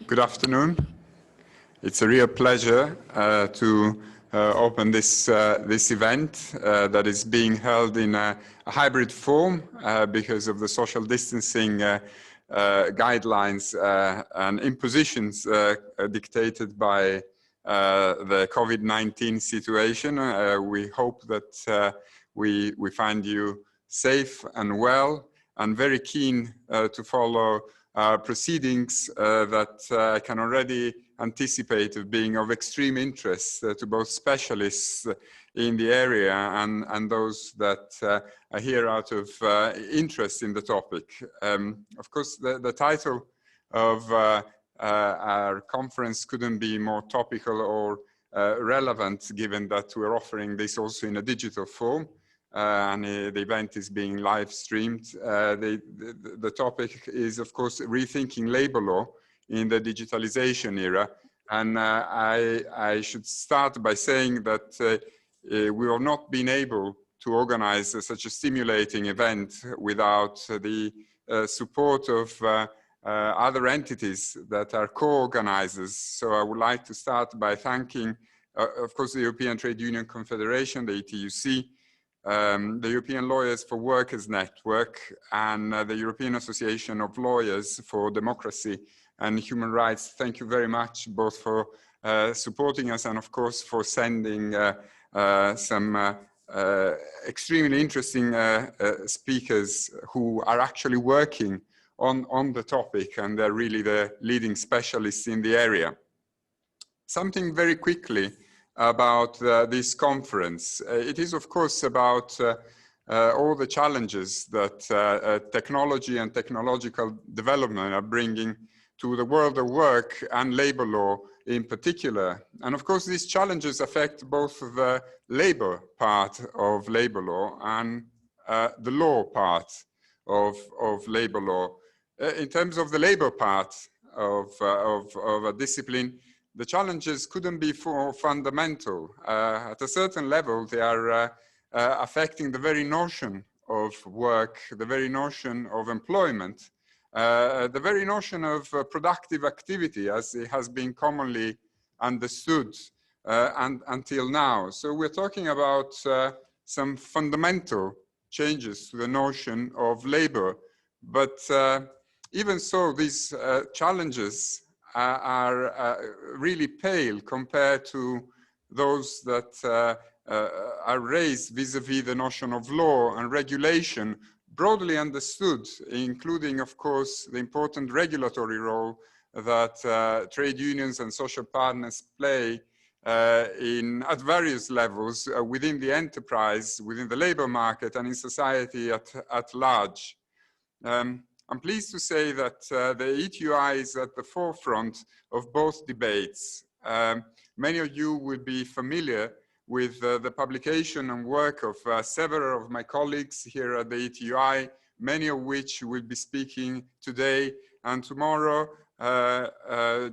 Good afternoon. It's a real pleasure to open this event that is being held in a hybrid form because of the social distancing guidelines and impositions dictated by the COVID-19 situation. We hope that we find you safe and well and very keen to follow proceedings that I can already anticipate of being of extreme interest to both specialists in the area and those that are here out of interest in the topic. Of course, the title of our conference couldn't be more topical or relevant, given that we're offering this also in a digital form. And the event is being live streamed. The topic is, of course, rethinking labor law in the digitalisation era. And I should start by saying that we have not been able to organize such a stimulating event without the support of other entities that are co-organizers. So I would like to start by thanking, of course, the European Trade Union Confederation, the ETUC, the European Lawyers for Workers Network, and the European Association of Lawyers for Democracy and Human Rights. Thank you very much, both for supporting us and, of course, for sending some extremely interesting speakers who are actually working on the topic, and they're really the leading specialists in the area. Something very quickly about this conference. It is, of course, about all the challenges that technology and technological development are bringing to the world of work and labor law in particular. And of course, these challenges affect both the labor part of labor law and the law part of labor law. In terms of the labor part of a discipline, the challenges couldn't be more fundamental. At a certain level, they are affecting the very notion of work, the very notion of employment, the very notion of productive activity as it has been commonly understood and until now. So we're talking about some fundamental changes to the notion of labor. But even so, these challenges are really pale compared to those that are raised vis-a-vis the notion of law and regulation, broadly understood, including, of course, the important regulatory role that trade unions and social partners play at various levels within the enterprise, within the labor market, and in society at large. I'm pleased to say that the ETUI is at the forefront of both debates. Many of you will be familiar with the publication and work of several of my colleagues here at the ETUI, many of which will be speaking today and tomorrow.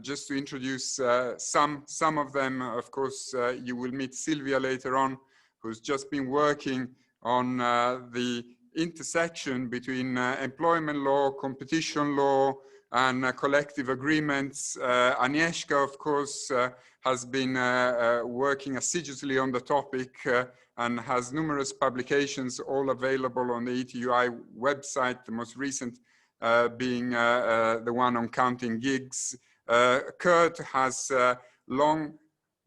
Just to introduce some of them, of course, you will meet Sylvia later on, who's just been working on the intersection between employment law, competition law, and collective agreements. Agnieszka, of course, has been working assiduously on the topic and has numerous publications all available on the ETUI website, the most recent being the one on counting gigs. Kurt has long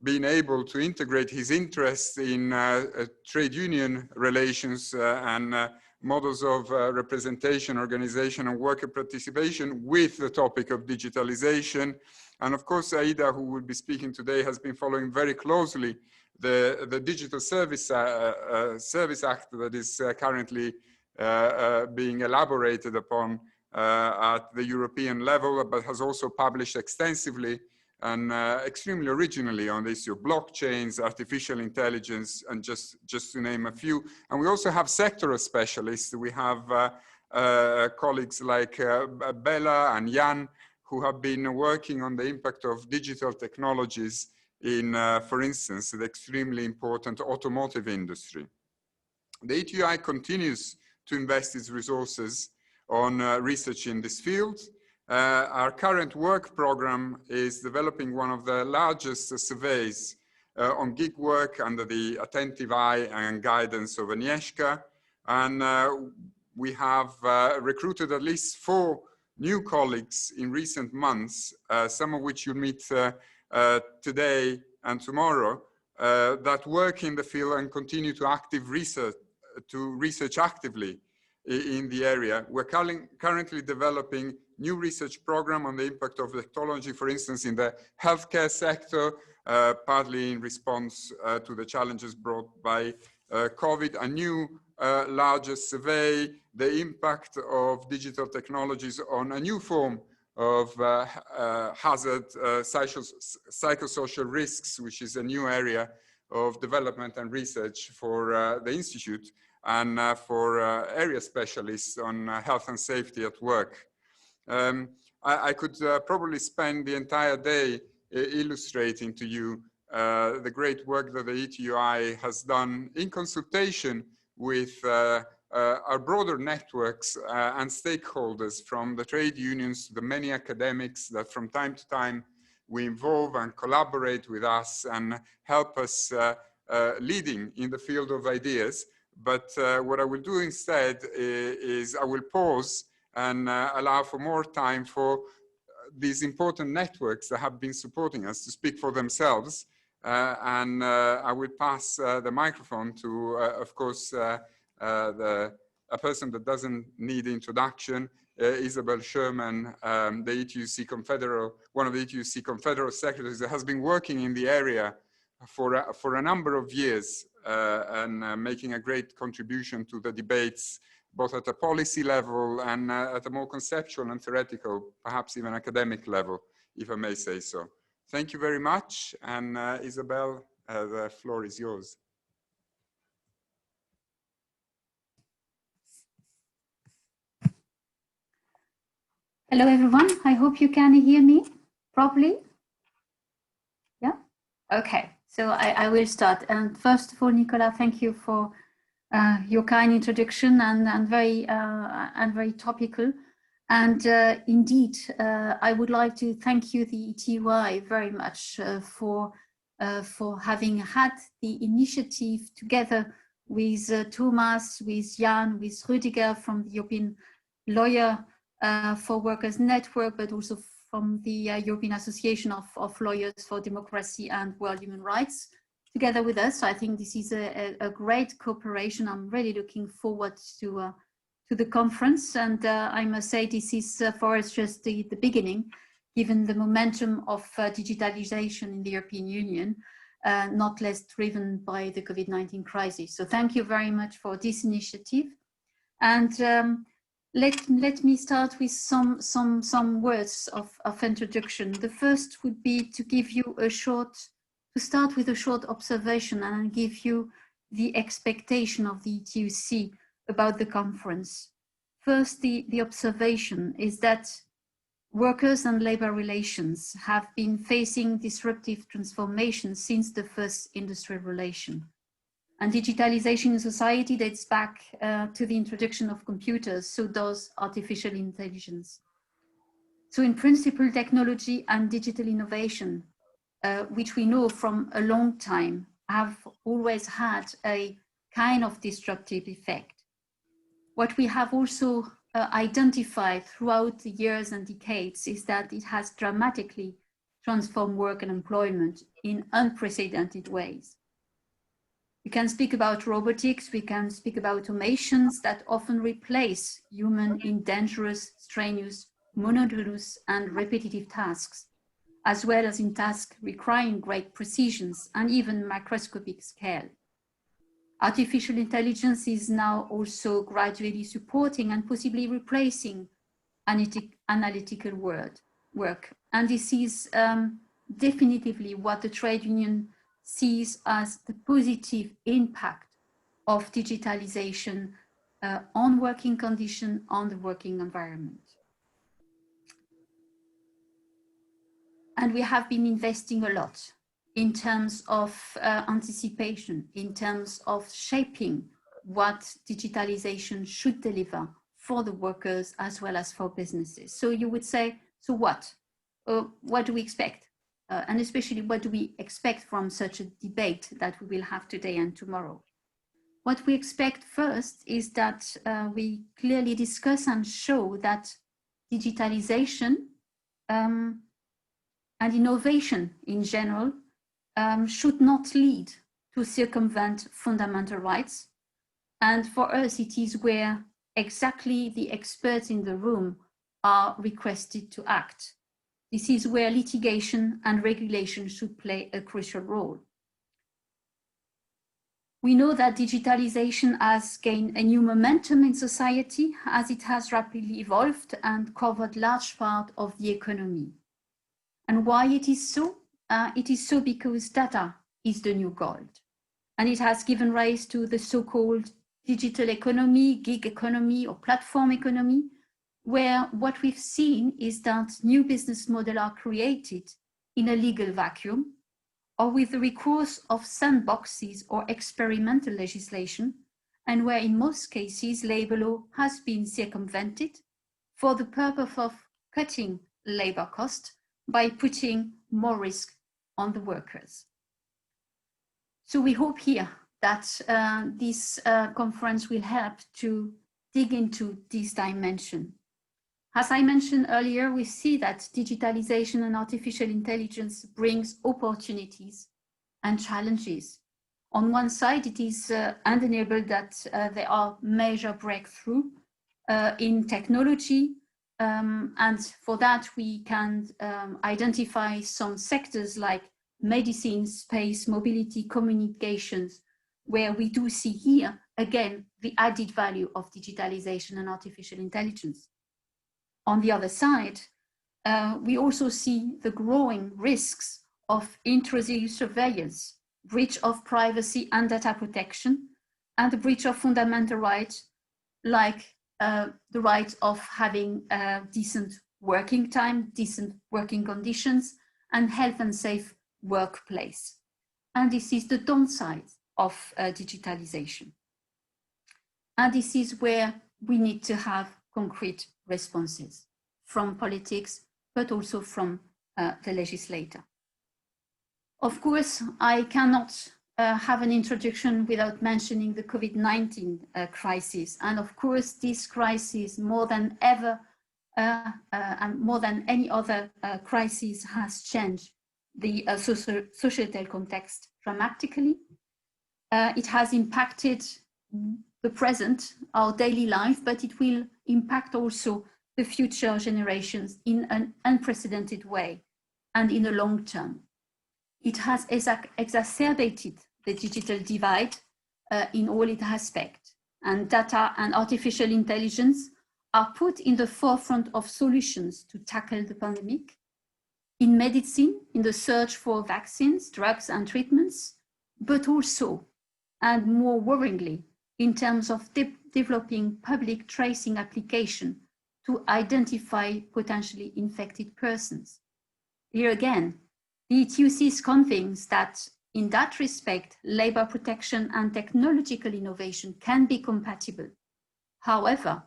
been able to integrate his interest in trade union relations and models of representation, organization, and worker participation with the topic of digitalization. And of course, Aida, who will be speaking today, has been following very closely the Digital Service Act that is currently being elaborated upon at the European level, but has also published extensively and extremely originally on the issue of blockchains, artificial intelligence, and just to name a few. And we also have sectoral specialists. We have colleagues like Bella and Jan, who have been working on the impact of digital technologies in, for instance, the extremely important automotive industry. The ETUI continues to invest its resources on research in this field. Our current work program is developing one of the largest surveys on gig work under the attentive eye and guidance of Agnieszka. And we have recruited at least 4 new colleagues in recent months, some of which you'll meet today and tomorrow, that work in the field and continue to research actively in the area. We're currently developing new research program on the impact of technology, for instance, in the healthcare sector, partly in response to the challenges brought by COVID. A new larger survey, the impact of digital technologies on a new form of hazard, psychosocial risks, which is a new area of development and research for the Institute and for area specialists on health and safety at work. I could probably spend the entire day illustrating to you the great work that the ETUI has done in consultation with our broader networks and stakeholders, from the trade unions to the many academics that from time to time we involve and collaborate with us and help us leading in the field of ideas. But what I will do instead is I will pause and allow for more time for these important networks that have been supporting us to speak for themselves. And I will pass the microphone to, of course, a person that doesn't need introduction, Isabel Sherman, the ETUC one of the ETUC Confederal secretaries that has been working in the area for a number of years and making a great contribution to the debates, both at a policy level and at a more conceptual and theoretical, perhaps even academic level, if I may say so. Thank you very much. And Isabel, the floor is yours. Hello, everyone. I hope you can hear me properly. Yeah? Okay. So I will start. And first of all, Nicola, thank you for your kind introduction and very topical. And indeed, I would like to thank you, the ETUI, very much for having had the initiative together with Thomas, with Jan, with Rüdiger from the European Lawyer for Workers Network, but also from the European Association of Lawyers for Democracy and World Human Rights, together with us. So I think this is a great cooperation. I'm really looking forward to the conference. And I must say this is for us just the beginning, given the momentum of digitalization in the European Union, not less driven by the COVID-19 crisis. So thank you very much for this initiative. And let me start with some words of introduction. The first would be to give you to start with a short observation and give you the expectation of the ETUC about the conference. First, the observation is that workers and labor relations have been facing disruptive transformation since the first industrial relation. And digitalization in society dates back to the introduction of computers, so does artificial intelligence. So in principle, technology and digital innovation, which we know from a long time, have always had a kind of disruptive effect. What we have also identified throughout the years and decades is that it has dramatically transformed work and employment in unprecedented ways. We can speak about robotics, we can speak about automations that often replace human in dangerous, strenuous, monotonous and repetitive tasks, as well as in tasks requiring great precisions and even microscopic scale. Artificial intelligence is now also gradually supporting and possibly replacing analytical work. And this is definitively what the trade union sees as the positive impact of digitalization on working conditions, on the working environment. And we have been investing a lot in terms of anticipation, in terms of shaping what digitalization should deliver for the workers as well as for businesses. So you would say, so what? What do we expect? And especially what do we expect from such a debate that we will have today and tomorrow? What we expect first is that we clearly discuss and show that digitalization and innovation in general should not lead to circumvent fundamental rights. And for us, it is where exactly the experts in the room are requested to act. This is where litigation and regulation should play a crucial role. We know that digitalization has gained a new momentum in society as it has rapidly evolved and covered large part of the economy. And why it is so? It is so because data is the new gold. And it has given rise to the so-called digital economy, gig economy, or platform economy, where what we've seen is that new business models are created in a legal vacuum or with the recourse of sandboxes or experimental legislation, and where in most cases labor law has been circumvented for the purpose of cutting labor cost by putting more risk on the workers. So we hope here that this conference will help to dig into this dimension. As I mentioned earlier, we see that digitalization and artificial intelligence brings opportunities and challenges. On one side, it is undeniable that there are major breakthroughs in technology, and for that we can identify some sectors like medicine, space, mobility, communications, where we do see here, again, the added value of digitalization and artificial intelligence. On the other side, we also see the growing risks of intrusive surveillance, breach of privacy and data protection, and the breach of fundamental rights, like the right of having decent working time, decent working conditions, and health and safe workplace. And this is the downside of digitalization. And this is where we need to have concrete responses from politics, but also from the legislator. Of course, I cannot have an introduction without mentioning the COVID-19 crisis. And of course, this crisis, more than ever, and more than any other crisis, has changed the societal context dramatically. It has impacted the present, our daily life, but it will impact also the future generations in an unprecedented way and in the long term. It has exacerbated the digital divide in all its aspects, and data and artificial intelligence are put in the forefront of solutions to tackle the pandemic. In medicine, in the search for vaccines, drugs and treatments, but also, and more worryingly, in terms of developing public tracing application to identify potentially infected persons. Here again, the ETUC is convinced that in that respect, labor protection and technological innovation can be compatible. However,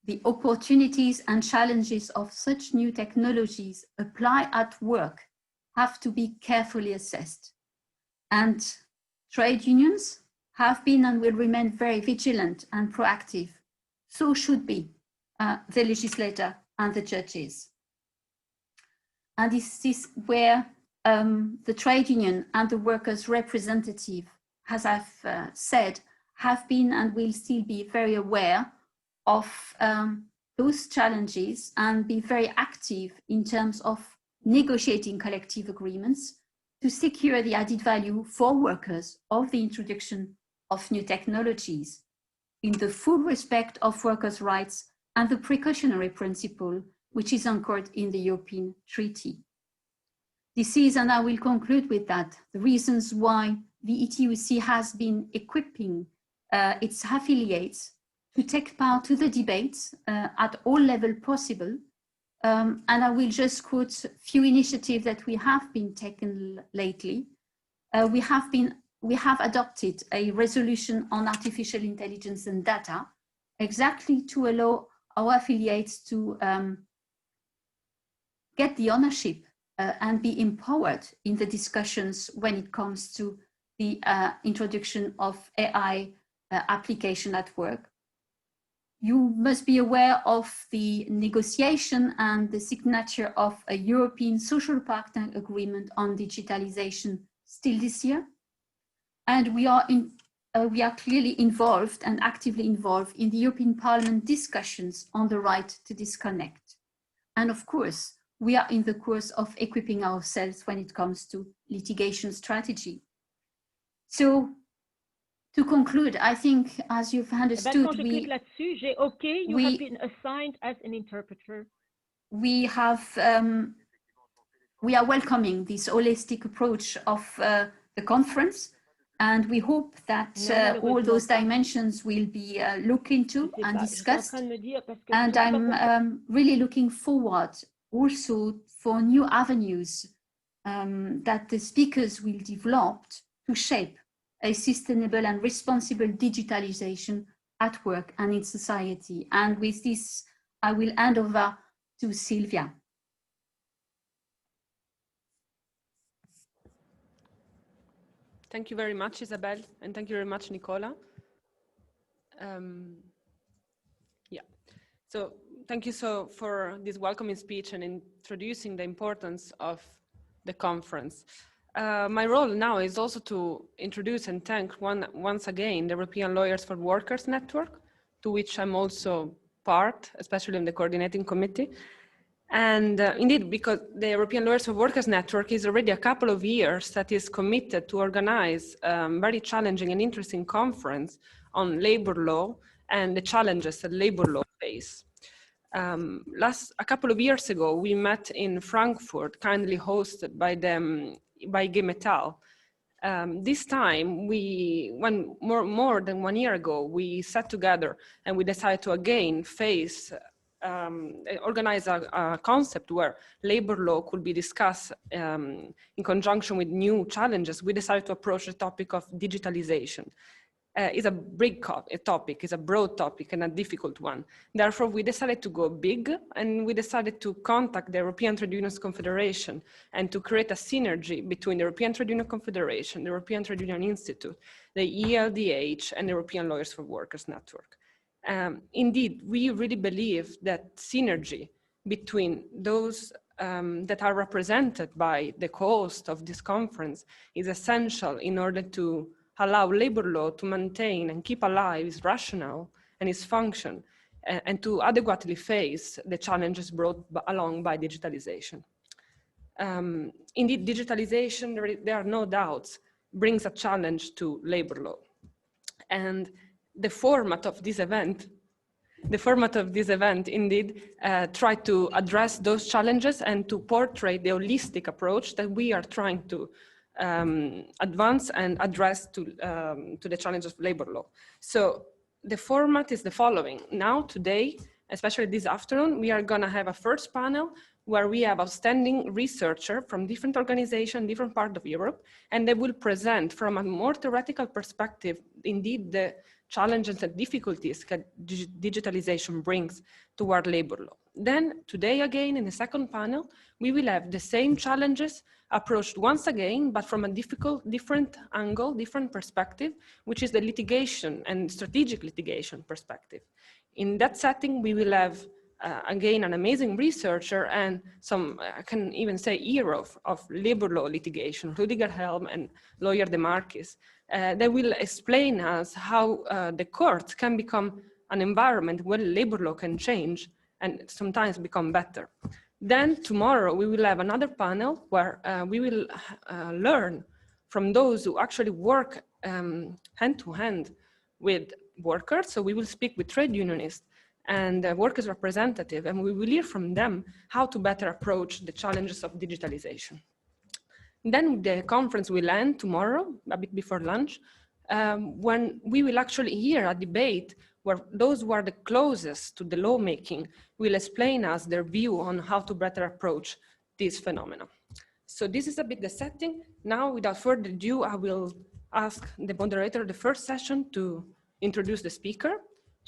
the opportunities and challenges of such new technologies applied at work have to be carefully assessed. And trade unions have been and will remain very vigilant and proactive. So should be the legislator and the judges. And this is where the trade union and the workers' representative, as I've said, have been and will still be very aware of those challenges and be very active in terms of negotiating collective agreements to secure the added value for workers of the introduction of new technologies in the full respect of workers' rights and the precautionary principle, which is anchored in the European Treaty. This is, and I will conclude with that, the reasons why the ETUC has been equipping its affiliates to take part to the debates at all levels possible. And I will just quote a few initiatives that we have been taken lately. We have adopted a resolution on artificial intelligence and data, exactly to allow our affiliates to get the ownership and be empowered in the discussions when it comes to the introduction of AI application at work. You must be aware of the negotiation and the signature of a European Social Partner Agreement on digitalization still this year. And we are clearly involved and actively involved in the European Parliament discussions on the right to disconnect. And of course, we are in the course of equipping ourselves when it comes to litigation strategy. So, to conclude, I think, as you've understood, we have been assigned as an interpreter. We are welcoming this holistic approach of the conference, and we hope that all those dimensions will be looked into and discussed. And I'm really looking forward also for new avenues that the speakers will develop to shape a sustainable and responsible digitalization at work and in society. And with this, I will hand over to Sylvia. Thank you very much, Isabel, and thank you very much, Nicola. So thank you for this welcoming speech and introducing the importance of the conference. My role now is also to introduce and thank once again the European Lawyers for Workers Network, to which I'm also part, especially in the coordinating committee. And indeed, because the European Lawyers for Workers Network is already a couple of years that is committed to organize a very challenging and interesting conference on labor law and the challenges that labor law face. A couple of years ago, we met in Frankfurt, kindly hosted by G Metal. This time, more than 1 year ago, we sat together and we decided to again organize a concept where labor law could be discussed in conjunction with new challenges. We decided to approach the topic of digitalization. It's a big topic, it's a broad topic and a difficult one. Therefore, we decided to go big, and we decided to contact the European Trade Unions Confederation and to create a synergy between the European Trade Union Confederation, the European Trade Union Institute, the ELDH, and the European Lawyers for Workers Network. Indeed, we really believe that synergy between those that are represented by the co-host of this conference is essential in order to allow labor law to maintain and keep alive its rationale and its function, and to adequately face the challenges brought along by digitalization. Indeed, digitalization, there are no doubts, brings a challenge to labor law. And the format of this event indeed tried to address those challenges and to portray the holistic approach that we are trying to advance and address to the challenges of labor law. So the format is the following. Now, today, especially this afternoon, we are gonna have a first panel where we have outstanding researchers from different organizations, different parts of Europe, and they will present from a more theoretical perspective, indeed, the challenges and difficulties that digitalization brings toward labor law. Then today again, in the second panel, we will have the same challenges approached once again, but from a different angle, different perspective, which is the litigation and strategic litigation perspective. In that setting, we will have again an amazing researcher and some, I can even say, hero of labor law litigation, Rüdiger Helm and lawyer De Marquis. They will explain us how the courts can become an environment where labor law can change and sometimes become better. Then tomorrow we will have another panel where we will learn from those who actually work hand to hand with workers. So we will speak with trade unionists and workers' representatives, and we will hear from them how to better approach the challenges of digitalization. Then the conference will end tomorrow, a bit before lunch, when we will actually hear a debate where those who are the closest to the lawmaking will explain us their view on how to better approach this phenomenon. So this is a bit the setting. Now, without further ado, I will ask the moderator of the first session to introduce the speaker.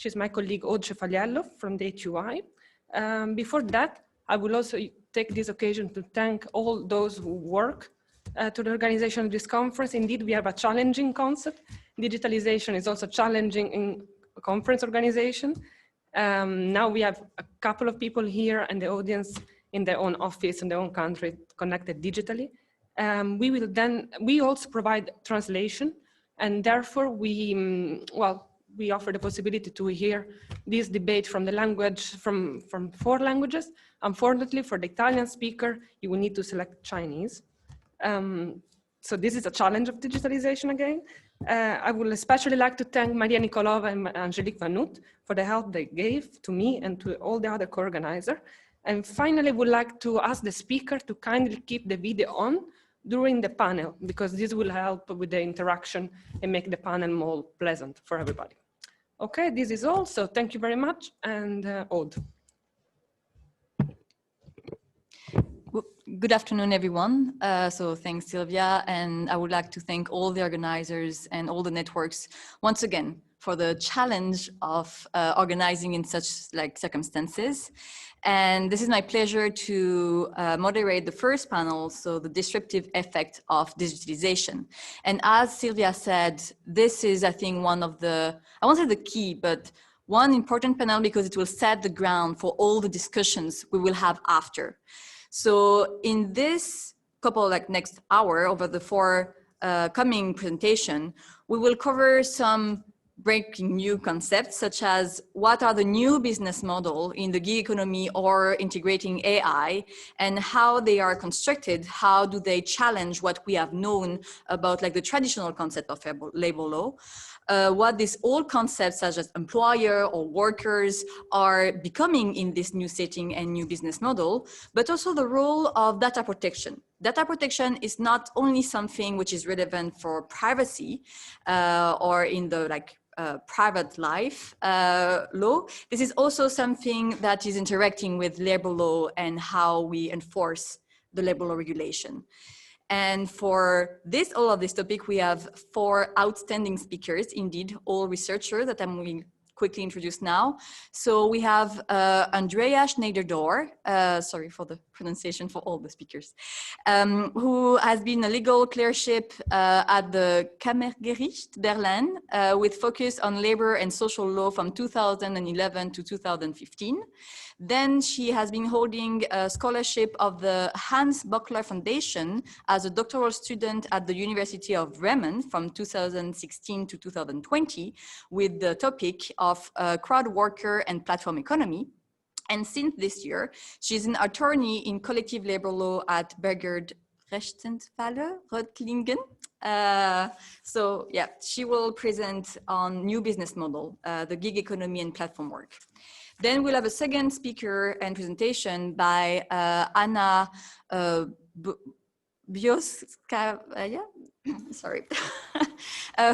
She's my colleague Aude Cefaliello from the ETUI. Before that, I will also take this occasion to thank all those who work to the organization of this conference. Indeed, we have a challenging concept. Digitalization is also challenging in a conference organization. Now we have a couple of people here and the audience in their own office in their own country connected digitally. We also provide translation, and therefore we offer the possibility to hear this debate from the language, from 4 languages. Unfortunately, for the Italian speaker, you will need to select Chinese. So this is a challenge of digitalization again. I would especially like to thank Maria Nikolova and Angelique Vanut for the help they gave to me and to all the other co-organizers. And finally, would like to ask the speaker to kindly keep the video on during the panel, because this will help with the interaction and make the panel more pleasant for everybody. Okay, this is all, so thank you very much, and Aude. Good afternoon, everyone. So thanks, Sylvia, and I would like to thank all the organizers and all the networks once again for the challenge of organizing in such circumstances. And this is my pleasure to moderate the first panel, so the disruptive effect of digitalization. And as Sylvia said, this is, I think, one of the, I won't say the key, but one important panel because it will set the ground for all the discussions we will have after. So in this couple, next hour, over the 4 coming presentation, we will cover some breaking new concepts, such as what are the new business model in the gig economy or integrating AI, and how they are constructed, how do they challenge what we have known about the traditional concept of labor law, what these old concepts such as employer or workers are becoming in this new setting and new business model, but also the role of data protection. Data protection is not only something which is relevant for privacy or in the private life law. This is also something that is interacting with labor law and how we enforce the labor law regulation. And for this, all of this topic, we have 4 outstanding speakers, indeed, all researchers that I'm going to quickly introduce now. So we have Andrea Schneiderdor, sorry for the pronunciation for all the speakers, who has been a legal clerkship at the Kammergericht Berlin with focus on labor and social law from 2011 to 2015. Then she has been holding a scholarship of the Hans Böckler Foundation as a doctoral student at the University of Bremen from 2016 to 2020 with the topic of crowd worker and platform economy. And since this year, she's an attorney in collective labor law at Bergerd Rechtsanwälte Reutlingen. So yeah, she will present on new business model, the gig economy and platform work. Then we'll have a second speaker and presentation by Anna Bioskaya, sorry,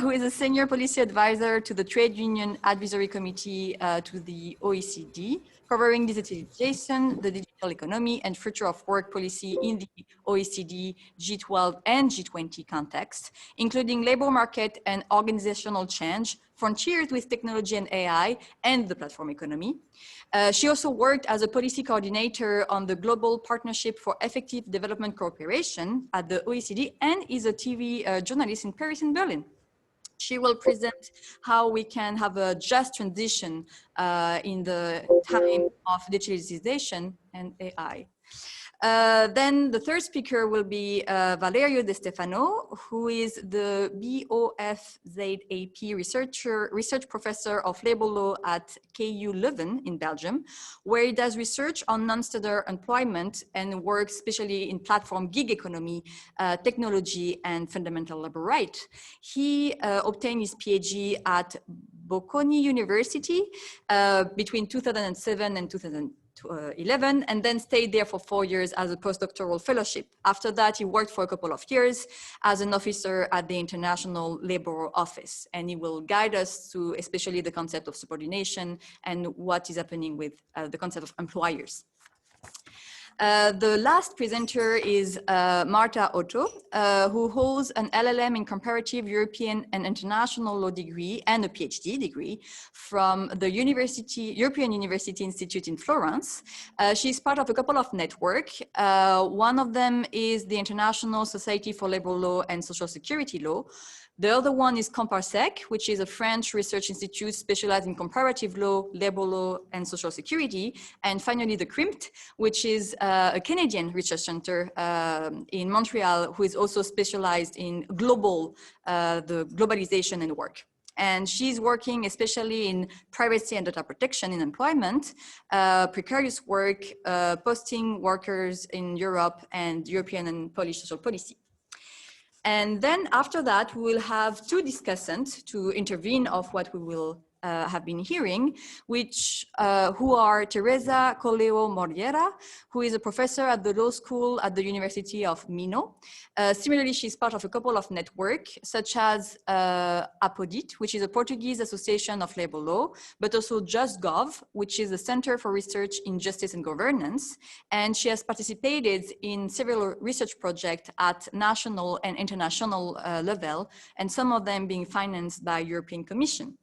who is a senior policy advisor to the Trade Union Advisory Committee to the OECD, covering digitalization, the digital economy, and future of work policy in the OECD, G12, and G20 context, including labor market and organizational change, frontiers with technology and AI, and the platform economy. She also worked as a policy coordinator on the Global Partnership for Effective Development Cooperation at the OECD and is a TV journalist in Paris and Berlin. She will present how we can have a just transition in the time of digitalization and AI. Then the third speaker will be Valerio De Stefano, who is the BOFZAP research professor of labor law at KU Leuven in Belgium, where he does research on non-standard employment and works especially in platform gig economy, technology, and fundamental labor right. He obtained his PhD at Bocconi University between 2007 and 2011, and then stayed there for 4 years as a postdoctoral fellowship. After that, he worked for a couple of years as an officer at the International Labour Office, and he will guide us to especially the concept of subordination and what is happening with the concept of employers. The last presenter is Marta Otto, who holds an LLM in comparative European and international law degree and a PhD degree from the European University Institute in Florence. She's part of a couple of networks. One of them is the International Society for Labor Law and Social Security Law. The other one is Comparsec, which is a French research institute specialized in comparative law, labor law, and social security. And finally, the CRIMT, which is a Canadian research center in Montreal, who is also specialized in the globalization and work. And she's working especially in privacy and data protection in employment, precarious work, posting workers in Europe, and European and Polish social policy. And then after that, we will have two discussants to intervene of what we will have been hearing, who are Teresa Coleo Moriera, who is a professor at the law school at the University of Minho. Similarly, she's part of a couple of networks, such as APODIT, which is a Portuguese Association of Labor Law, but also JustGov, which is a Center for Research in Justice and Governance. And she has participated in several research projects at national and international level, and some of them being financed by European Commission.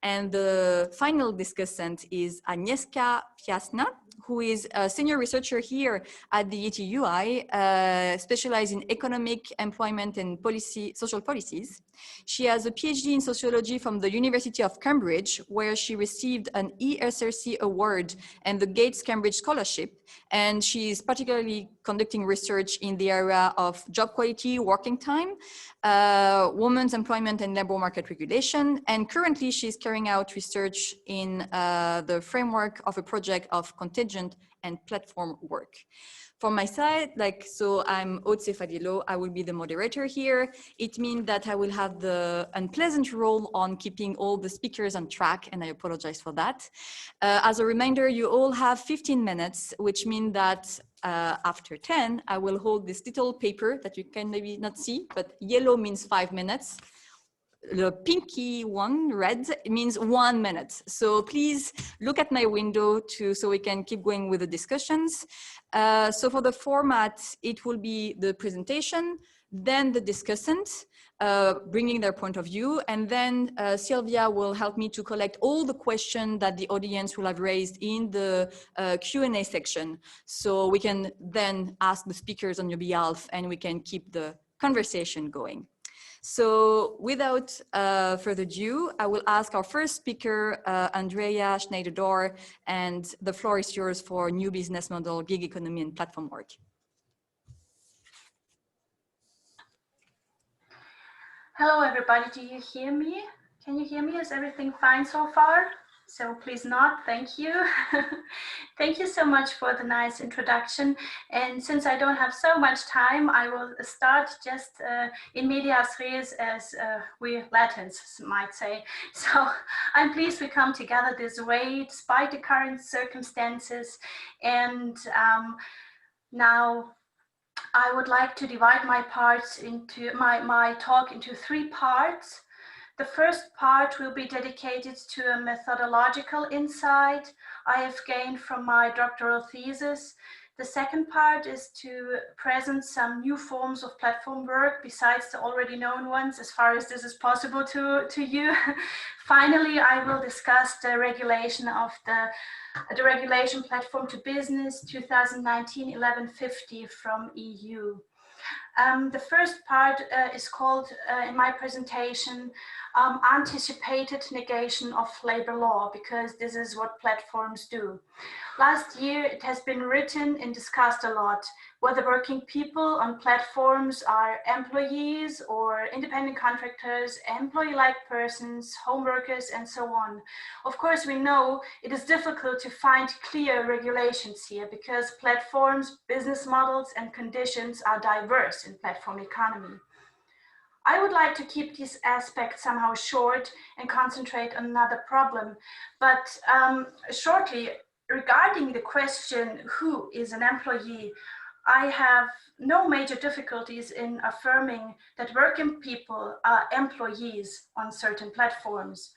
And the final discussant is Agnieszka Piasna, who is a senior researcher here at the ETUI, specialized in economic, employment, and social policies. She has a PhD in sociology from the University of Cambridge, where she received an ESRC award and the Gates Cambridge Scholarship. And she is particularly conducting research in the area of job quality, working time, women's employment and labor market regulation. And currently she's carrying out research in the framework of a project of contingent and platform work. From my side, I'm Otse Fadilo, I will be the moderator here. It means that I will have the unpleasant role on keeping all the speakers on track, and I apologize for that. As a reminder, you all have 15 minutes, which means that after 10, I will hold this little paper that you can maybe not see, but yellow means 5 minutes. The pinky one, red, means 1 minute. So please look at my window so we can keep going with the discussions. So for the format, it will be the presentation, then the discussant bringing their point of view, and then Sylvia will help me to collect all the questions that the audience will have raised in the Q&A section. So we can then ask the speakers on your behalf and we can keep the conversation going. So without further ado, I will ask our first speaker, Andrea Schneider-Dor, and the floor is yours for new business model, gig economy, and platform work. Hello, everybody. Do you hear me? Can you hear me? Is everything fine so far? So please nod. Thank you. Thank you so much for the nice introduction. And since I don't have so much time, I will start just in medias res, as we Latins might say. So I'm pleased we come together this way, despite the current circumstances. And now I would like to divide my parts into my talk into 3 parts. The first part will be dedicated to a methodological insight I have gained from my doctoral thesis. The second part is to present some new forms of platform work besides the already known ones, as far as this is possible to you. Finally, I will discuss the regulation of the regulation platform to business 2019-1150 from EU. The first part is called, in my presentation, anticipated negation of labor law, because this is what platforms do. Last year, it has been written and discussed a lot, whether working people on platforms are employees or independent contractors, employee-like persons, home workers, and so on. Of course, we know it is difficult to find clear regulations here because platforms, business models, and conditions are diverse in platform economy. I would like to keep this aspect somehow short and concentrate on another problem, but shortly, regarding the question, who is an employee, I have no major difficulties in affirming that working people are employees on certain platforms.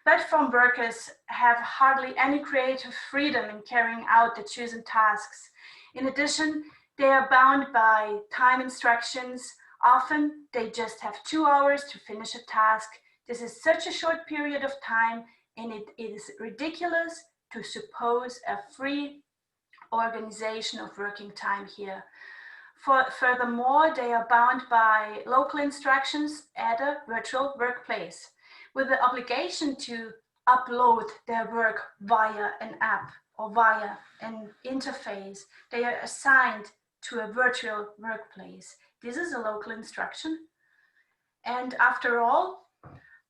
platform workers have hardly any creative freedom in carrying out the chosen tasks. In addition, they are bound by time instructions. Often they just have 2 hours to finish a task. This is such a short period of time, and it is ridiculous to suppose a free organization of working time here. Furthermore, they are bound by local instructions at a virtual workplace, with the obligation to upload their work via an app or via an interface. They are assigned to a virtual workplace. This is a local instruction. And after all,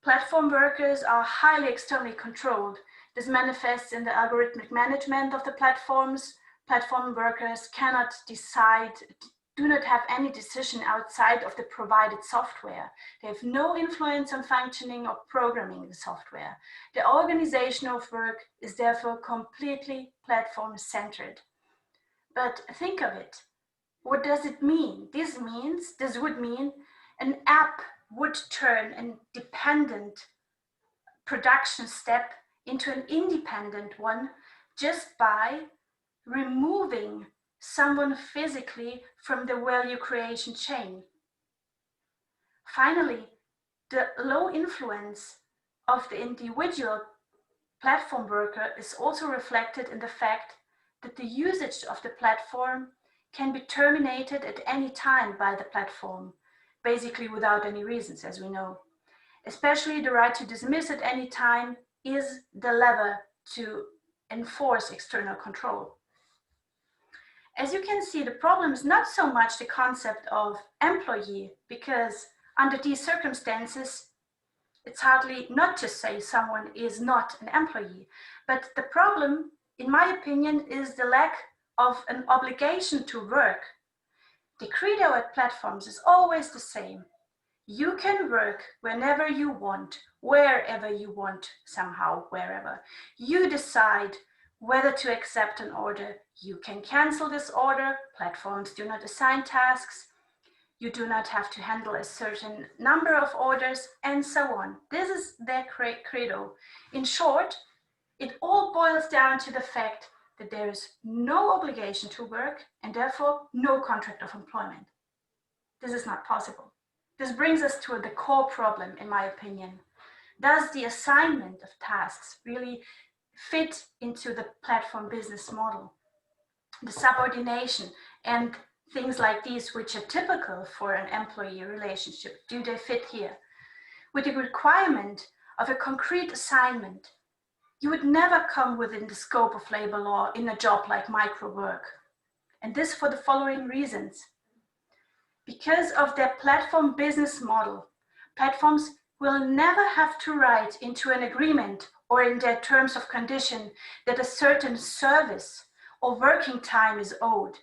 platform workers are highly externally controlled. This manifests in the algorithmic management of the platforms. Platform workers cannot decide, do not have any decision outside of the provided software. They have no influence on functioning or programming the software. The organization of work is therefore completely platform-centered. But think of it. What does it mean? This would mean an app would turn a dependent production step into an independent one just by removing someone physically from the value creation chain. Finally, the low influence of the individual platform worker is also reflected in the fact that the usage of the platform can be terminated at any time by the platform, basically without any reasons, as we know. Especially the right to dismiss at any time is the lever to enforce external control. As you can see, the problem is not so much the concept of employee, because under these circumstances, it's hardly not to say someone is not an employee, but the problem, in my opinion, is the lack of an obligation to work. The credo at platforms is always the same. You can work whenever you want, wherever you want, somehow, wherever. You decide whether to accept an order. You can cancel this order. Platforms do not assign tasks. You do not have to handle a certain number of orders, and so on. This is their credo. In short, it all boils down to the fact that there is no obligation to work and therefore no contract of employment. This is not possible. This brings us to the core problem, in my opinion. Does the assignment of tasks really fit into the platform business model? The subordination and things like these, which are typical for an employee relationship, do they fit here? With the requirement of a concrete assignment, you would never come within the scope of labor law in a job like micro work. And this for the following reasons. Because of their platform business model, platforms will never have to write into an agreement or in their terms of condition that a certain service or working time is owed.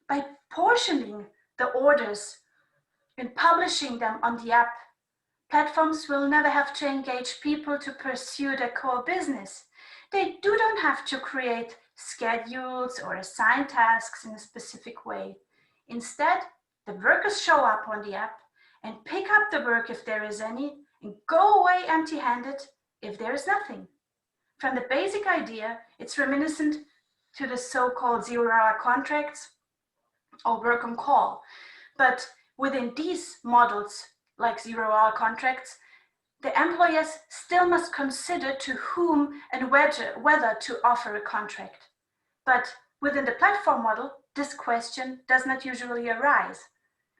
By portioning the orders and publishing them on the app, platforms will never have to engage people to pursue their core business. They don't have to create schedules or assign tasks in a specific way. Instead, the workers show up on the app and pick up the work if there is any, and go away empty-handed if there is nothing. From the basic idea, it's reminiscent to the so-called zero-hour contracts or work on call. But within these models, like zero-hour contracts, the employers still must consider to whom and whether to offer a contract. But within the platform model, this question does not usually arise,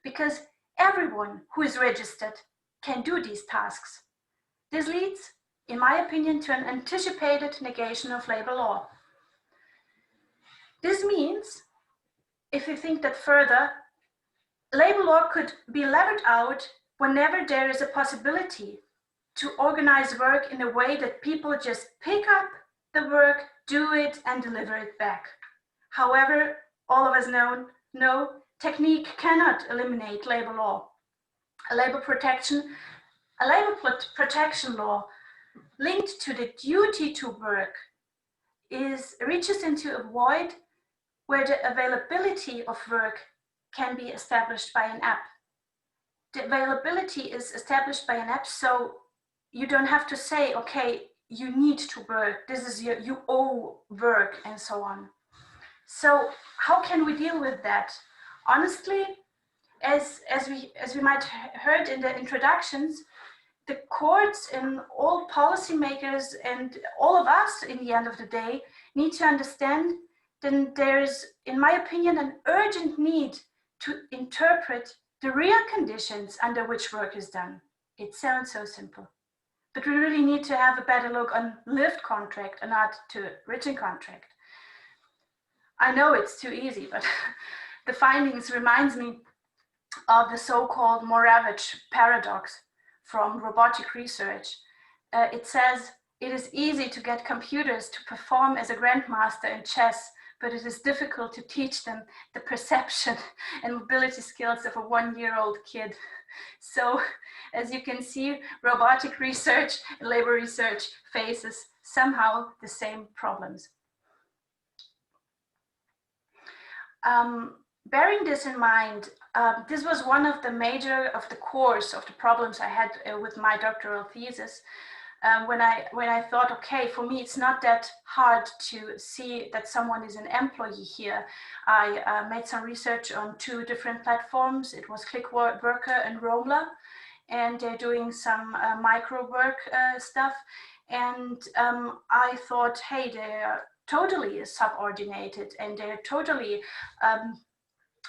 because everyone who is registered can do these tasks. This leads, in my opinion, to an anticipated negation of labor law. This means, if you think that further, labor law could be levered out whenever there is a possibility to organize work in a way that people just pick up the work, do it, and deliver it back. However, all of us know technique cannot eliminate labor law. A labor protection law linked to the duty to work reaches into a void where the availability of work can be established by an app. The availability is established by an app, so you don't have to say, okay, you need to work, this is you owe work, and so on. So how can we deal with that? Honestly, as we might heard in the introductions, the courts and all policymakers and all of us in the end of the day need to understand that there's, in my opinion, an urgent need to interpret the real conditions under which work is done. It sounds so simple, but we really need to have a better look on lived contract and not to written contract. I know it's too easy, but the findings reminds me of the so-called Moravec paradox from robotic research. It says, it is easy to get computers to perform as a grandmaster in chess, but it is difficult to teach them the perception and mobility skills of a 1-year-old kid. So, as you can see, robotic research and labor research faces somehow the same problems. Bearing this in mind, this was one of the major of the course of the problems I had with my doctoral thesis. When I thought, okay, for me, it's not that hard to see that someone is an employee here. I made some research on 2 different platforms. It was Clickworker and Roamla, and they're doing some micro work stuff. And I thought, hey, they're totally subordinated and they're totally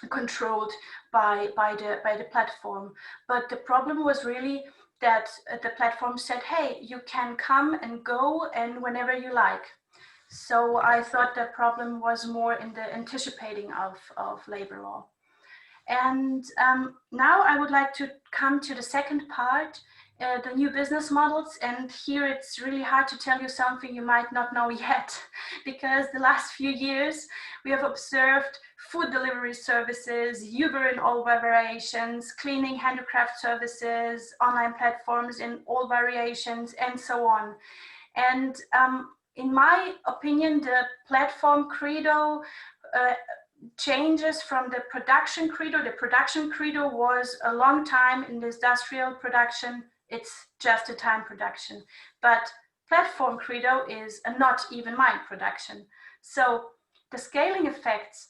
controlled by the platform. But the problem was really that the platform said, hey, you can come and go and whenever you like. So I thought the problem was more in the anticipating of labor law. And now I would like to come to the second part, the new business models. And here it's really hard to tell you something you might not know yet, because the last few years we have observed food delivery services, Uber in all variations, cleaning handicraft services, online platforms in all variations, and so on. And in my opinion, the platform credo changes from the production credo. The production credo was a long time in the industrial production. It's just a time production. But platform credo is a not even mine production. So the scaling effects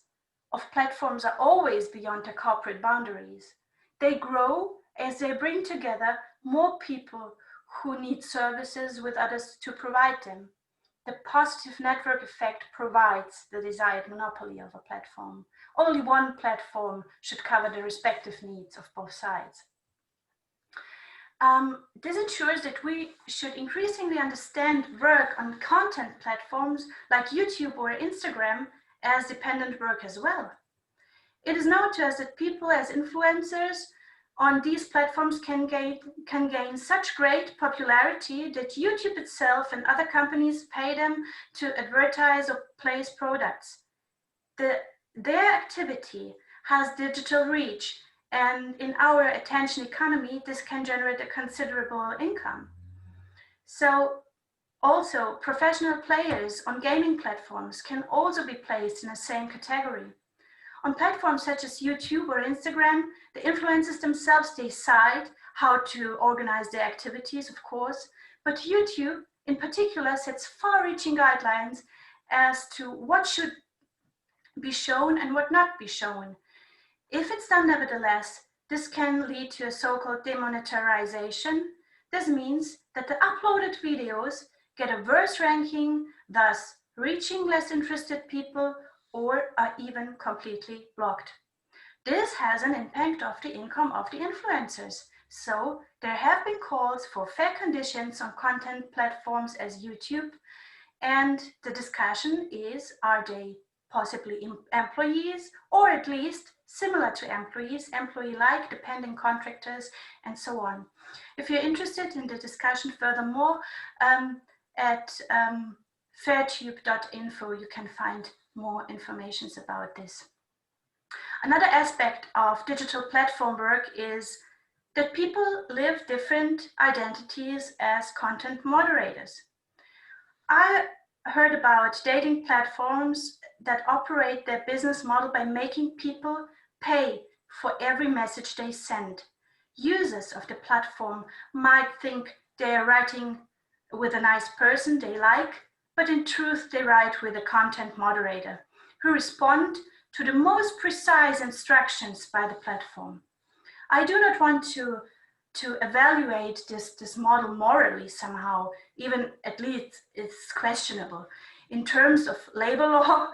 of platforms are always beyond the corporate boundaries. They grow as they bring together more people who need services with others to provide them. The positive network effect provides the desired monopoly of a platform. Only one platform should cover the respective needs of both sides. This ensures that we should increasingly understand work on content platforms like YouTube or Instagram as dependent work as well. It is known to us that people as influencers on these platforms can gain such great popularity that YouTube itself and other companies pay them to advertise or place products. Their activity has digital reach, and in our attention economy, this can generate a considerable income. So also, professional players on gaming platforms can also be placed in the same category. On platforms such as YouTube or Instagram, the influencers themselves decide how to organize their activities, of course, but YouTube in particular sets far-reaching guidelines as to what should be shown and what not be shown. If it's done nevertheless, this can lead to a so-called demonetization. This means that the uploaded videos get a worse ranking, thus reaching less interested people or are even completely blocked. This has an impact of the income of the influencers. So there have been calls for fair conditions on content platforms as YouTube, and the discussion is, are they possibly employees or at least similar to employees, employee-like, dependent contractors, and so on. If you're interested in the discussion furthermore, at fairtube.info you can find more information about this. Another aspect of digital platform work is that people live different identities as content moderators. I heard about dating platforms that operate their business model by making people pay for every message they send. Users of the platform might think they are writing with a nice person they like, but in truth they write with a content moderator who respond to the most precise instructions by the platform. I do not want to evaluate this model morally somehow, even at least it's questionable. In terms of labor law,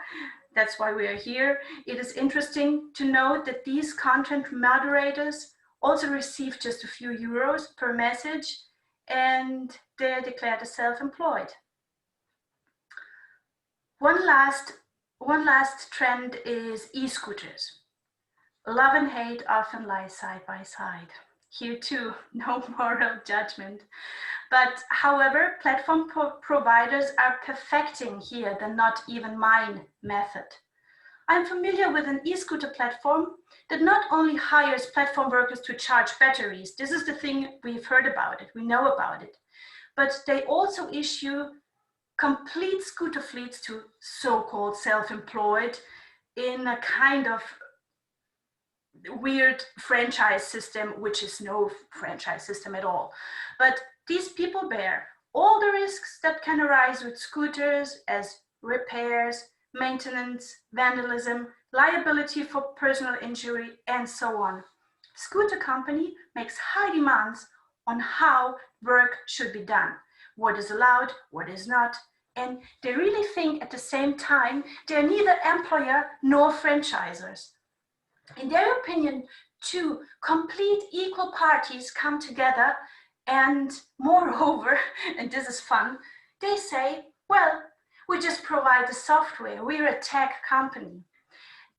that's why we are here, it is interesting to note that these content moderators also receive just a few euros per message, and they're declared as self-employed. One last trend is e-scooters. Love and hate often lie side by side. Here too, no moral judgment. But however, platform providers are perfecting here the not even mine method. I'm familiar with an e-scooter platform that not only hires platform workers to charge batteries, this is the thing we've heard about it, we know about it, but they also issue complete scooter fleets to so-called self-employed in a kind of weird franchise system, which is no franchise system at all. But these people bear all the risks that can arise with scooters as repairs, maintenance, vandalism, liability for personal injury, and so on. Scooter company makes high demands on how work should be done, what is allowed, what is not, and they really think at the same time they're neither employer nor franchisers. In their opinion, two complete equal parties come together and moreover, and this is fun, they say, well, we just provide the software, we're a tech company.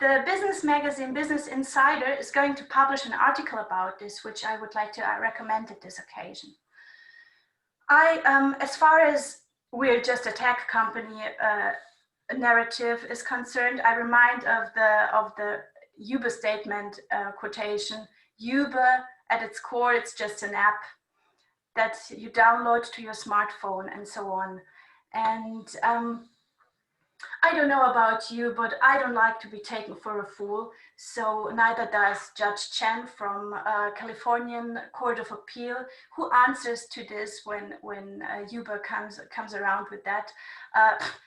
The business magazine Business Insider is going to publish an article about this, which I would like to recommend at this occasion. As far as we're just a tech company narrative is concerned, I remind of the Uber statement quotation. Uber, at its core, it's just an app that you download to your smartphone and so on. And I don't know about you, but I don't like to be taken for a fool. So neither does Judge Chen from Californian Court of Appeal, who answers to this when Uber comes around with that.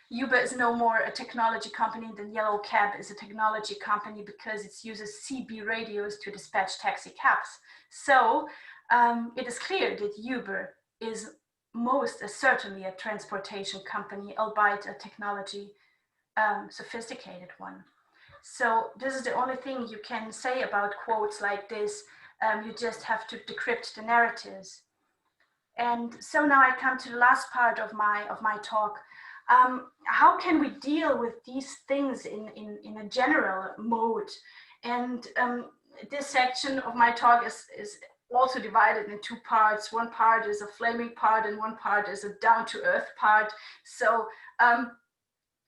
Uber is no more a technology company than Yellow Cab is a technology company because it uses CB radios to dispatch taxi cabs. So it is clear that Uber is most certainly a transportation company, albeit a technology sophisticated one. So this is the only thing you can say about quotes like this. You just have to decrypt the narratives. And so now I come to the last part of my talk. How can we deal with these things in a general mode? And this section of my talk is also divided in two parts. One part is a flaming part and one part is a down-to-earth part. So,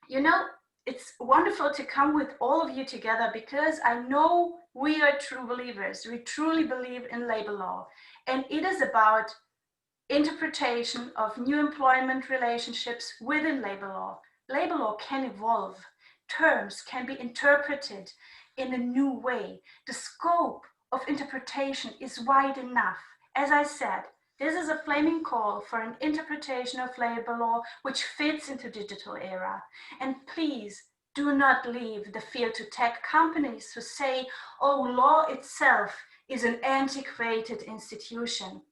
you know, it's wonderful to come with all of you together because I know we are true believers. We truly believe in labor law. And it is about interpretation of new employment relationships within labor law. Labor law can evolve. Terms can be interpreted in a new way. The scope of interpretation is wide enough. As I said, this is a flaming call for an interpretation of labor law which fits into digital era. And please do not leave the field to tech companies who say, oh, law itself is an antiquated institution.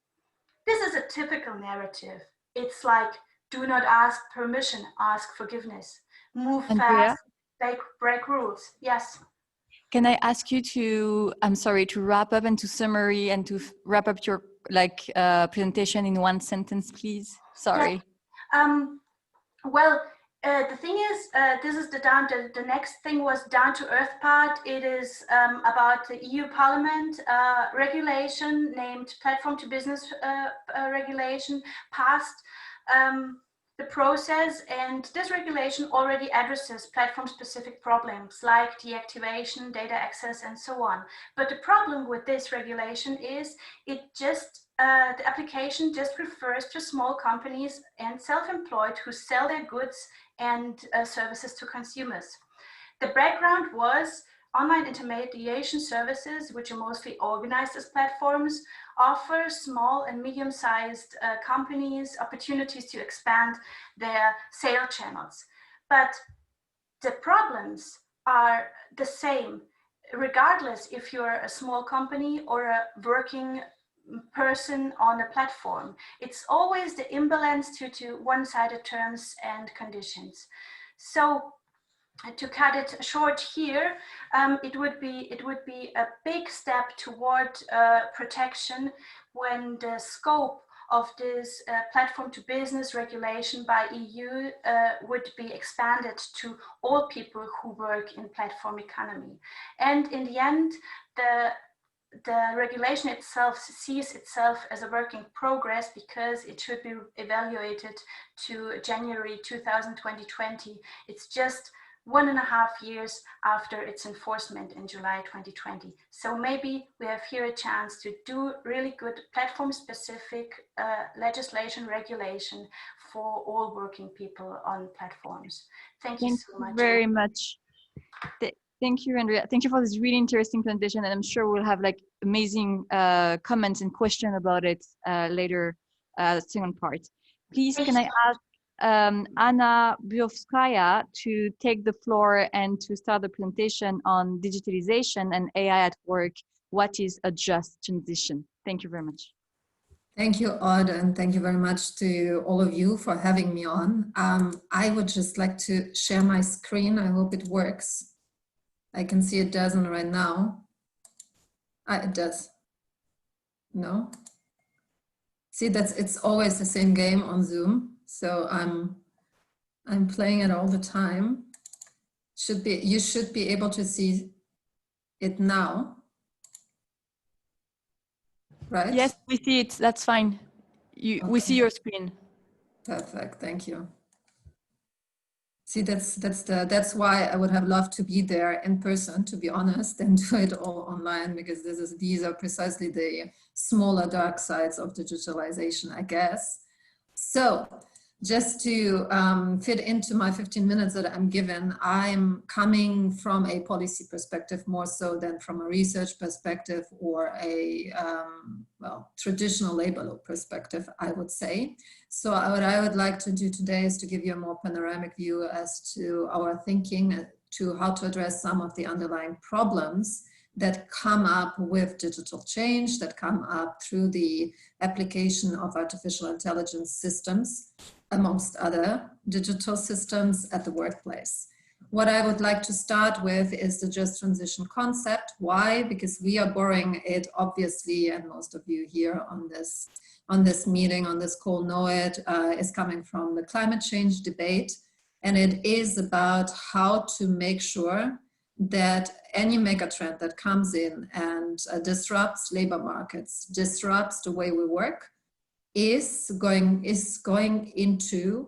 This is a typical narrative. It's like, do not ask permission, ask forgiveness. Move Andrea? fast, break rules. Yes. Can I ask you to, I'm sorry, to wrap up and to summary and to wrap up your presentation in one sentence, please? Sorry. Yeah. Well, the thing is, this is the next thing was down to earth part. It is about the EU Parliament regulation named Platform to Business regulation passed the process, and this regulation already addresses platform-specific problems like deactivation, data access, and so on. But the problem with this regulation is it just the application just refers to small companies and self-employed who sell their goods and services to consumers. The background was online intermediation services, which are mostly organized as platforms, offer small and medium-sized companies opportunities to expand their sales channels. But the problems are the same, regardless if you're a small company or a working person on a platform. It's always the imbalance due to one-sided terms and conditions. So to cut it short here, it would be a big step toward protection when the scope of this platform to business regulation by EU would be expanded to all people who work in platform economy. And in the end, the regulation itself sees itself as a work in progress because it should be evaluated to January 2020. It's just 1.5 years after its enforcement in July 2020. So maybe we have here a chance to do really good platform-specific legislation regulation for all working people on platforms. Thank you so much. Very much. Thank you, Andrea. Thank you for this really interesting presentation, and I'm sure we'll have like amazing comments and questions about it later, second part. Please, can I ask Anna Biovskaya to take the floor and to start the presentation on digitalization and AI at work. What is a just transition? Thank you very much. Thank you, Aude, and thank you very much to all of you for having me on. I would just like to share my screen. I hope it works. I can see it doesn't right now. It does. No? See, it's always the same game on Zoom. So I'm playing it all the time. You should be able to see it now. Right? Yes, we see it. That's fine. Okay. We see your screen. Perfect. Thank you. See, that's why I would have loved to be there in person, to be honest, and do it all online, because these are precisely the smaller dark sides of digitalization, I guess. So just to fit into my 15 minutes that I'm given, I'm coming from a policy perspective more so than from a research perspective or a well, traditional labor law perspective, I would say. So what I would like to do today is to give you a more panoramic view as to our thinking, to how to address some of the underlying problems that come up with digital change, that come up through the application of artificial intelligence systems, amongst other digital systems at the workplace. What I would like to start with is the just transition concept. Why? Because we are borrowing it, obviously, and most of you here on this meeting, on this call know it, is coming from the climate change debate. And it is about how to make sure that any megatrend that comes in and disrupts labor markets, disrupts the way we work, is going into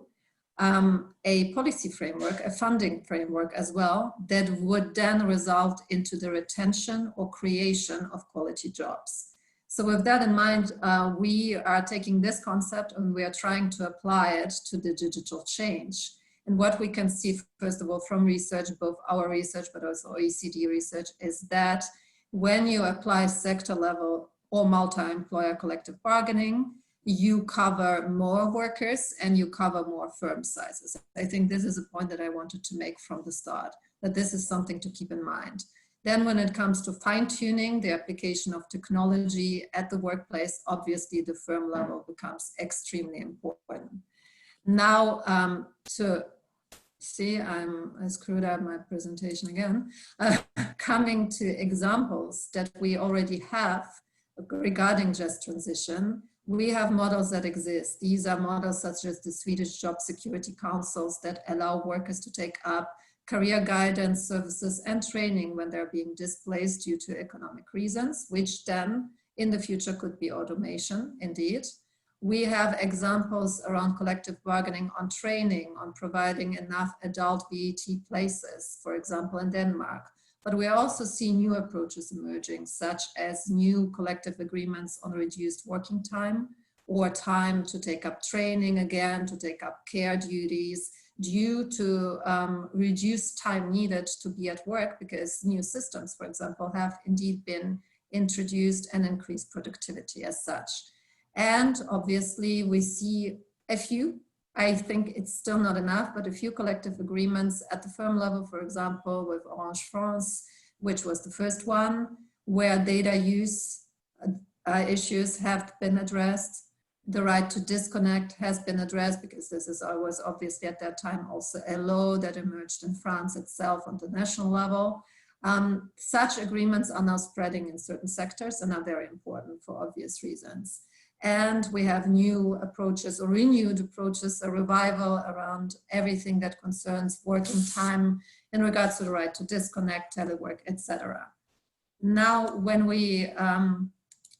a policy framework, a funding framework as well, that would then result into the retention or creation of quality jobs. So with that in mind, we are taking this concept and we are trying to apply it to the digital change. And what we can see, first of all, from research, both our research, but also OECD research, is that when you apply sector level or multi-employer collective bargaining, you cover more workers and you cover more firm sizes. I think this is a point that I wanted to make from the start, that this is something to keep in mind. Then when it comes to fine-tuning the application of technology at the workplace, obviously the firm level becomes extremely important. Now, to see, I screwed up my presentation again, coming to examples that we already have regarding just transition, we have models that exist. These are models such as the Swedish Job Security Councils that allow workers to take up career guidance services and training when they're being displaced due to economic reasons, which then in the future could be automation, indeed. We have examples around collective bargaining on training, on providing enough adult VET places, for example, in Denmark. But we also see new approaches emerging, such as new collective agreements on reduced working time or time to take up training again, to take up care duties, due to reduced time needed to be at work because new systems, for example, have indeed been introduced and increased productivity as such. And obviously we see a few, I think it's still not enough, but a few collective agreements at the firm level, for example, with Orange France, which was the first one, where data use issues have been addressed. The right to disconnect has been addressed because this was obviously at that time also a law that emerged in France itself on the national level. Such agreements are now spreading in certain sectors and are very important for obvious reasons. And we have new approaches or renewed approaches, a revival around everything that concerns working time in regards to the right to disconnect, telework, etc. Now, when we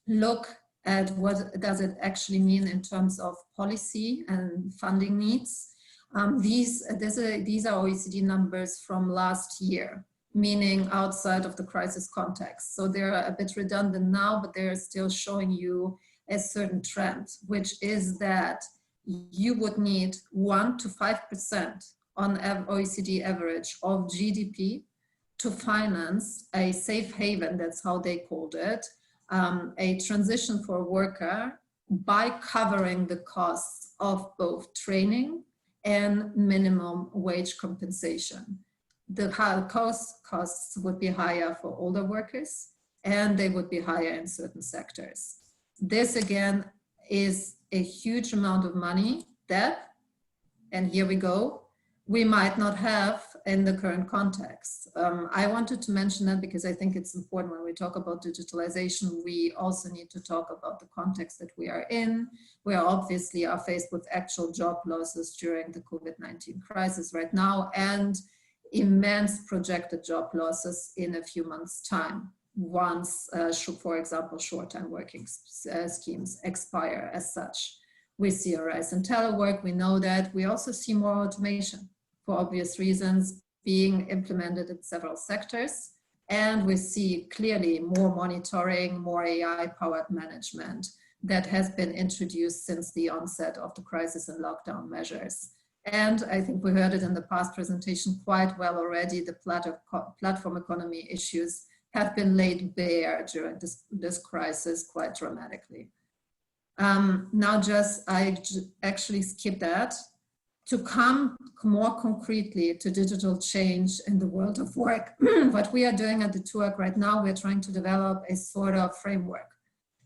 look at what does it actually mean in terms of policy and funding needs, these are OECD numbers from last year, meaning outside of the crisis context. So they're a bit redundant now, but they're still showing you a certain trend, which is that you would need 1 to 5% on OECD average of GDP to finance a safe haven, that's how they called it, a transition for a worker by covering the costs of both training and minimum wage compensation. The costs would be higher for older workers and they would be higher in certain sectors. This again is a huge amount of money that, and here we go, we might not have in the current context. I wanted to mention that because I think it's important when we talk about digitalization, we also need to talk about the context that we are in. We obviously are faced with actual job losses during the COVID-19 crisis right now and immense projected job losses in a few months' time. Once, for example, short-time working schemes expire as such. We see a rise in telework, we know that. We also see more automation for obvious reasons being implemented in several sectors. And we see clearly more monitoring, more AI-powered management that has been introduced since the onset of the crisis and lockdown measures. And I think we heard it in the past presentation quite well already, the platform economy issues have been laid bare during this crisis quite dramatically. Now I actually skip that to come more concretely to digital change in the world of work. What we are doing at the ETUC right now, we're trying to develop a sort of framework.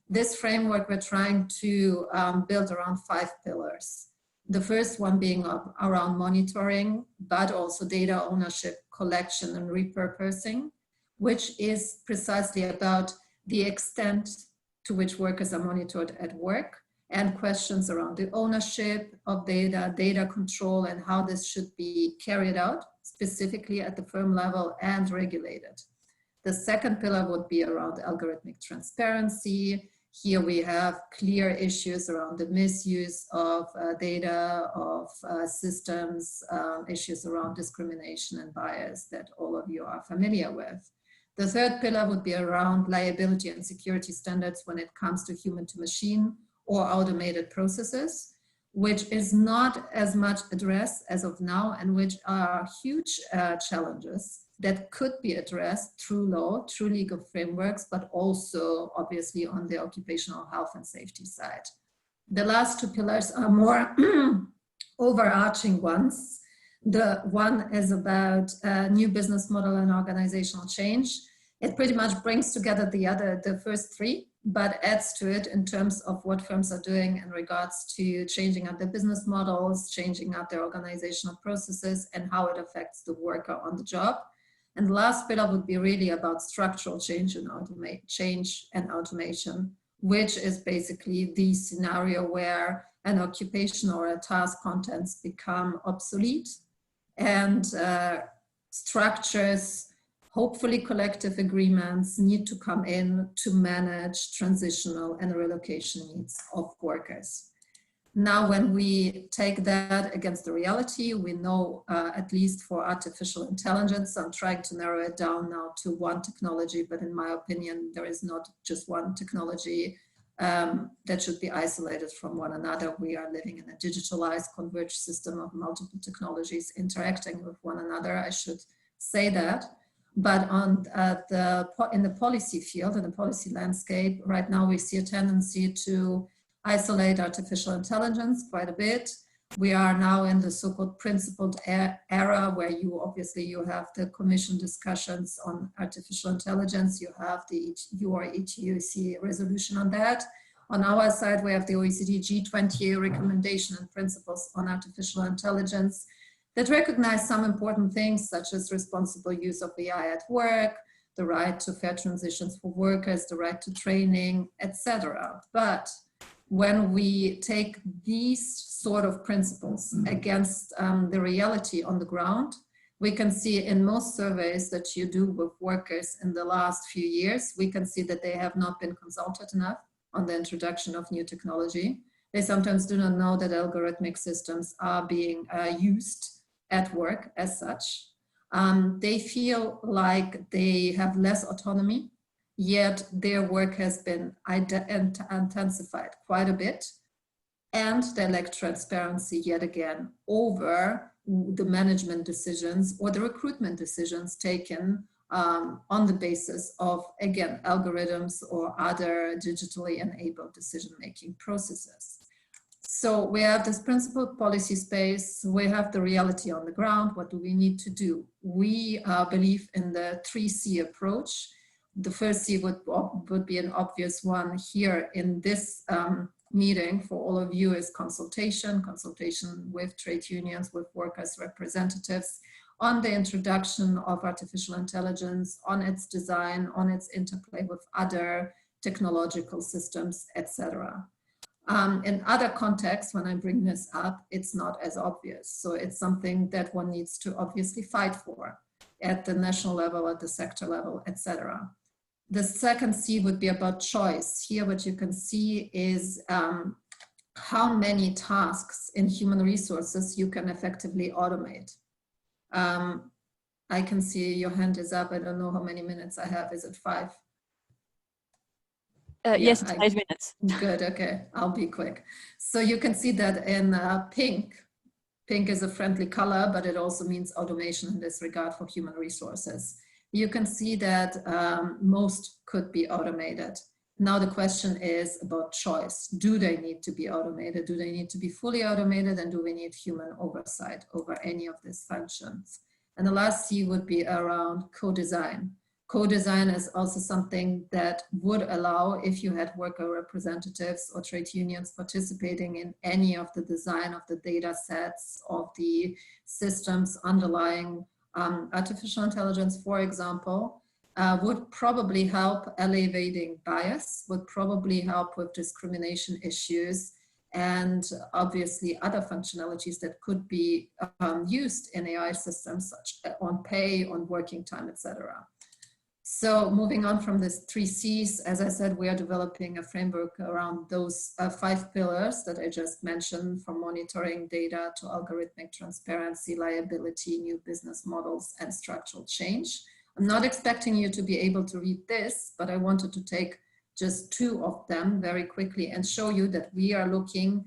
This framework we're trying to build around 5 pillars. The first one being around monitoring, but also data ownership, collection and repurposing, which is precisely about the extent to which workers are monitored at work and questions around the ownership of data, data control, and how this should be carried out specifically at the firm level and regulated. The second pillar would be around algorithmic transparency. Here we have clear issues around the misuse of data, of systems, issues around discrimination and bias that all of you are familiar with. The third pillar would be around liability and security standards when it comes to human to machine or automated processes, which is not as much addressed as of now and which are huge challenges that could be addressed through law, through legal frameworks, but also obviously on the occupational health and safety side. The last 2 pillars are more overarching ones. The one is about new business model and organizational change. It pretty much brings together the first 3, but adds to it in terms of what firms are doing in regards to changing up their business models, changing up their organizational processes, and how it affects the worker on the job. And the last pillar would be really about structural change and automation, which is basically the scenario where an occupation or a task contents become obsolete and structures, hopefully collective agreements, need to come in to manage transitional and relocation needs of workers. Now, when we take that against the reality, we know, at least for artificial intelligence, I'm trying to narrow it down now to one technology, but in my opinion, there is not just one technology. that should be isolated from one another. We are living in a digitalized, converged system of multiple technologies interacting with one another. I should say that. But on in the policy field, in the policy landscape, right now we see a tendency to isolate artificial intelligence quite a bit. We are now in the so-called principled era where you have the commission discussions on artificial intelligence. You have the ETUC resolution on that. On our side, we have the OECD G20 recommendation and principles on artificial intelligence that recognize some important things such as responsible use of AI at work, the right to fair transitions for workers, the right to training, etc. But when we take these sort of principles against the reality on the ground, we can see in most surveys that you do with workers in the last few years, we can see that they have not been consulted enough on the introduction of new technology. They sometimes do not know that algorithmic systems are being used at work as such. They feel like they have less autonomy, yet their work has been intensified quite a bit, and they lack transparency yet again over the management decisions or the recruitment decisions taken on the basis of, again, algorithms or other digitally enabled decision-making processes. So we have this principled policy space, we have the reality on the ground. What do we need to do? We believe in the 3C approach. The first C would be an obvious one here in this meeting for all of you is consultation with trade unions, with workers' representatives on the introduction of artificial intelligence, on its design, on its interplay with other technological systems, etc. In other contexts, when I bring this up, it's not as obvious. So it's something that one needs to obviously fight for at the national level, at the sector level, etc. The second C would be about choice. Here, what you can see is how many tasks in human resources you can effectively automate. I can see your hand is up. I don't know how many minutes I have. Is it 5? Yes, it's 5 minutes. Good, okay, I'll be quick. So you can see that in pink. Pink is a friendly color, but it also means automation in this regard for human resources. You can see that most could be automated. Now the question is about choice. Do they need to be automated? Do they need to be fully automated? And do we need human oversight over any of these functions? And the last C would be around co-design. Co-design is also something that would allow, if you had worker representatives or trade unions participating in any of the design of the data sets of the systems underlying artificial intelligence, for example, would probably help alleviating bias, would probably help with discrimination issues, and obviously other functionalities that could be used in AI systems, such on pay, on working time, etc. So moving on from this 3 C's, as I said, we are developing a framework around those 5 pillars that I just mentioned, from monitoring data to algorithmic transparency, liability, new business models, and structural change. I'm not expecting you to be able to read this, but I wanted to take just 2 of them very quickly and show you that we are looking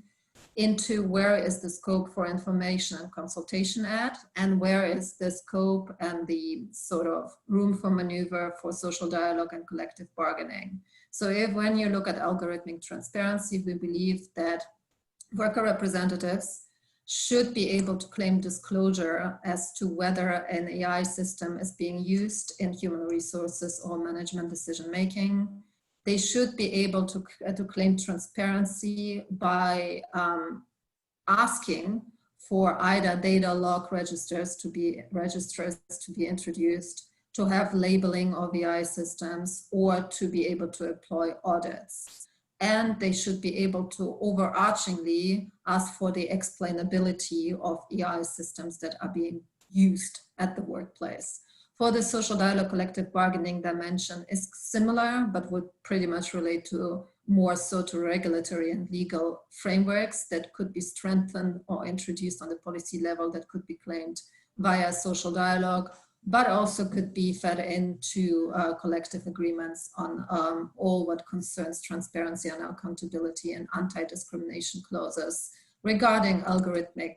into where is the scope for information and consultation at, and where is the scope and the sort of room for maneuver for social dialogue and collective bargaining. So when you look at algorithmic transparency, we believe that worker representatives should be able to claim disclosure as to whether an AI system is being used in human resources or management decision-making. They should be able to claim transparency by asking for either data log registers to be introduced, to have labeling of AI systems, or to be able to employ audits. And they should be able to overarchingly ask for the explainability of AI systems that are being used at the workplace. For the social dialogue collective bargaining dimension is similar, but would pretty much relate to more so to regulatory and legal frameworks that could be strengthened or introduced on the policy level that could be claimed via social dialogue, but also could be fed into collective agreements on all what concerns transparency and accountability and anti-discrimination clauses regarding algorithmic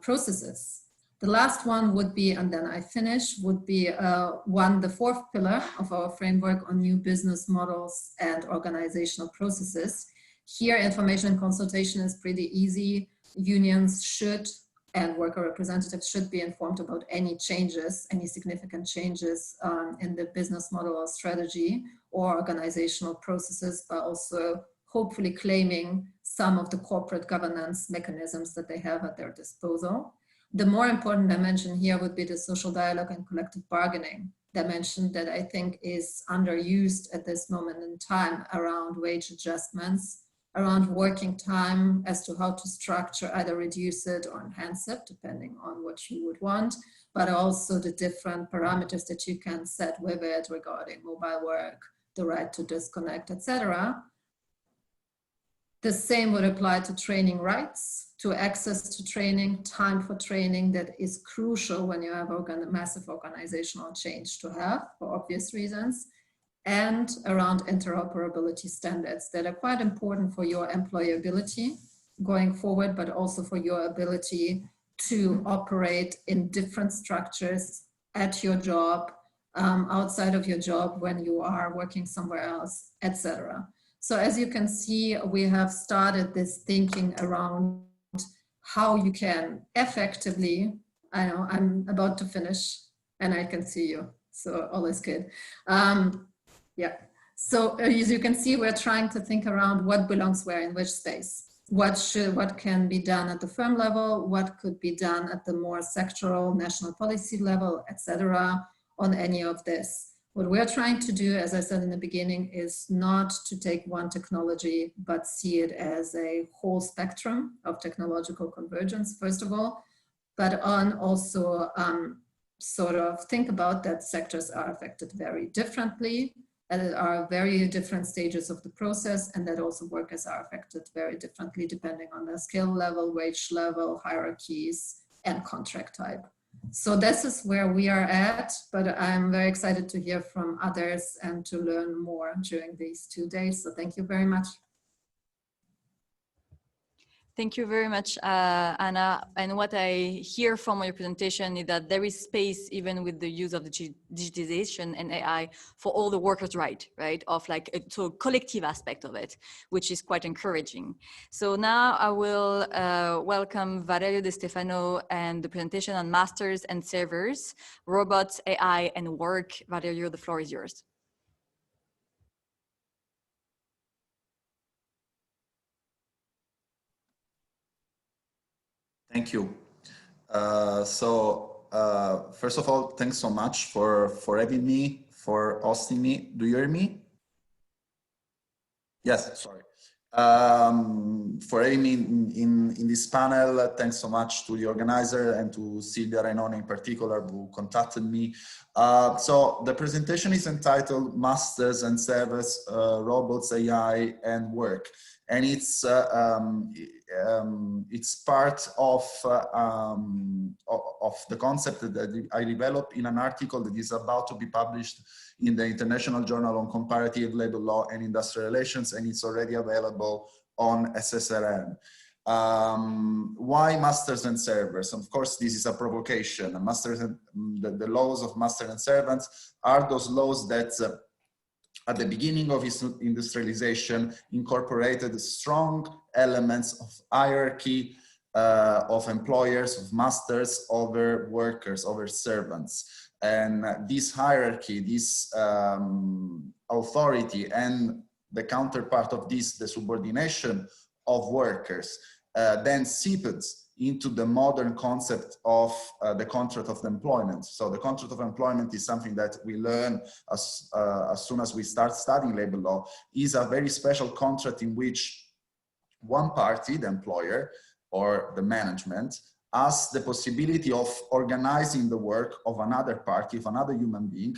processes. The last one would be, and then I finish, would be the fourth pillar of our framework on new business models and organizational processes. Here, information consultation is pretty easy. Unions should and worker representatives should be informed about any changes, any significant changes in the business model or strategy or organizational processes, but also hopefully claiming some of the corporate governance mechanisms that they have at their disposal. The more important dimension here would be the social dialogue and collective bargaining dimension that I think is underused at this moment in time around wage adjustments, around working time as to how to structure, either reduce it or enhance it, depending on what you would want, but also the different parameters that you can set with it regarding mobile work, the right to disconnect, etc. The same would apply to training rights, to access to training, time for training that is crucial when you have massive organizational change to have, for obvious reasons, and around interoperability standards that are quite important for your employability going forward, but also for your ability to operate in different structures at your job, outside of your job when you are working somewhere else, etc. So as you can see, we have started this thinking around how you can effectively, I know I'm about to finish and I can see you, so all is good. Yeah, so as you can see, we're trying to think around what belongs where in which space. What can be done at the firm level, what could be done at the more sectoral national policy level, etc. on any of this. What we're trying to do, as I said in the beginning, is not to take one technology, but see it as a whole spectrum of technological convergence, first of all, but on also sort of think about that sectors are affected very differently, and there are very different stages of the process, and that also workers are affected very differently depending on their skill level, wage level, hierarchies, and contract type. So this is where we are at, but I'm very excited to hear from others and to learn more during these 2 days. So thank you very much. Thank you very much, Anna. And what I hear from your presentation is that there is space, even with the use of the digitization and AI, for all the workers' right, of like a so collective aspect of it, which is quite encouraging. So now I will welcome Valerio De Stefano and the presentation on masters and servers, robots, AI, and work. Valerio, the floor is yours. Thank you. First of all, thanks so much for having me, for hosting me. Do you hear me? Yes, sorry. For having me in this panel, thanks so much to the organizer and to Silvia Rainone in particular who contacted me. So the presentation is entitled Masters and Servers, Robots, AI and Work. And it's part of the concept that I developed in an article that is about to be published in the International Journal on Comparative Labor Law and Industrial Relations, and it's already available on SSRN. Why masters and servers? Of course, this is a provocation. Masters and the laws of master and servants are those laws that at the beginning of industrialization incorporated strong elements of hierarchy of employers, of masters over workers, over servants. And this hierarchy, this authority and the counterpart of this, the subordination of workers, then seeped into the modern concept of the contract of employment. So the contract of employment is something that we learn as soon as we start studying labor law, is a very special contract in which one party, the employer or the management, has the possibility of organizing the work of another party, of another human being,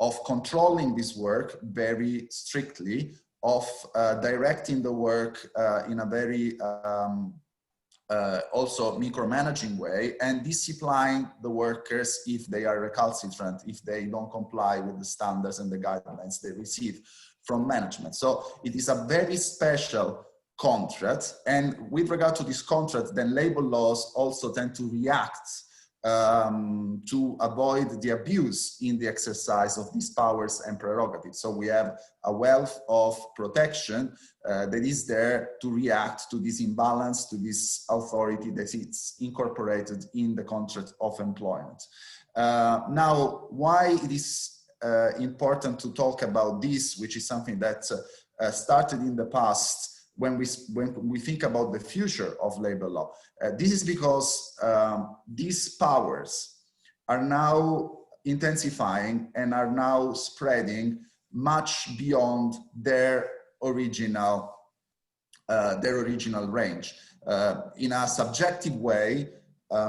of controlling this work very strictly, of directing the work in a very also micromanaging way, and discipline the workers if they are recalcitrant, if they don't comply with the standards and the guidelines they receive from management. So it is a very special contract, and with regard to this contract, then labor laws also tend to react to avoid the abuse in the exercise of these powers and prerogatives. So we have a wealth of protection that is there to react to this imbalance, to this authority that is incorporated in the contract of employment. Now, why it is important to talk about this, which is something that started in the past, when we think about the future of labor law. This is because these powers are now intensifying and are now spreading much beyond their original range. In a subjective way,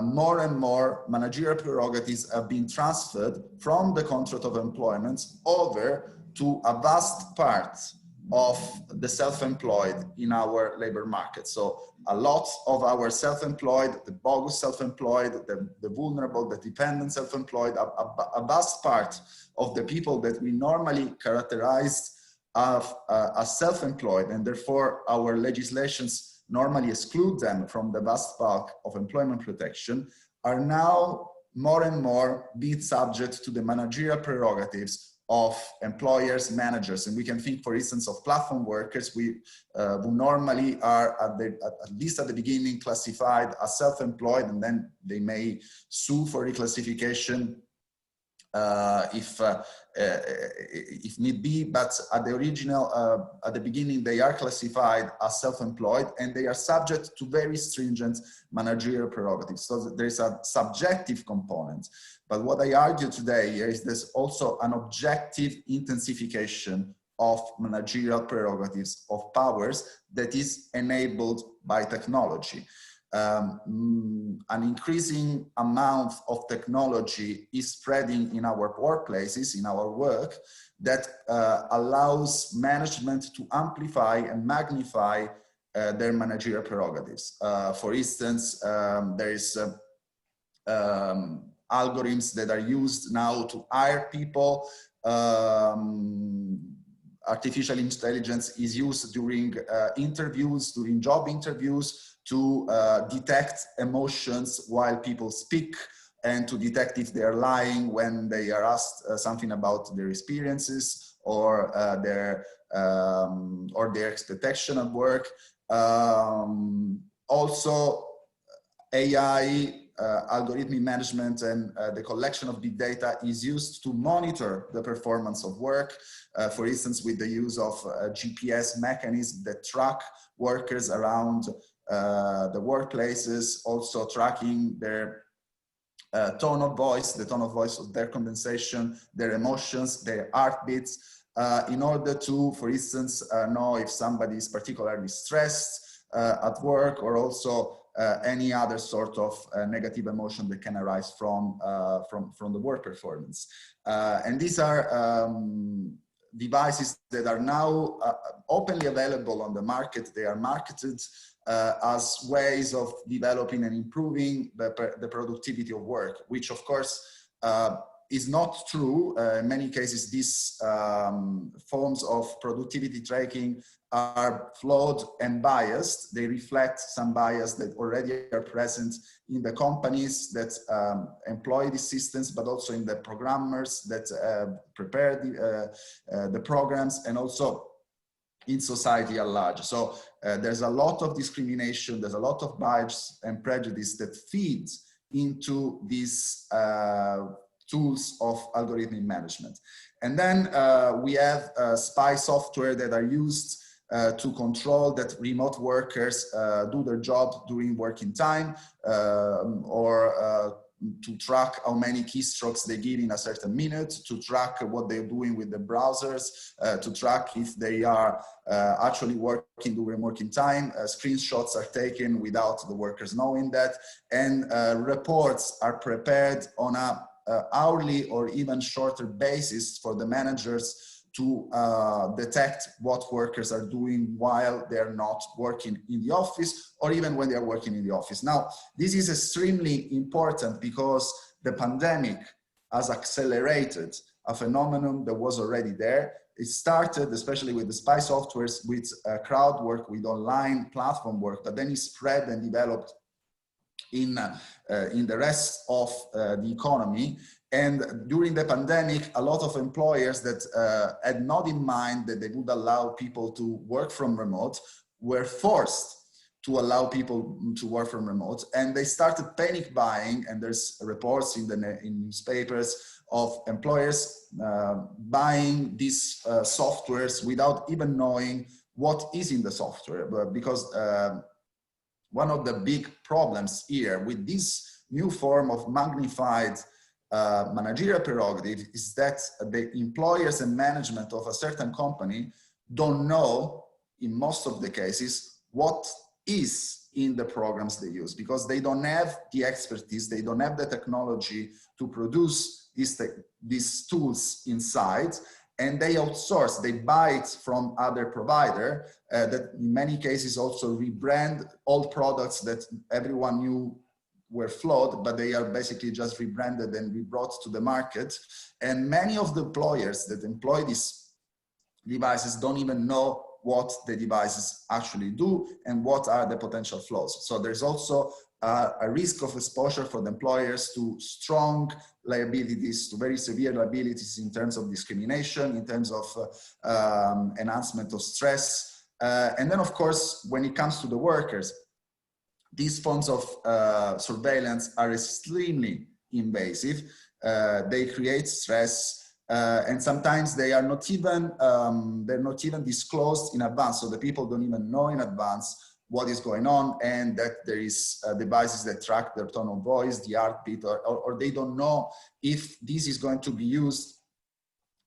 more and more managerial prerogatives have been transferred from the contract of employment over to a vast part of the self-employed in our labor market. So a lot of our self-employed, the bogus self-employed, the vulnerable, the dependent self-employed, a vast part of the people that we normally characterize as self-employed, and therefore our legislations normally exclude them from the vast bulk of employment protection, are now more and more being subject to the managerial prerogatives of employers, managers. And we can think, for instance, of platform workers who normally are at least at the beginning classified as self-employed, and then they may sue for reclassification if need be, but at the beginning they are classified as self-employed, and they are subject to very stringent managerial prerogatives. So there is a subjective component. But what I argue today is there's also an objective intensification of managerial prerogatives, of powers, that is enabled by technology. An increasing amount of technology is spreading in our workplaces, in our work, that allows management to amplify and magnify their managerial prerogatives. For instance, there is algorithms that are used now to hire people. Artificial intelligence is used during interviews, during job interviews, to detect emotions while people speak, and to detect if they are lying when they are asked something about their experiences or their expectation at work. Also, AI, algorithmic management, and the collection of big data is used to monitor the performance of work. For instance, with the use of GPS mechanisms that track workers around the workplaces, also tracking their tone of voice, the tone of voice of their condensation, their emotions, their heartbeats, in order to, for instance, know if somebody is particularly stressed at work, or also any other sort of negative emotion that can arise from the work performance. And these are devices that are now openly available on the market. They are marketed as ways of developing and improving the productivity of work, which of course is not true. In many cases, these forms of productivity tracking are flawed and biased. They reflect some bias that already are present in the companies that employ these systems, but also in the programmers that prepare the programs, and also in society at large. So there's a lot of discrimination, there's a lot of bias and prejudice that feeds into these tools of algorithmic management. And then we have spy software that are used to control that remote workers do their job during working time, or to track how many keystrokes they give in a certain minute, to track what they're doing with the browsers, to track if they are actually working during working time. Screenshots are taken without the workers knowing that, and reports are prepared on a hourly or even shorter basis for the managers to detect what workers are doing while they're not working in the office, or even when they're working in the office. Now, this is extremely important because the pandemic has accelerated a phenomenon that was already there. It started, especially with the spy softwares, with crowd work, with online platform work, but then it spread and developed in the rest of the economy. And during the pandemic, a lot of employers that had not in mind that they would allow people to work from remote were forced to allow people to work from remote, and they started panic buying. And there's reports in the newspapers of employers buying these softwares without even knowing what is in the software, because one of the big problems here with this new form of magnified managerial prerogative is that the employers and management of a certain company don't know, in most of the cases, what is in the programs they use, because they don't have the expertise, they don't have the technology to produce these tools inside, and they outsource, they buy it from other provider that in many cases also rebrand old products that everyone knew were flawed, but they are basically just rebranded and rebrought to the market. And many of the employers that employ these devices don't even know what the devices actually do and what are the potential flaws. So there's also a risk of exposure for the employers to strong liabilities, to very severe liabilities in terms of discrimination, in terms of enhancement of stress. And then, of course, when it comes to the workers, these forms of surveillance are extremely invasive. They create stress, and sometimes they are not even they're not even disclosed in advance. So the people don't even know in advance what is going on, and that there is devices that track their tone of voice, the heartbeat, or they don't know if this is going to be used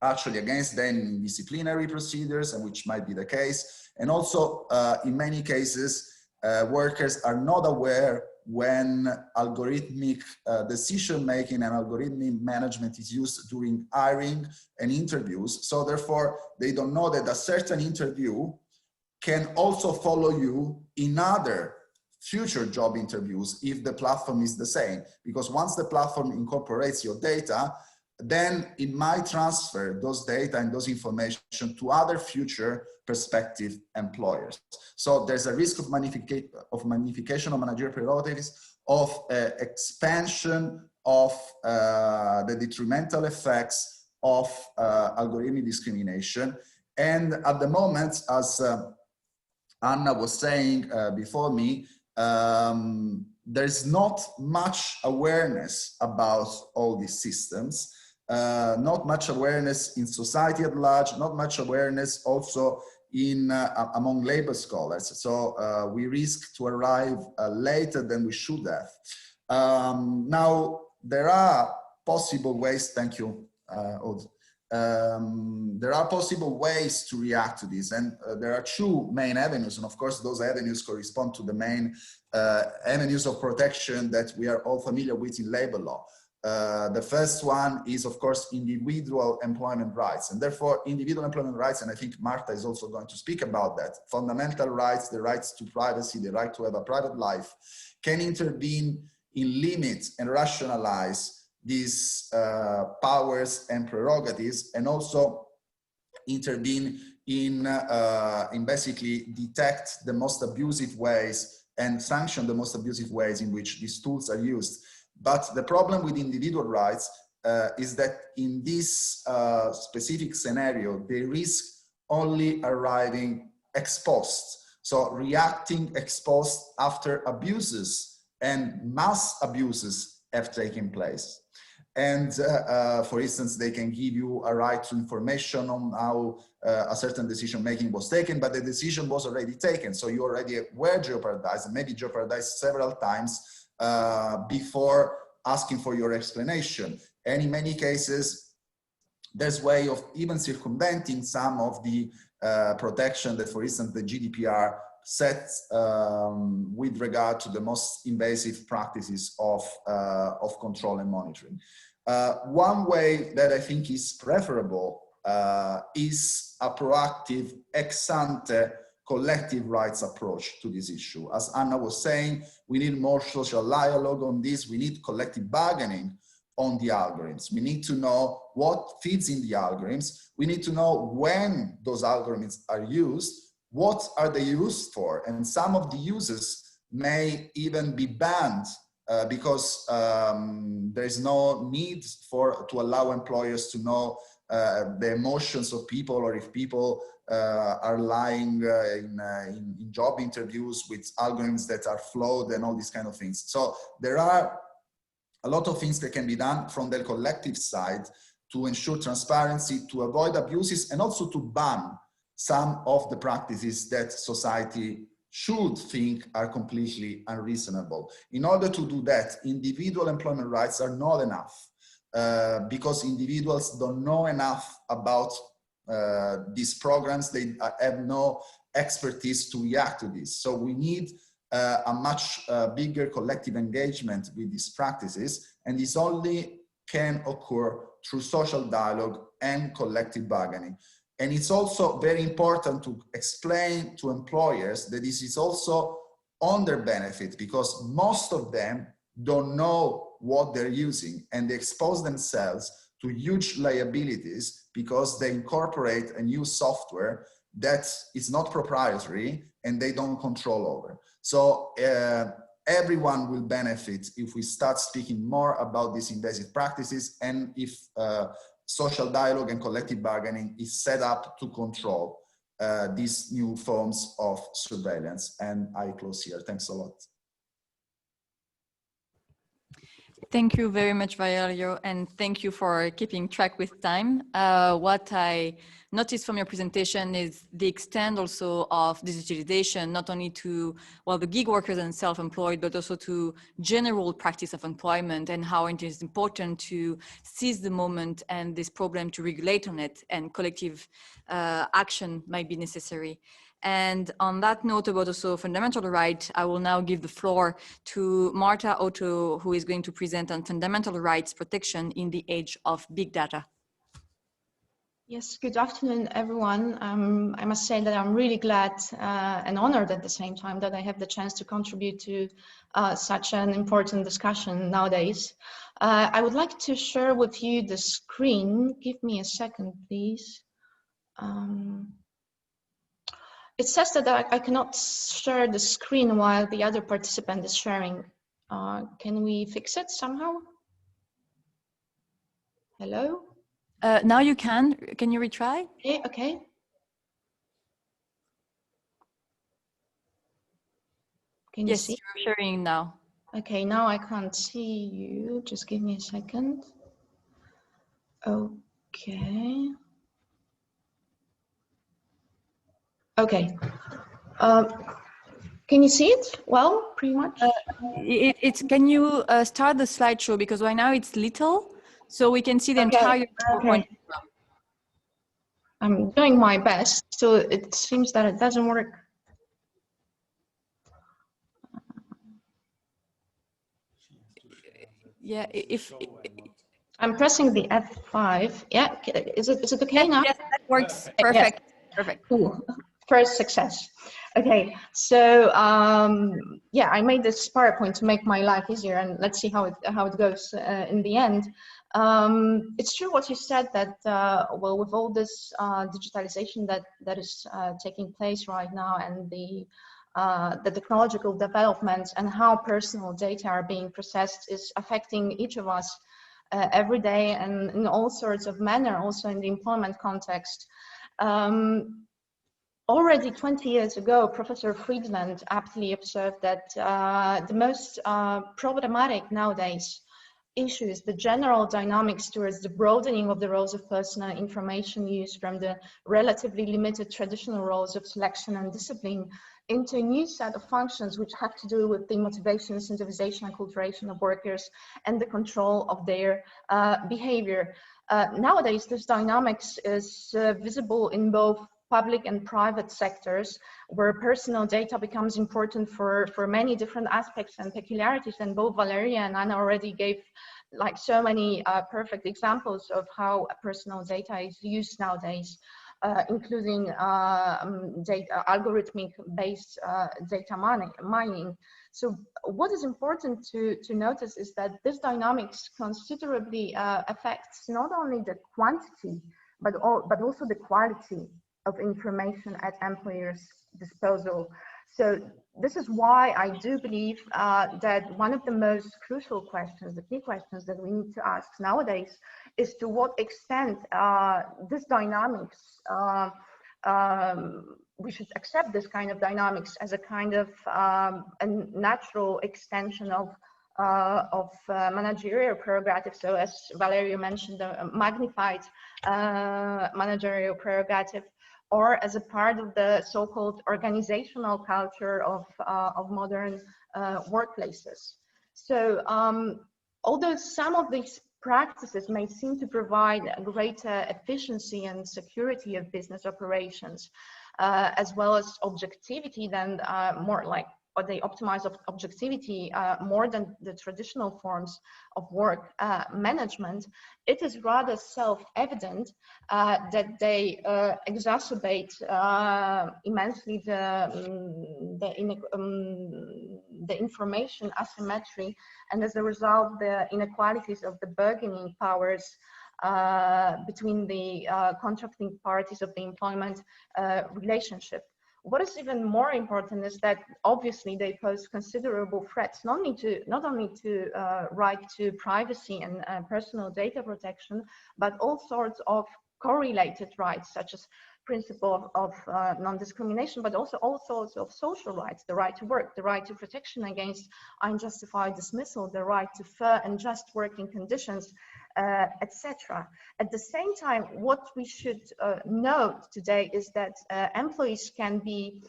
actually against them in disciplinary procedures, and which might be the case. And also, in many cases, workers are not aware when algorithmic decision-making and algorithmic management is used during hiring and interviews. So therefore, they don't know that a certain interview can also follow you in other future job interviews if the platform is the same. Because once the platform incorporates your data, then it might transfer those data and those information to other future prospective employers. So there's a risk of magnification of managerial prerogatives, of expansion of the detrimental effects of algorithmic discrimination. And at the moment, as Anna was saying before me, there's not much awareness about all these systems. Not much awareness in society at large, not much awareness also in among labor scholars. So we risk to arrive later than we should have. Now, there are possible ways, thank you, Aude. There are possible ways to react to this, and there are two main avenues, and of course those avenues correspond to the main avenues of protection that we are all familiar with in labor law. The first one is, of course, individual employment rights, and therefore individual employment rights, and I think Marta is also going to speak about that, fundamental rights, the rights to privacy, the right to have a private life, can intervene in limit and rationalize these powers and prerogatives, and also intervene in basically detect the most abusive ways and sanction the most abusive ways in which these tools are used. But the problem with individual rights is that in this specific scenario, they risk only arriving ex post. So reacting ex post after abuses and mass abuses have taken place. And for instance, they can give you a right to information on how a certain decision making was taken, but the decision was already taken. So you already were jeopardized, and maybe jeopardized several times before asking for your explanation. And in many cases, there's a way of even circumventing some of the protection that, for instance, the GDPR sets with regard to the most invasive practices of control and monitoring. One way that I think is preferable is a proactive ex-ante collective rights approach to this issue. As Anna was saying, we need more social dialogue on this. We need collective bargaining on the algorithms. We need to know what feeds in the algorithms. We need to know when those algorithms are used, what are they used for, and some of the uses may even be banned because there is no need to allow employers to know the emotions of people, or if people are lying in job interviews with algorithms that are flawed and all these kind of things. So there are a lot of things that can be done from the collective side to ensure transparency, to avoid abuses, and also to ban some of the practices that society should think are completely unreasonable. In order to do that, individual employment rights are not enough because individuals don't know enough about these programs. They have no expertise to react to this. So we need a much bigger collective engagement with these practices, and this only can occur through social dialogue and collective bargaining. And it's also very important to explain to employers that this is also on their benefit, because most of them don't know what they're using, and they expose themselves to huge liabilities because they incorporate a new software that is not proprietary and they don't control over. So everyone will benefit if we start speaking more about these invasive practices, and if social dialogue and collective bargaining is set up to control these new forms of surveillance. And I close here. Thanks a lot. Thank you very much, Valerio, and thank you for keeping track with time. What I noticed from your presentation is the extent also of digitalization, not only to, well, the gig workers and self-employed, but also to general practice of employment, and how it is important to seize the moment and this problem to regulate on it, and collective action might be necessary. And on that note about also fundamental right, I will now give the floor to Marta Otto, who is going to present on fundamental rights protection in the age of big data. Yes, good afternoon, everyone. I must say that I'm really glad and honored at the same time that I have the chance to contribute to such an important discussion nowadays. I would like to share with you the screen. Give me a second, please. It says that I cannot share the screen while the other participant is sharing. Can we fix it somehow? Hello? Now you can. Can you retry? Okay. Can you see? Yes, you're sharing now. Okay, now I can't see you. Just give me a second. Okay. Okay. Can you see it? Well, pretty much. Can you start the slideshow, because right now it's little, so we can see the entire PowerPoint. I'm doing my best, so it seems that it doesn't work. Yeah, if I'm pressing the F5. Yeah, is it okay now? Yes, that works. Perfect. Yes. Perfect. Cool. First success. Okay, so yeah, I made this PowerPoint to make my life easier, and let's see how it goes in the end. It's true what you said, that well, with all this digitalization that is taking place right now, and the technological developments and how personal data are being processed is affecting each of us every day, and in all sorts of manner, also in the employment context. Already 20 years ago, Professor Friedland aptly observed that the most problematic nowadays issue is the general dynamics towards the broadening of the roles of personal information use from the relatively limited traditional roles of selection and discipline into a new set of functions which have to do with the motivation, incentivization, and culturation of workers and the control of their behavior. Nowadays, this dynamics is visible in both public and private sectors, where personal data becomes important for many different aspects and peculiarities, and both Valeria and Anna already gave like so many perfect examples of how personal data is used nowadays, including algorithmic-based data mining. So what is important to notice is that this dynamics considerably affects not only the quantity, but also the quality of information at employers' disposal. So this is why I do believe that one of the most crucial questions, the key questions that we need to ask nowadays, is to what extent this dynamics, we should accept this kind of dynamics as a kind of a natural extension of managerial prerogative. So as Valerio mentioned, a magnified managerial prerogative, or as a part of the so-called organizational culture of modern workplaces. So although some of these practices may seem to provide greater efficiency and security of business operations, as well as objectivity than more like, or they optimize objectivity more than the traditional forms of work management, it is rather self-evident that they exacerbate immensely the information asymmetry, and as a result, the inequalities of the bargaining powers between the contracting parties of the employment relationship. What is even more important is that obviously they pose considerable threats, not only to right to privacy and personal data protection, but all sorts of correlated rights, such as principle of non-discrimination, but also all sorts of social rights, the right to work, the right to protection against unjustified dismissal, the right to fair and just working conditions, etc. At the same time, what we should note today is that employees can be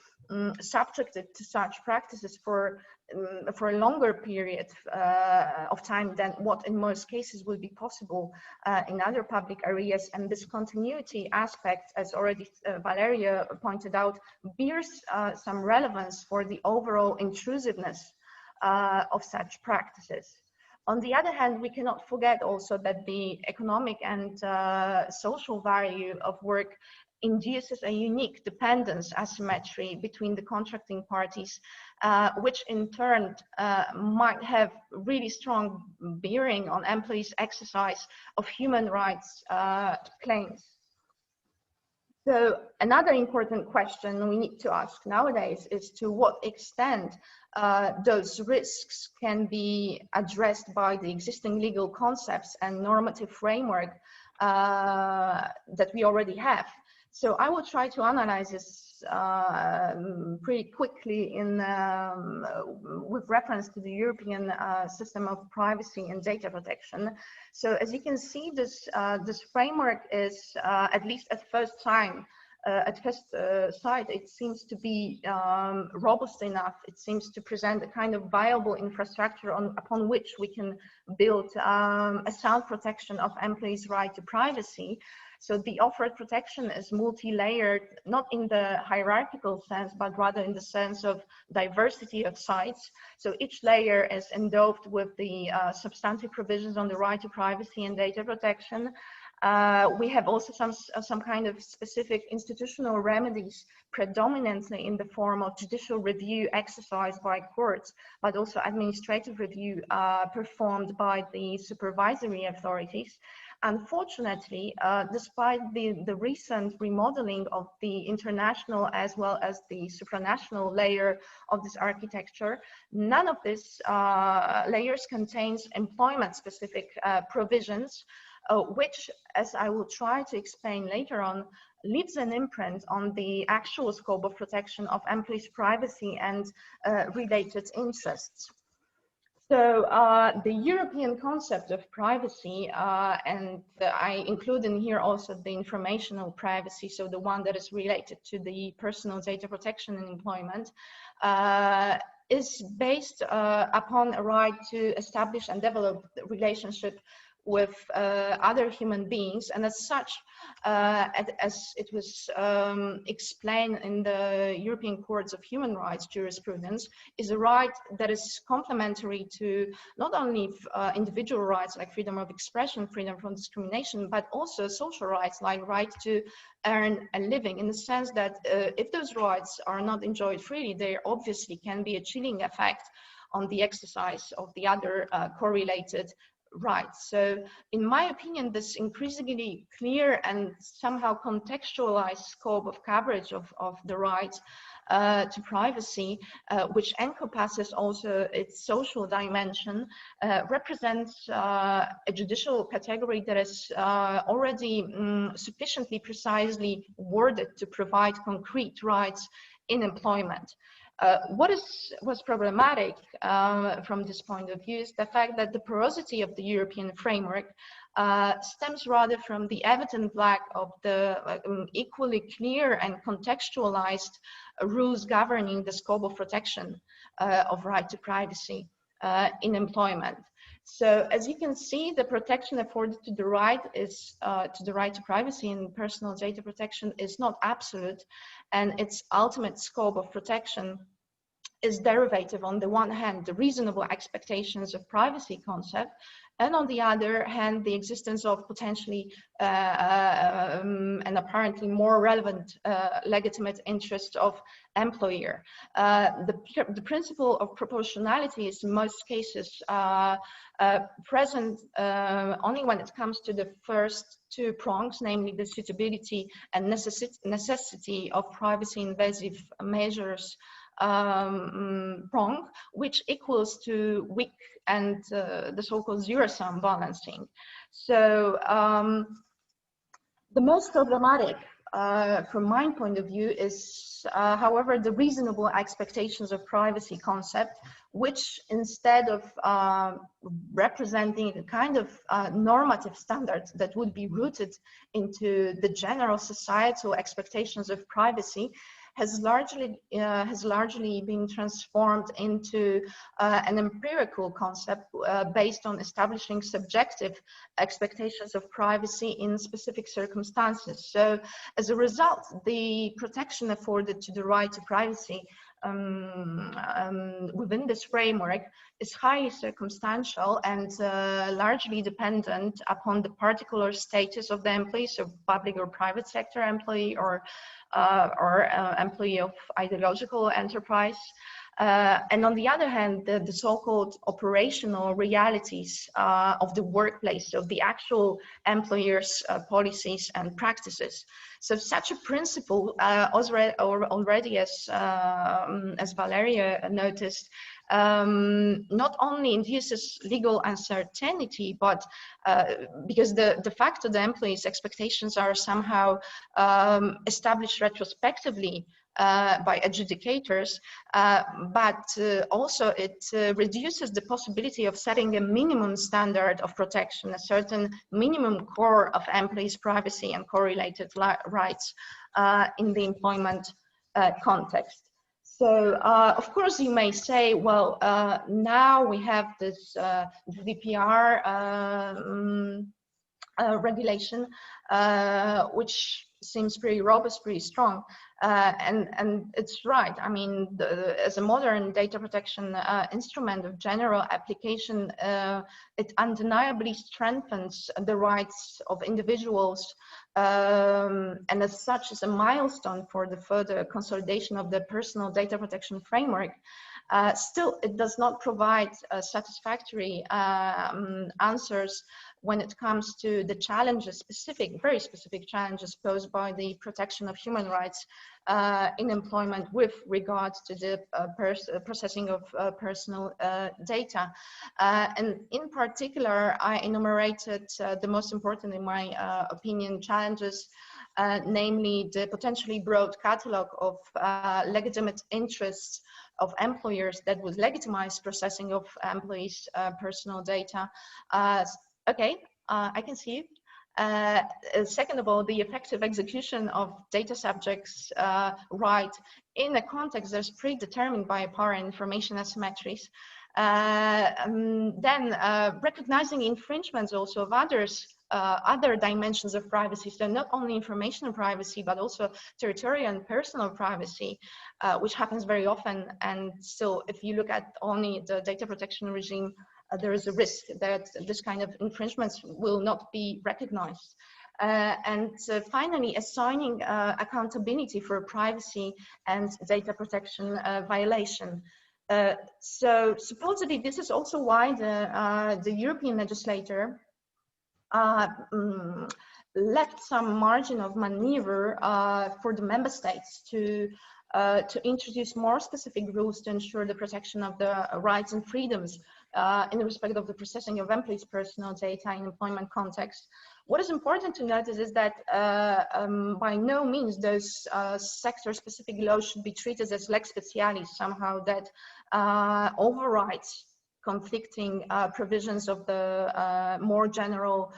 subjected to such practices for a longer period of time than what in most cases will be possible in other public areas. And this continuity aspect, as already Valeria pointed out, bears some relevance for the overall intrusiveness of such practices. On the other hand, we cannot forget also that the economic and social value of work induces a unique dependence asymmetry between the contracting parties, which in turn might have really strong bearing on employees' exercise of human rights claims. So another important question we need to ask nowadays is to what extent those risks can be addressed by the existing legal concepts and normative framework that we already have. So I will try to analyze this pretty quickly with reference to the European system of privacy and data protection. So as you can see, this framework is, at least at first sight, it seems to be robust enough. It seems to present a kind of viable infrastructure upon which we can build a sound protection of employees' right to privacy. So the offered protection is multi-layered, not in the hierarchical sense, but rather in the sense of diversity of sites. So each layer is endowed with the substantive provisions on the right to privacy and data protection. We have also some kind of specific institutional remedies, predominantly in the form of judicial review exercised by courts, but also administrative review performed by the supervisory authorities. Unfortunately, despite the recent remodeling of the international as well as the supranational layer of this architecture, none of these layers contains employment-specific provisions, which, as I will try to explain later on, leaves an imprint on the actual scope of protection of employees' privacy and related interests. So the European concept of privacy, and I include in here also the informational privacy, so the one that is related to the personal data protection and employment, is based upon a right to establish and develop the relationship with other human beings, and as such, as it was explained in the European Courts of Human Rights jurisprudence, is a right that is complementary to not only individual rights like freedom of expression, freedom from discrimination, but also social rights like right to earn a living, in the sense that if those rights are not enjoyed freely, there obviously can be a chilling effect on the exercise of the other correlated rights. So in my opinion, this increasingly clear and somehow contextualized scope of coverage of the right to privacy, which encompasses also its social dimension, represents a judicial category that is already sufficiently precisely worded to provide concrete rights in employment. What was problematic from this point of view is the fact that the porosity of the European framework stems rather from the evident lack of the equally clear and contextualized rules governing the scope of protection of right to privacy in employment. So as you can see, the protection afforded to the right to privacy and personal data protection is not absolute, and its ultimate scope of protection is derivative, on the one hand, the reasonable expectations of privacy concept, and on the other hand, the existence of potentially and apparently more relevant legitimate interest of employer. The principle of proportionality is in most cases present only when it comes to the first two prongs, namely the suitability and necessity of privacy invasive measures prong, which equals to weak and the so-called zero-sum balancing. So the most problematic from my point of view is, however, the reasonable expectations of privacy concept, which instead of representing a kind of normative standard that would be rooted into the general societal expectations of privacy, has largely been transformed into an empirical concept based on establishing subjective expectations of privacy in specific circumstances. So as a result, the protection afforded to the right to privacy within this framework is highly circumstantial and largely dependent upon the particular status of the employee, so public or private sector employee, or employee of ideological enterprise. And on the other hand, the so-called operational realities of the workplace, of the actual employer's policies and practices. So such a principle, already as Valeria noticed, not only induces legal uncertainty, but because de facto the employees' expectations are somehow established retrospectively by adjudicators, but also it reduces the possibility of setting a minimum standard of protection, a certain minimum core of employees' privacy and correlated rights in the employment context. So, of course, you may say, well, now we have this GDPR regulation, which seems pretty robust, pretty strong, and it's right. I mean, as a modern data protection instrument of general application, it undeniably strengthens the rights of individuals, and as such is a milestone for the further consolidation of the personal data protection framework. Still, it does not provide satisfactory answers when it comes to the challenges, very specific challenges posed by the protection of human rights in employment with regards to the processing of personal data. And in particular, I enumerated the most important, in my opinion, challenges, namely the potentially broad catalog of legitimate interests of employers that would legitimize processing of employees' personal data. Okay, I can see you. Second of all, the effective execution of data subjects' right in a context that's predetermined by power and information asymmetries. Then recognizing infringements also of other dimensions of privacy, so not only informational privacy, but also territorial and personal privacy, which happens very often. And still, if you look at only the data protection regime, there is a risk that this kind of infringements will not be recognized. Finally, assigning accountability for privacy and data protection violation. So supposedly this is also why the European legislator left some margin of maneuver for the member states to introduce more specific rules to ensure the protection of the rights and freedoms in respect of the processing of employees' personal data in employment context. What is important to notice is that by no means those sector-specific laws should be treated as lex specialis, somehow that overrides conflicting provisions of the more general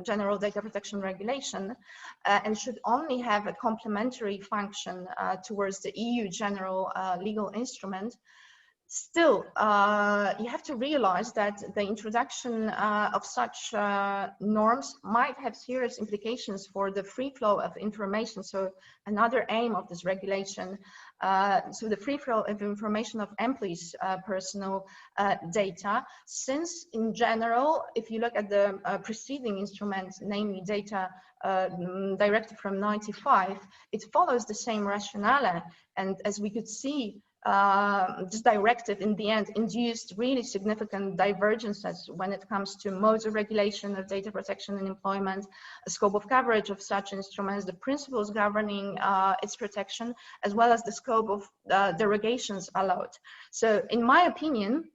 general data protection regulation, and should only have a complementary function towards the EU general legal instrument. Still, you have to realize that the introduction of such norms might have serious implications for the free flow of information. So another aim of this regulation, so the free flow of information of employees' personal data, since in general, if you look at the preceding instruments, namely data directive from '95, it follows the same rationale. And as we could see, this directive in the end induced really significant divergences when it comes to modes of regulation of data protection and employment, the scope of coverage of such instruments, the principles governing its protection, as well as the scope of derogations allowed. So in my opinion,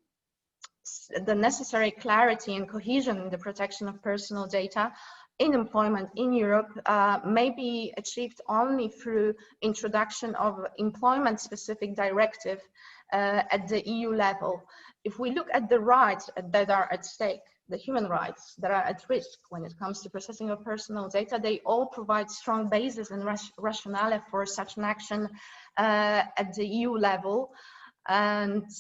the necessary clarity and cohesion in the protection of personal data in employment in Europe may be achieved only through introduction of employment-specific directive at the EU level. If we look at the rights that are at stake, the human rights that are at risk when it comes to processing of personal data, they all provide strong basis and rationale for such an action at the EU level. And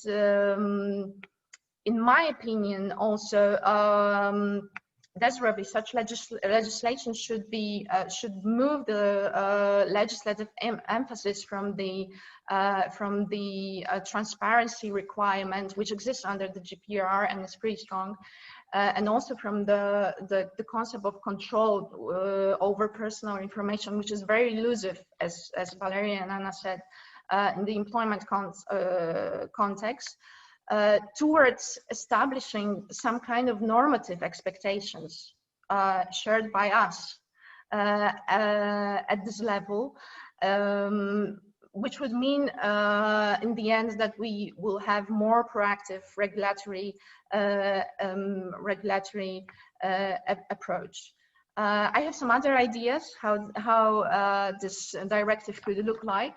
in my opinion, also, desirably, such legislation should move the legislative emphasis from the transparency requirement, which exists under the GDPR and is pretty strong, and also from the concept of control over personal information, which is very elusive, as Valeria and Anna said, in the employment context. Towards establishing some kind of normative expectations shared by us at this level, which would mean in the end that we will have more proactive regulatory approach. I have some other ideas how this directive could look like,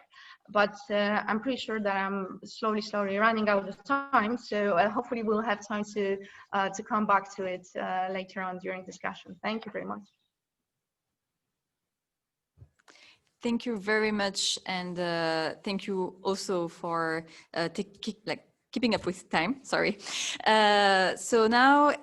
but I'm pretty sure that I'm slowly running out of time. So hopefully we'll have time to come back to it later on during discussion. Thank you very much. Thank you very much, and thank you also for keeping up with time, sorry. So now,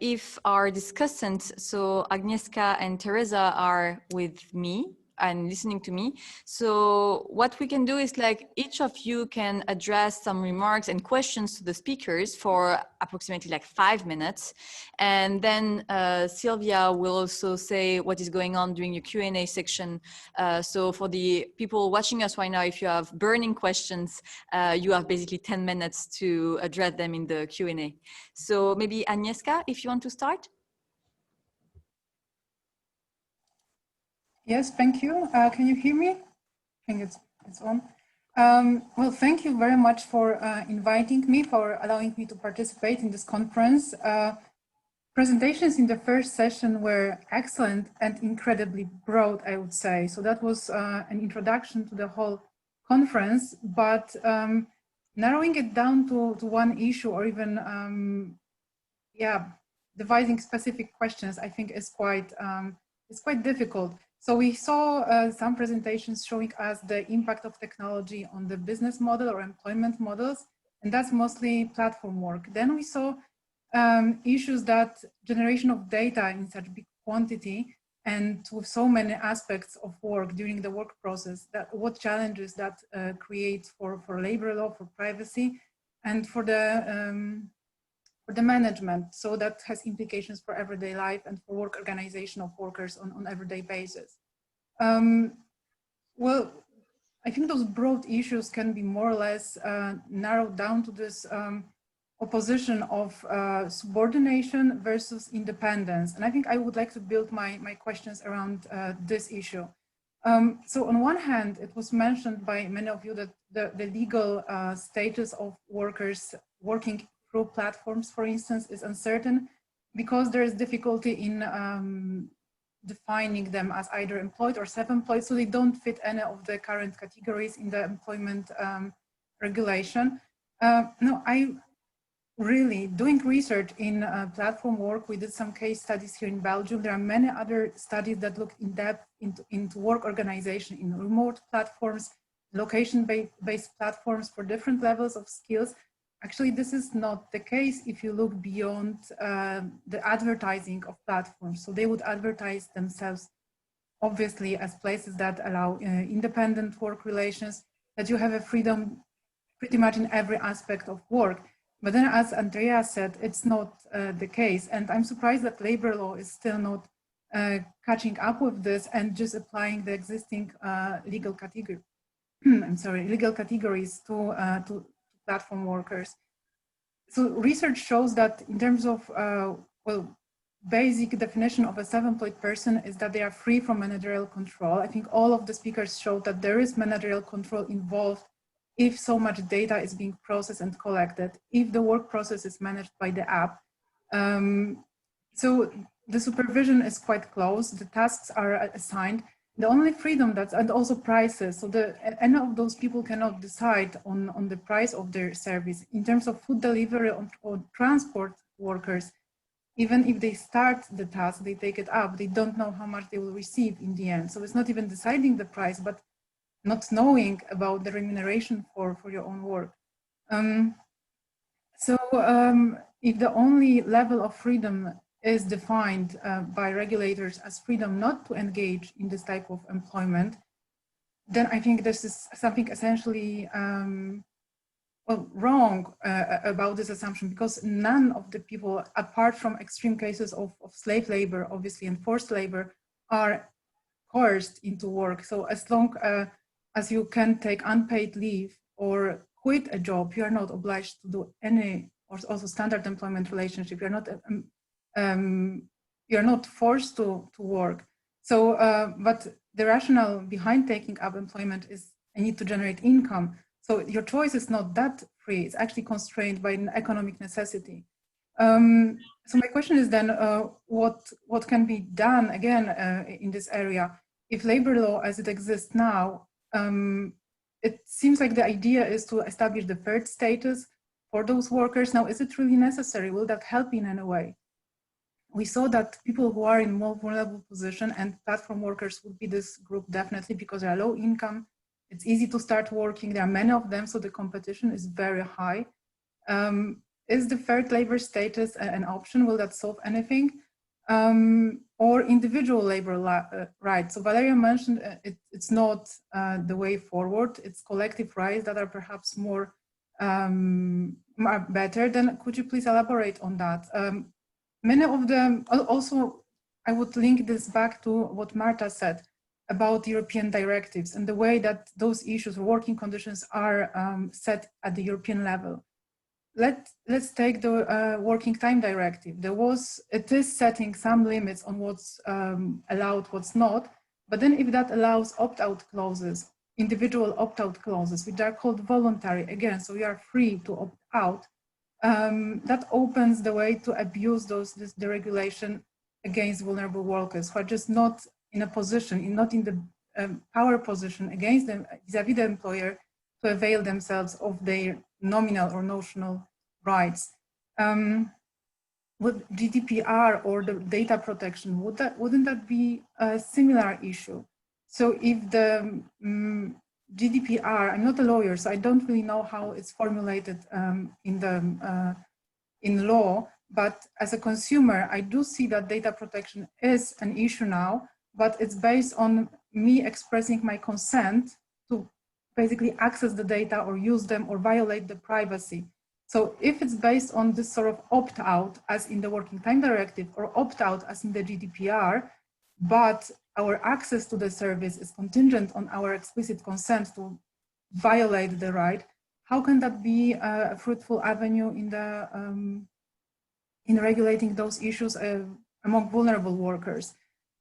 if our discussants, so Agnieszka and Teresa are with me and listening to me. So what we can do is each of you can address some remarks and questions to the speakers for approximately 5 minutes. And then Sylvia will also say what is going on during your Q&A section. So for the people watching us right now, if you have burning questions, you have basically 10 minutes to address them in the Q&A. So maybe Agnieszka, if you want to start. Yes, thank you. Can you hear me? I think it's on. Well, thank you very much for inviting me, for allowing me to participate in this conference. Presentations in the first session were excellent and incredibly broad, I would say. So that was an introduction to the whole conference, but narrowing it down to one issue, or even, devising specific questions, I think is quite difficult. So we saw some presentations showing us the impact of technology on the business model or employment models. and that's mostly platform work. Then we saw issues that generation of data in such big quantity and with so many aspects of work during the work process, that what challenges that creates for labor law, for privacy, and for the management. So that has implications for everyday life and for work organization of workers on everyday basis. Well, I think those broad issues can be more or less narrowed down to this opposition of subordination versus independence. And I think I would like to build my questions around this issue. So on one hand, it was mentioned by many of you that the legal status of workers working through platforms, for instance, is uncertain because there is difficulty in defining them as either employed or self-employed, so they don't fit any of the current categories in the employment regulation. No, I really doing research in platform work. We did some case studies here in Belgium. There are many other studies that look in depth into work organization in remote platforms, location-based platforms for different levels of skills. Actually, this is not the case if you look beyond the advertising of platforms. So they would advertise themselves, obviously, as places that allow independent work relations, that you have a freedom pretty much in every aspect of work. But then, as Andrea said, it's not the case. And I'm surprised that labor law is still not catching up with this and just applying the existing legal category. I'm sorry, legal categories to platform workers. So research shows that in terms of, well, basic definition of a self-employed person is that they are free from managerial control. I think all of the speakers showed that there is managerial control involved if so much data is being processed and collected, if the work process is managed by the app. So the supervision is quite close, the tasks are assigned. The only freedom that's, and also prices, so any of those people cannot decide on the price of their service. In terms of food delivery or transport workers, even if they start the task, they take it up, they don't know how much they will receive in the end. So it's not even deciding the price, but not knowing about the remuneration for your own work. If the only level of freedom is defined by regulators as freedom not to engage in this type of employment, then I think this is something essentially well, wrong about this assumption, because none of the people, apart from extreme cases of slave labor, obviously, and forced labor, are coerced into work. So as long as you can take unpaid leave or quit a job, you are not obliged to do any, or also standard employment relationship. You're not forced to work. So, but the rationale behind taking up employment is I need to generate income. So your choice is not that free. It's actually constrained by an economic necessity. So my question is then, what can be done again in this area? If labor law as it exists now, it seems like the idea is to establish the third status for those workers. Now, is it really necessary? Will that help in any way? We saw that people who are in more vulnerable position, and platform workers would be this group definitely, because they are low income. It's easy to start working. There are many of them, so the competition is very high. Is the third labor status an option? Will that solve anything? Or individual labor rights? So Valeria mentioned it's not the way forward. It's collective rights that are perhaps more better. Then could you please elaborate on that? Many of them, also, I would link this back to what Marta said about European directives and the way that those issues, working conditions, are set at the European level. Let's take the working time directive. It is setting some limits on what's allowed, what's not, but then if that allows opt-out clauses, individual opt-out clauses, which are called voluntary, again, so you are free to opt out, that opens the way to abuse the regulation against vulnerable workers who are just not in a position, not in the power position against them, vis-a-vis the employer, to avail themselves of their nominal or notional rights. With GDPR or the data protection, wouldn't that be a similar issue? So if the GDPR, I'm not a lawyer, so I don't really know how it's formulated in law, but as a consumer, I do see that data protection is an issue now, but it's based on me expressing my consent to basically access the data or use them or violate the privacy. So if it's based on this sort of opt-out as in the Working Time Directive or opt-out as in the GDPR, but our access to the service is contingent on our explicit consent to violate the right, how can that be a fruitful avenue in the in regulating those issues among vulnerable workers?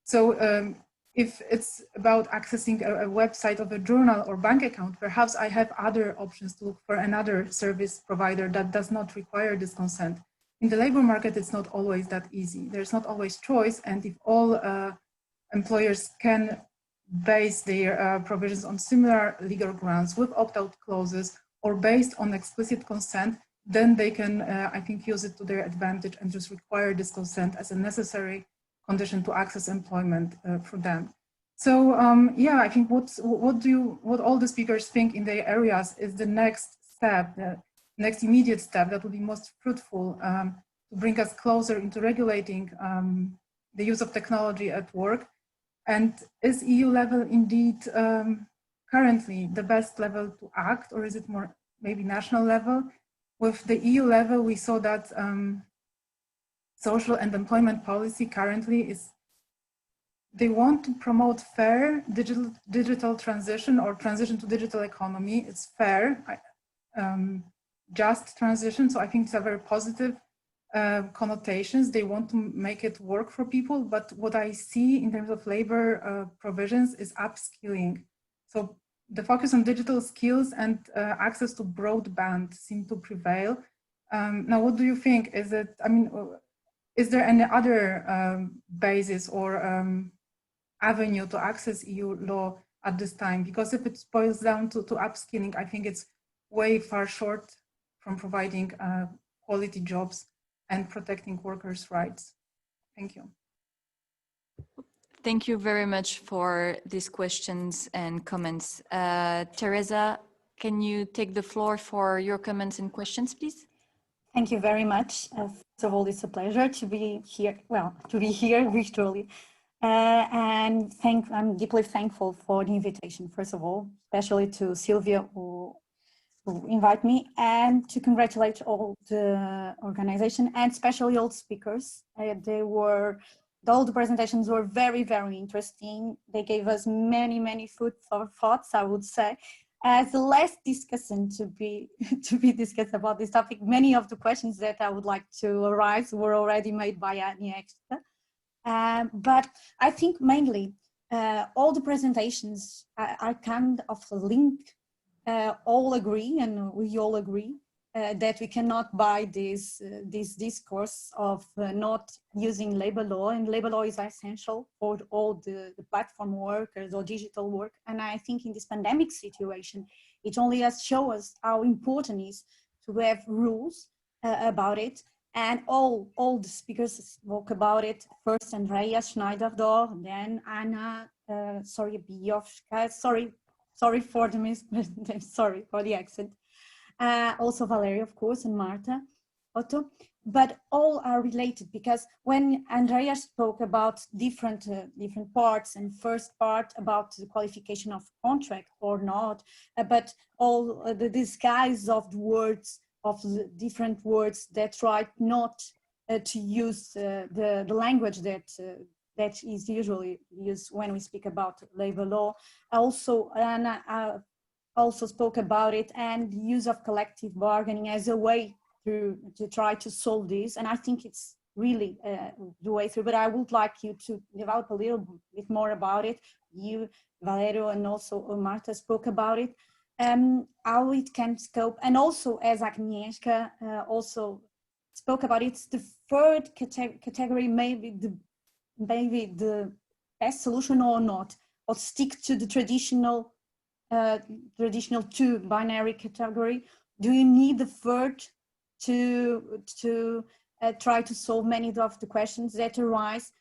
So if it's about accessing a website of a journal or bank account, perhaps I have other options to look for another service provider that does not require this consent. In the labor market, it's not always that easy. There's not always choice, and if all employers can base their provisions on similar legal grounds with opt-out clauses or based on explicit consent, then they can, I think, use it to their advantage and just require this consent as a necessary condition to access employment for them. So yeah, I think what all the speakers think in their areas is the next step, the next immediate step that would be most fruitful to bring us closer into regulating the use of technology at work. And is EU level indeed currently the best level to act, or is it more maybe national level? With the EU level, we saw that social and employment policy currently is, they want to promote fair digital transition or transition to digital economy. It's fair, just transition. So I think it's a very positive connotations. They want to make it work for people, but what I see in terms of labor provisions is upskilling. So the focus on digital skills and access to broadband seem to prevail. Now, what do you think? Is it, I mean, is there any other basis or avenue to access EU law at this time? Because if it boils down to upskilling, I think it's way far short from providing quality jobs and protecting workers' rights. Thank you. Thank you very much for these questions and comments. Teresa, can you take the floor for your comments and questions, please? Thank you very much. First of all, it's a pleasure to be here, well, to be here virtually. And I'm deeply thankful for the invitation, first of all, especially to Sylvia who invite me, and to congratulate all the organization and especially all speakers. All the presentations were very, very interesting. They gave us many food for thoughts, I would say. As the last discussion to be discussed about this topic, many of the questions that I would like to arise were already made by Agnieszka. But I think mainly all the presentations are kind of linked. All agree, and we all agree, that we cannot buy this discourse of not using labor law, and labor law is essential for all the platform workers or digital work. And I think in this pandemic situation, it only has shown us how important it is to have rules about it. And all the speakers spoke about it. First, Andrea Schneiderdorf, then Anna, Biowska, sorry for the sorry for the accent. Also Valeria, of course, and Marta, Otto, but all are related, because when Andrea spoke about different parts, and first part about the qualification of contract or not, but all the disguise of the words, of the different words that try not to use the language that is usually used when we speak about labor law. Also, Anna also spoke about it, and the use of collective bargaining as a way to try to solve this. And I think it's really the way through, but I would like you to develop a little bit more about it. You, Valerio, and also Marta spoke about it, how it can scope. And also, as Agnieszka also spoke about, it's the third category, maybe the best solution or not, or stick to the traditional two binary category. Do you need the third to try to solve many of the questions that arise?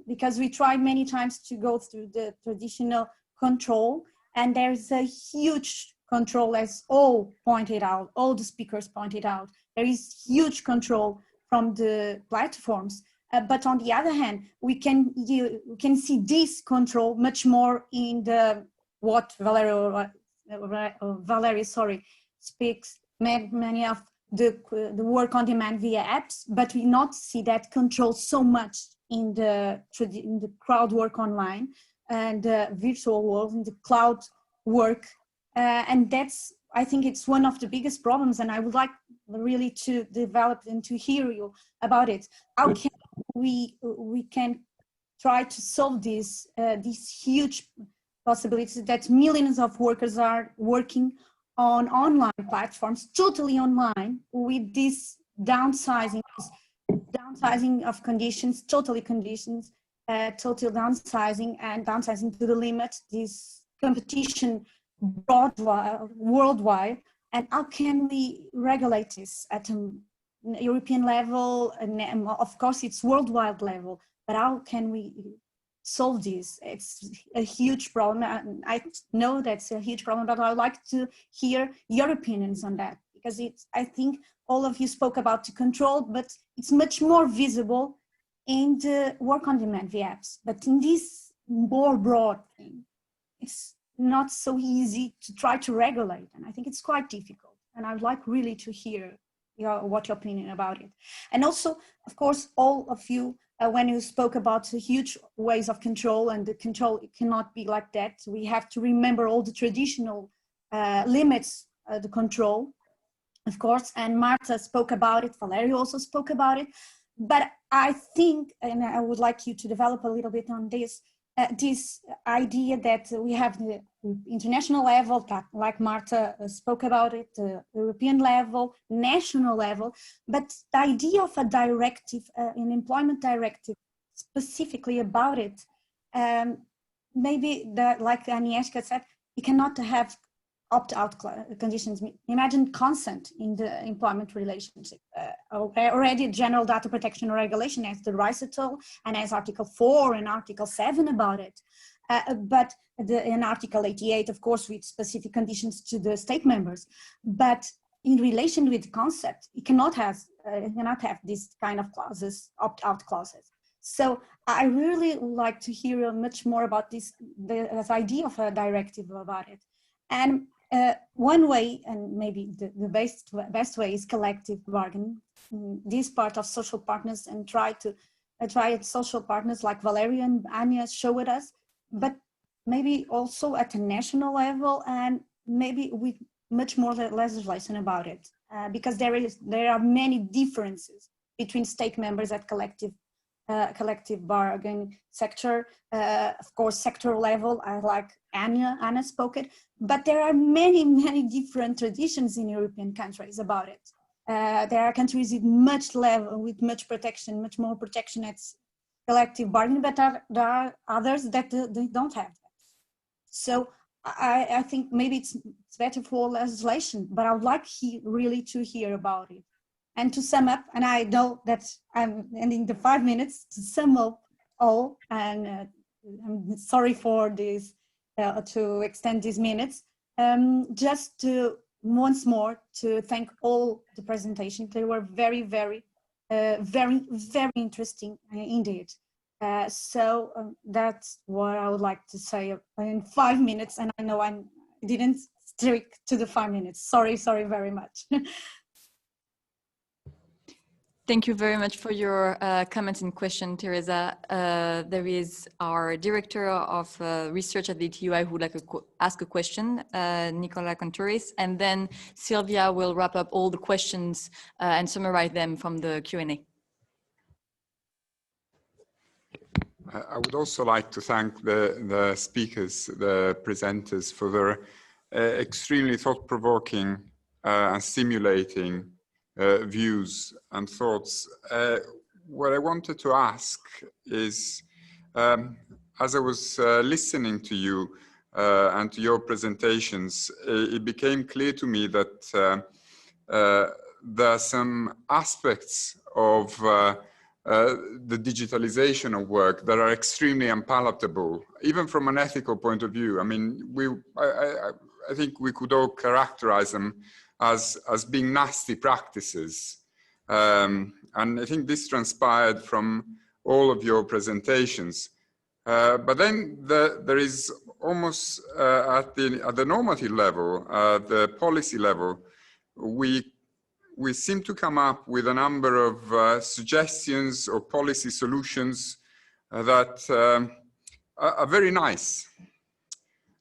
Because we tried many times to go through the traditional control, And there's a huge control, as all pointed out, all the speakers pointed out. There is huge control from the platforms. But on the other hand, we can see this control much more in the what Valerie speaks, many of the work on demand via apps, but we not see that control so much in the crowd work online and the virtual world, in the cloud work. And that's, I think it's one of the biggest problems, and I would like really to develop and to hear you about it. How can we can try to solve this huge possibility that millions of workers are working on online platforms, totally online, with this downsizing of conditions, total downsizing and downsizing to the limit, this competition worldwide, and how can we regulate this at a European level, and of course it's worldwide level, but how can we solve this? It's a huge problem. I know that's a huge problem, but I'd like to hear your opinions on that, because I think all of you spoke about the control, but it's much more visible in the work on demand via apps. But in this more broad thing, it's not so easy to try to regulate, and I think it's quite difficult. And I'd like really to hear what your opinion about it. And also, of course, all of you, when you spoke about the huge ways of control, and the control, it cannot be like that. We have to remember all the traditional limits, the control, of course, and Marta spoke about it, Valerio also spoke about it. But I think, and I would like you to develop a little bit on this, this idea that we have the international level, like Marta spoke about it, the European level, national level, but the idea of a directive, an employment directive, specifically about it, maybe like Agnieszka said, you cannot have opt-out conditions. Imagine consent in the employment relationship. Already general data protection regulation has the recital and has Article 4 and Article 7 about it. But in Article 88, of course, with specific conditions to the state members. But in relation with the concept, you cannot have this kind of clauses, opt-out clauses. So I really would like to hear much more about this idea of a directive about it. And one way, and maybe the best way, is collective bargaining. This part of social partners, and try social partners like Valeria and Anya showed us, but maybe also at a national level, and maybe with much more legislation about it, because there are many differences between state members at collective bargaining sector, of course, sector level, like Anna spoke it, but there are many different traditions in European countries about it. There are countries with much protection, much more protection at collective bargaining, but there are others that they don't have that. So I think maybe it's better for legislation, but I would like really to hear about it. And to sum up, and I know that I'm ending the 5 minutes, to sum up all, and I'm sorry for this, to extend these minutes, just to once more to thank all the presentations. They were very interesting indeed. So that's what I would like to say in 5 minutes, and I know I didn't stick to the 5 minutes. Sorry very much. Thank you very much for your comments and question, Teresa. There is our director of research at the ETUI who would like to ask a question, Nicola Contouris, and then Sylvia will wrap up all the questions and summarize them from the Q&A. I would also like to thank the speakers, the presenters, for their extremely thought-provoking and stimulating views and thoughts. What I wanted to ask is, as I was listening to you and to your presentations, it became clear to me that there are some aspects of the digitalization of work that are extremely unpalatable, even from an ethical point of view. I mean, I think we could all characterize them as being nasty practices. And I think this transpired from all of your presentations. But then there is almost at the normative level, the policy level, we seem to come up with a number of suggestions or policy solutions that are very nice.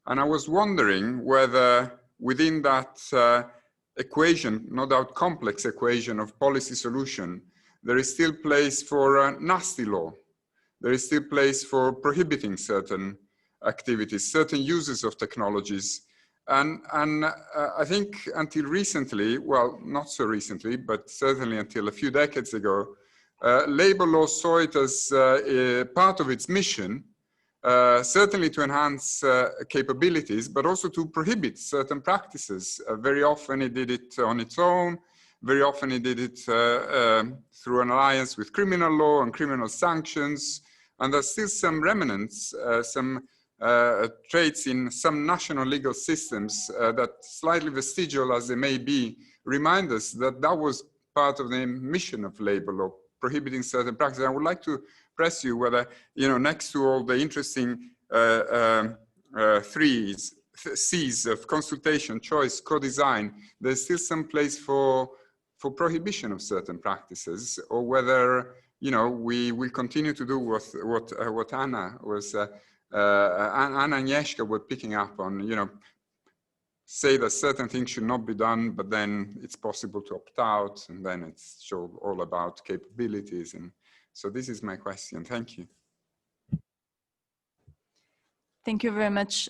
And I was wondering whether within that equation, no doubt complex equation of policy solution, there is still place for nasty law. There is still place for prohibiting certain activities, certain uses of technologies. And I think until recently, well, not so recently, but certainly until a few decades ago, labor law saw it as part of its mission, certainly to enhance capabilities, but also to prohibit certain practices. Very often it did it on its own. Very often it did it through an alliance with criminal law and criminal sanctions. And there's still some remnants, some traits in some national legal systems that, slightly vestigial as they may be, remind us that that was part of the mission of labor law, prohibiting certain practices. I would like to press you whether, you know, next to all the interesting C's of consultation, choice, co-design, there's still some place for prohibition of certain practices, or whether, you know, we will continue to do what Anna was, Anna and Agnieszka were picking up on, you know, say that certain things should not be done, but then it's possible to opt out, and then it's all about capabilities. And so this is my question. Thank you. Thank you very much,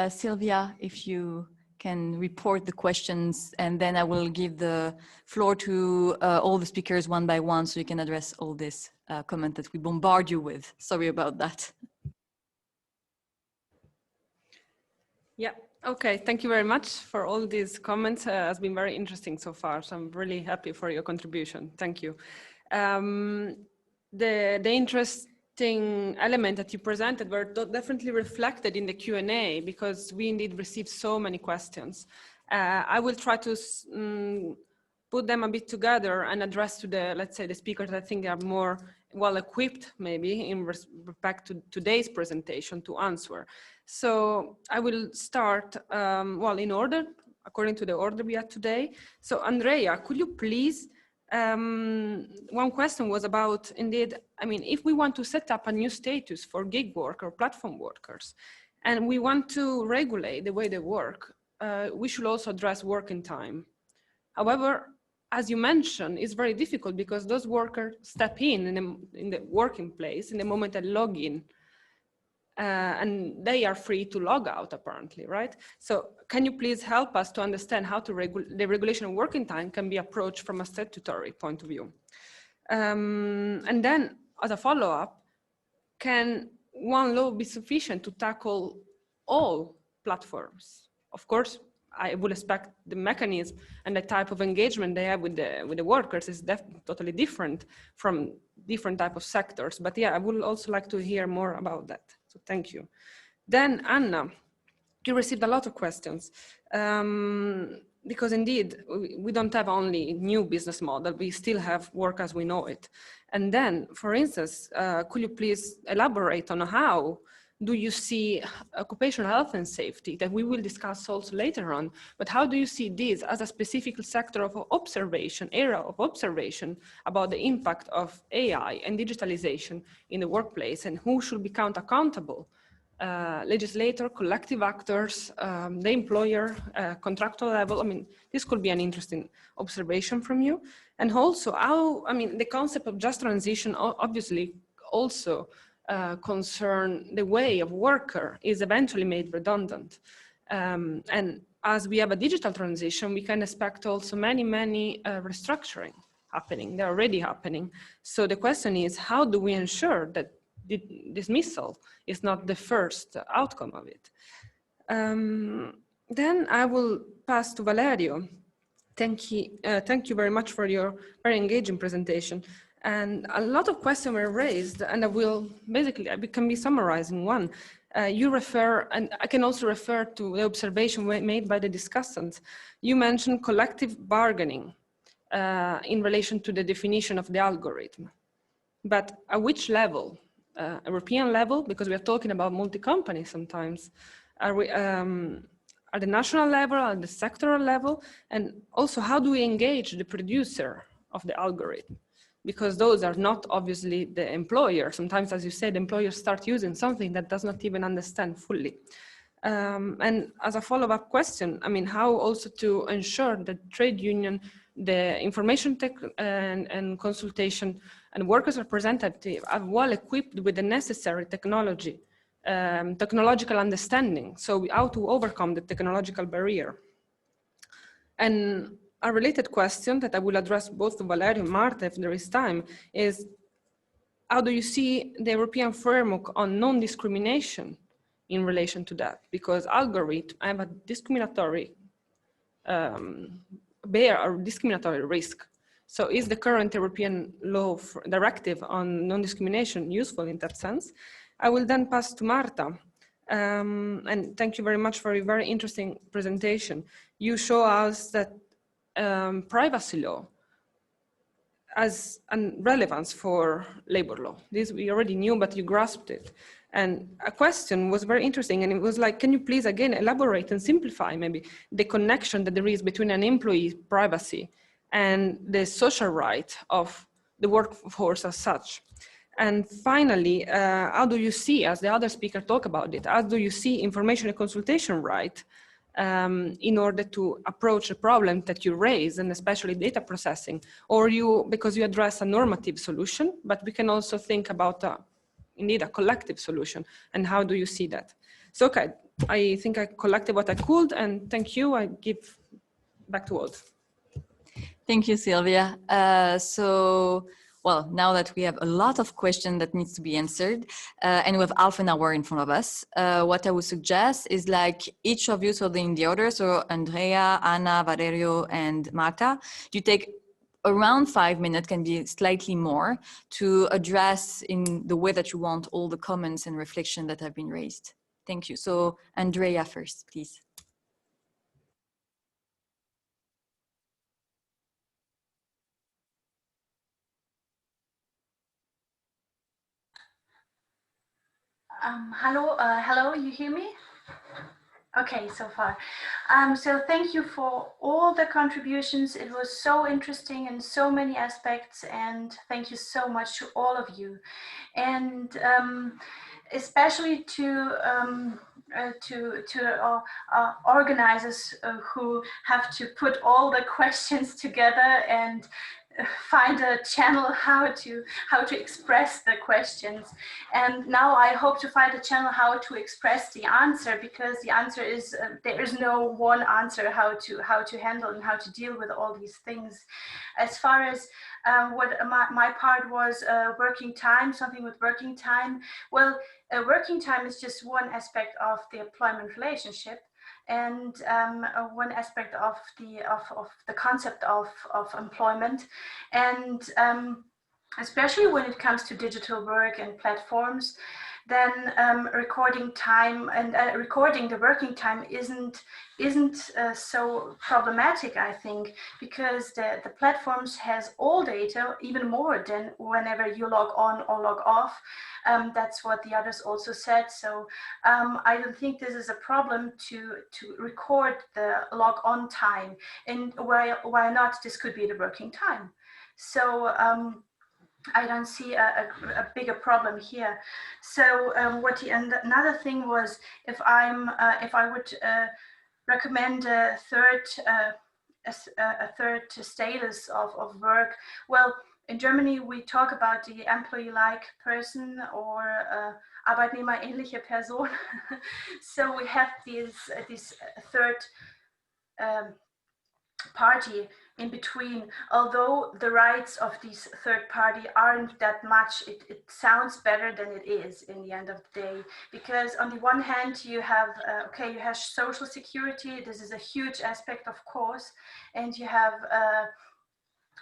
Sylvia. If you can report the questions, and then I will give the floor to all the speakers one by one, so you can address all this comment that we bombard you with. Sorry about that. Yeah, okay. Thank you very much for all these comments. Has been very interesting so far. So I'm really happy for your contribution. Thank you. The interesting element that you presented were definitely reflected in the Q&A, because we indeed received so many questions. I will try to put them a bit together and address to the, let's say, the speakers that I think are more well equipped maybe in respect to today's presentation to answer. So I will start, well, in order, according to the order we had today. So Andrea, could you please, one question was about, indeed, I mean, if we want to set up a new status for gig work or platform workers, and we want to regulate the way they work, we should also address working time. However, as you mentioned, it's very difficult because those workers step in the working place in the moment they log in, and they are free to log out apparently, right? So can you please help us to understand how the regulation of working time can be approached from a statutory point of view? And then as a follow-up, can one law be sufficient to tackle all platforms? Of course, I would expect the mechanism and the type of engagement they have with the workers is totally different from different type of sectors. But yeah, I would also like to hear more about that. So thank you. Then Anna, you received a lot of questions because indeed we don't have only new business model, we still have work as we know it. And then, for instance, could you please elaborate on how do you see occupational health and safety, that we will discuss also later on, but how do you see this as a specific sector of observation, area of observation about the impact of AI and digitalization in the workplace, and who should be accountable? Legislator, collective actors, the employer, contractual level. I mean, this could be an interesting observation from you. And also how, I mean, the concept of just transition obviously also concern the way of worker is eventually made redundant. And as we have a digital transition, we can expect also many restructuring happening. They're already happening. So the question is, how do we ensure that the dismissal is not the first outcome of it? Then I will pass to Valerio. Thank you very much for your very engaging presentation. And a lot of questions were raised, and I can be summarized in one. You refer, and I can also refer to the observation made by the discussants. You mentioned collective bargaining in relation to the definition of the algorithm. But at which level? European level, because we are talking about multi-company sometimes. Are we at the national level, at the sectoral level? And also, how do we engage the producer of the algorithm? Because those are not obviously the employer. Sometimes, as you said, employers start using something that does not even understand fully. And as a follow-up question, I mean, how also to ensure that trade union, the information tech and consultation and workers representative are well equipped with the necessary technology, technological understanding. So how to overcome the technological barrier. And a related question that I will address both to Valerio and Marta if there is time is, how do you see the European framework on non-discrimination in relation to that? Because algorithms have a discriminatory bear or discriminatory risk. So is the current European law directive on non-discrimination useful in that sense? I will then pass to Marta. And thank you very much for a very interesting presentation. You show us that privacy law has a relevance for labor law. This we already knew, but you grasped it. And a question was very interesting, and it was like, can you please again elaborate and simplify maybe the connection that there is between an employee's privacy and the social right of the workforce as such? And finally, how do you see, as the other speaker talked about it, how do you see information and consultation right in order to approach a problem that you raise, and especially data processing, or because you address a normative solution, but we can also think about indeed a collective solution, and how do you see that? So, okay, I think I collected what I could, and thank you. I give back to Aude. Thank you, Sylvia. Well, now that we have a lot of questions that needs to be answered, and we have half an hour in front of us, what I would suggest is like each of you, so in the order, so Andrea, Anna, Valerio, and Marta, you take around 5 minutes, can be slightly more, to address in the way that you want all the comments and reflection that have been raised. Thank you. So Andrea first, please. Hello, you hear me? Okay, so far. So thank you for all the contributions. It was so interesting in so many aspects, and thank you so much to all of you. And especially to organizers who have to put all the questions together and find a channel how to express the questions. And now I hope to find a channel how to express the answer, because the answer is there is no one answer how to handle and how to deal with all these things. As far as what my part was, working time, something with working time. Well, working time is just one aspect of the employment relationship, and one aspect of the concept of employment. And especially when it comes to digital work and platforms, then recording time and recording the working time isn't so problematic, I think, because the platforms has all data, even more than whenever you log on or log off. That's what the others also said. So I don't think this is a problem to record the log on time, and why not? This could be the working time. So I don't see a bigger problem here. So and another thing was, if I would recommend a third status of work. Well, in Germany we talk about the employee-like person, or Arbeitnehmerähnliche Person. So we have this third party in between. Although the rights of this third party aren't that much, it sounds better than it is in the end of the day, because on the one hand you have you have social security. This is a huge aspect, of course, and you have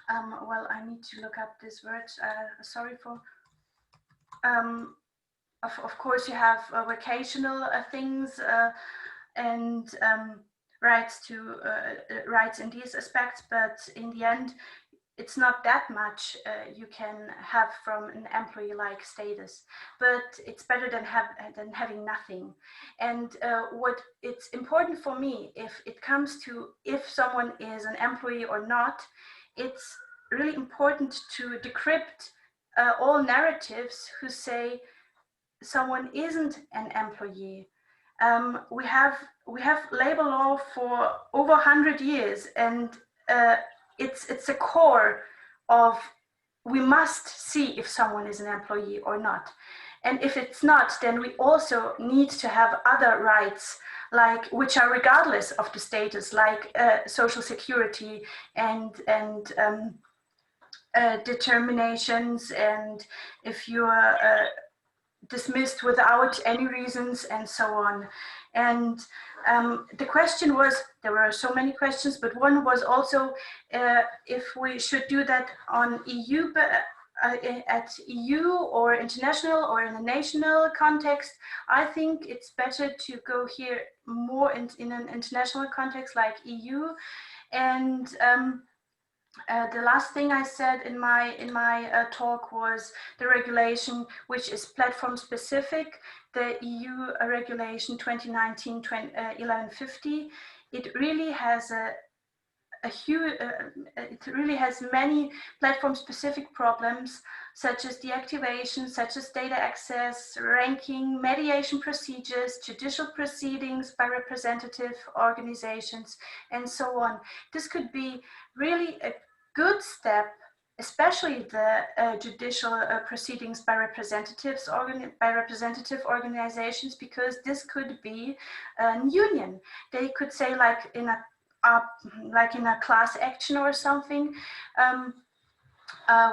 Well, I need to look up this word. Sorry for. Of course, you have vocational things and rights to rights in these aspects, but in the end, it's not that much you can have from an employee-like status, but it's better than having nothing. And what it's important for me, if it comes to if someone is an employee or not, it's really important to decrypt all narratives who say someone isn't an employee. We have labor law for over 100 years, and it's a core of we must see if someone is an employee or not. And if it's not, then we also need to have other rights, like which are regardless of the status, like social security and determinations, and if you are dismissed without any reasons, and so on. And the question was, there were so many questions, but one was also if we should do that on EU, at EU or international or in a national context. I think it's better to go here more in an international context like EU. And the last thing I said in my talk was the regulation, which is platform specific, the EU regulation 2019-1150. It really has it really has many platform specific problems, such as deactivation, such as data access, ranking, mediation procedures, judicial proceedings by representative organizations, and so on. This could be really a good step, especially the judicial proceedings by representative organizations, because this could be a union. They could say, like in a class action or something,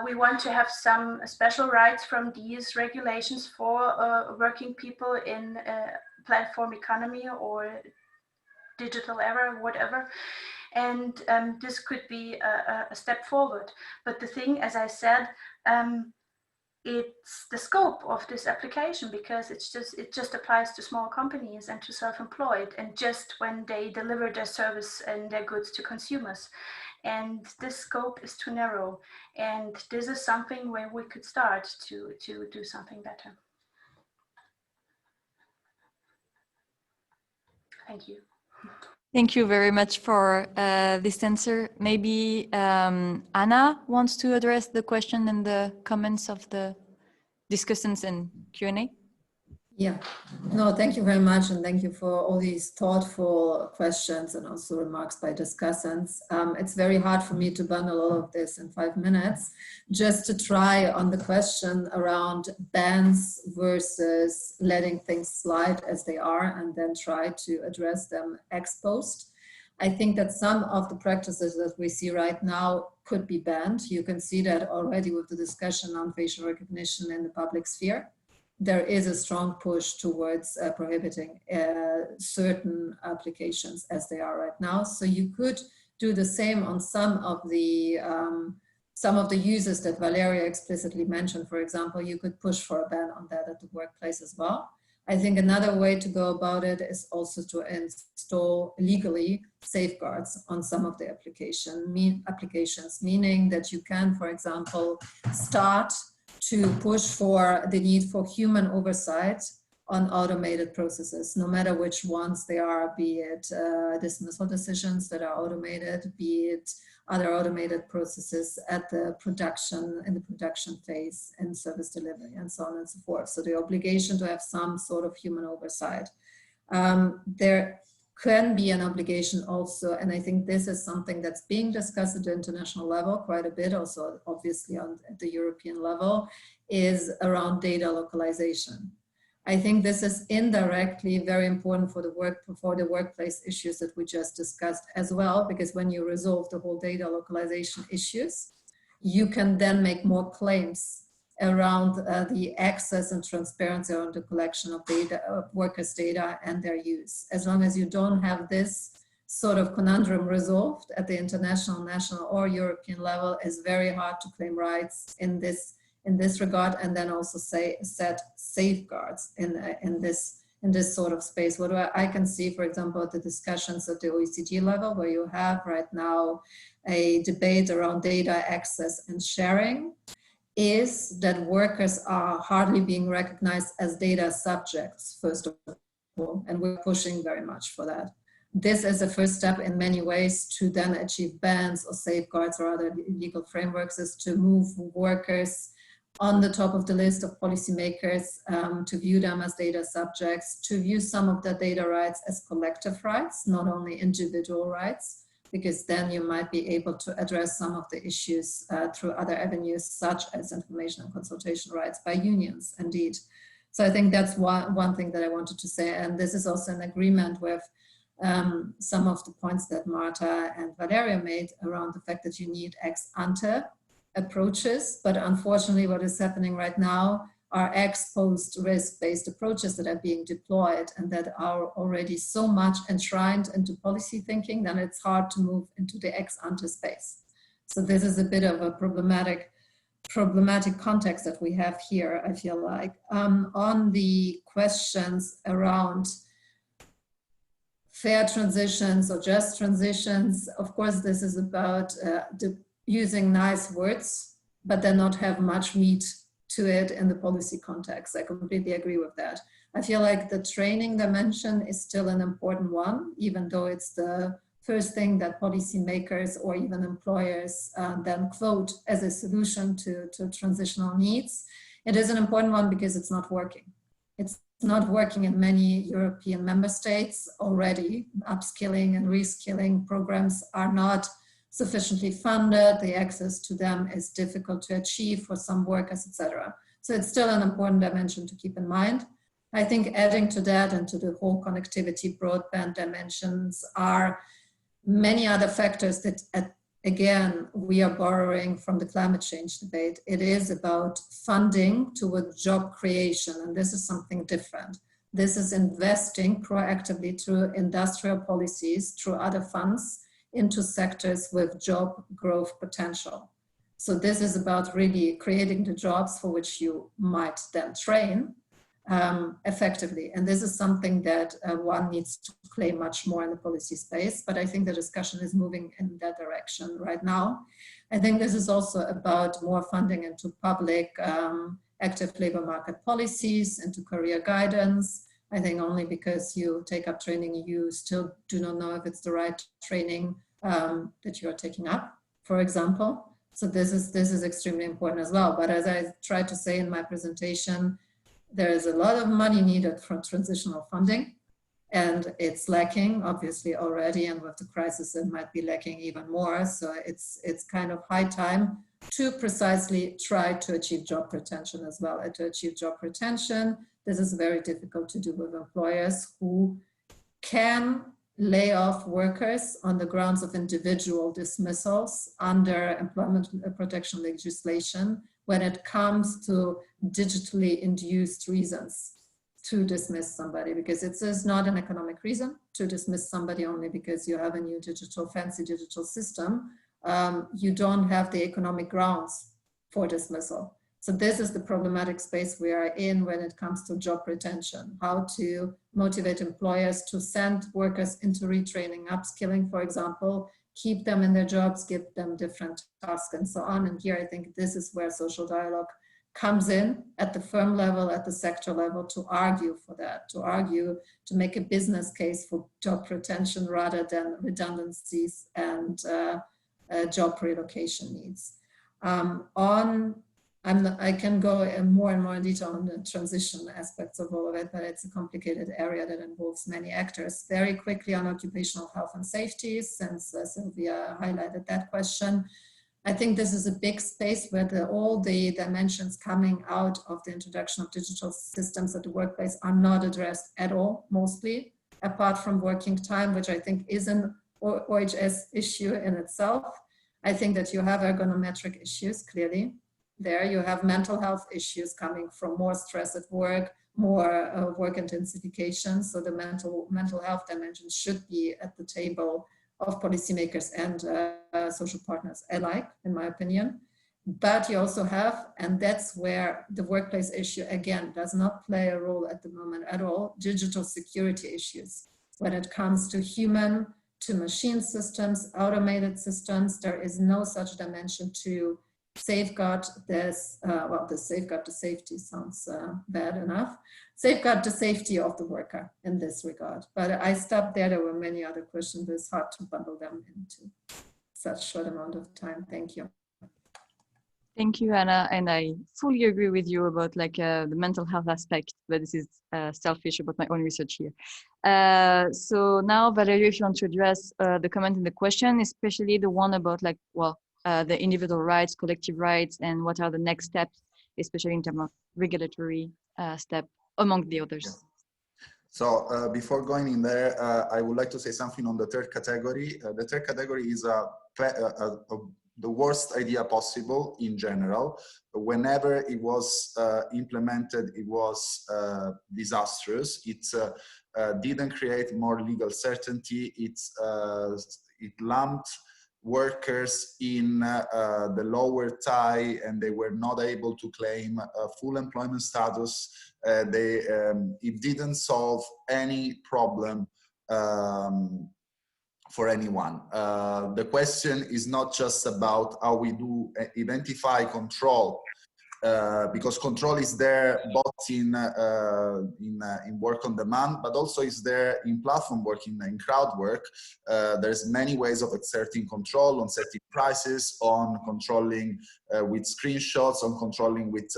we want to have some special rights from these regulations for working people in platform economy or digital era, whatever. And this could be a step forward. But the thing, as I said, it's the scope of this application, because it just applies to small companies and to self-employed, and just when they deliver their service and their goods to consumers. And this scope is too narrow, and this is something where we could start to do something better. Thank you. Thank you very much for this answer. Maybe Anna wants to address the question and the comments of the discussants and Q&A. Yeah, no, thank you very much. And thank you for all these thoughtful questions and also remarks by discussants. It's very hard for me to bundle all of this in 5 minutes. Just to try on the question around bans versus letting things slide as they are, and then try to address them ex post. I think that some of the practices that we see right now could be banned. You can see that already with the discussion on facial recognition in the public sphere. There is a strong push towards prohibiting certain applications as they are right now. So you could do the same on some of the uses that Valeria explicitly mentioned. For example, you could push for a ban on that at the workplace as well. I think another way to go about it is also to install legally safeguards on some of the applications, meaning that you can, for example, start to push for the need for human oversight on automated processes, no matter which ones they are, be it dismissal decisions that are automated, be it other automated processes at the production, in the production phase and service delivery and so on and so forth. So the obligation to have some sort of human oversight. There can be an obligation also, and I think this is something that's being discussed at the international level quite a bit, also obviously at the European level, is around data localization. I think this is indirectly very important for the workplace issues that we just discussed as well, because when you resolve the whole data localization issues, you can then make more claims around the access and transparency around the collection of data, of workers' data and their use. As long as you don't have this sort of conundrum resolved at the international, national, or European level, is very hard to claim rights in this regard, and then also set safeguards in this sort of space. What I can see, for example, the discussions at the OECD level, where you have right now a debate around data access and sharing, is that workers are hardly being recognized as data subjects, first of all, and we're pushing very much for that. This is a first step in many ways to then achieve bans or safeguards or other legal frameworks, is to move workers on the top of the list of policymakers, to view them as data subjects, to view some of the data rights as collective rights, not only individual rights, because then you might be able to address some of the issues through other avenues, such as information and consultation rights by unions, indeed. So I think that's one thing that I wanted to say, and this is also in agreement with some of the points that Marta and Valeria made around the fact that you need ex ante approaches, but unfortunately what is happening right now are ex-post risk-based approaches that are being deployed and that are already so much enshrined into policy thinking that it's hard to move into the ex-ante space. So this is a bit of a problematic context that we have here, I feel like. On the questions around fair transitions or just transitions, of course, this is about using nice words, but then not have much meat to it in the policy context. I completely agree with that. I feel like the training dimension is still an important one, even though it's the first thing that policymakers or even employers then quote as a solution to transitional needs. It is an important one because it's not working. It's not working in many European member states already. Upskilling and reskilling programs are not sufficiently funded, the access to them is difficult to achieve for some workers, etc. So it's still an important dimension to keep in mind. I think adding to that and to the whole connectivity broadband dimensions are many other factors that, again, we are borrowing from the climate change debate. It is about funding towards job creation, and this is something different. This is investing proactively through industrial policies, through other funds, into sectors with job growth potential. So this is about really creating the jobs for which you might then train effectively. And this is something that one needs to claim much more in the policy space, but I think the discussion is moving in that direction right now. I think this is also about more funding into public active labor market policies, into career guidance. I think only because you take up training, you still do not know if it's the right training that you are taking up, for example. So this is extremely important as well. But as I tried to say in my presentation, there is a lot of money needed for transitional funding, and it's lacking obviously already, and with the crisis it might be lacking even more. So it's kind of high time to precisely try to achieve job retention as well. And to achieve job retention, this is very difficult to do with employers who can lay off workers on the grounds of individual dismissals under employment protection legislation when it comes to digitally induced reasons to dismiss somebody, because it is not an economic reason to dismiss somebody only because you have a new fancy digital system. You don't have the economic grounds for dismissal. So this is the problematic space we are in when it comes to job retention, how to motivate employers to send workers into retraining, upskilling, for example, keep them in their jobs, give them different tasks and so on. And here I think this is where social dialogue comes in at the firm level, at the sector level, to argue for that, to make a business case for job retention rather than redundancies and job relocation needs. I can go more and more in detail on the transition aspects of all of it, but it's a complicated area that involves many actors. Very quickly on occupational health and safety, since Sylvia highlighted that question. I think this is a big space where all the dimensions coming out of the introduction of digital systems at the workplace are not addressed at all, mostly, apart from working time, which I think is an OHS issue in itself. I think that you have ergonometric issues, clearly. There you have mental health issues coming from more stress at work, more work intensification. So the mental health dimension should be at the table of policymakers and social partners alike, in my opinion. But you also have, and that's where the workplace issue, again, does not play a role at the moment at all, digital security issues. When it comes to human to machine systems, automated systems, there is no such dimension to safeguard this, well, the safeguard the safety sounds bad enough. Safeguard the safety of the worker in this regard. But I stopped there. There were many other questions. It's hard to bundle them into such short amount of time. Thank you. Thank you, Anna. And I fully agree with you about like the mental health aspect, but this is selfish about my own research here. So now, Valerio, if you want to address the comment and the question, especially the one about like, well, the individual rights, collective rights, and what are the next steps, especially in terms of regulatory step, among the others. Yeah. So before going in there, I would like to say something on the third category. The third category is the worst idea possible in general. Whenever it was implemented, it was disastrous. It didn't create more legal certainty. It lumped workers in the lower tie, and they were not able to claim full employment status. It didn't solve any problem for anyone. The question is not just about how we do identify control, because control is there both in work on demand, but also is there in platform work, in crowd work. There's many ways of exerting control, on setting prices, on controlling with screenshots, on controlling with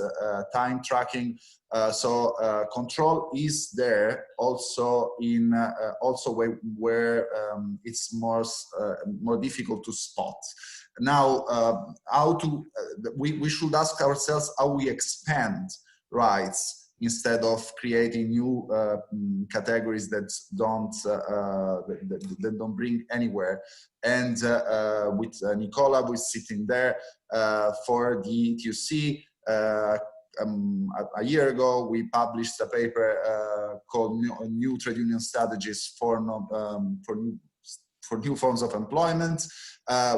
time tracking. So control is there also in where it's more difficult to spot. Now, we should ask ourselves how we expand rights instead of creating new categories that don't bring anywhere. And with Nicola, who is sitting there for the ETUC. A year ago, we published a paper called New Trade Union Strategies for new forms of employment.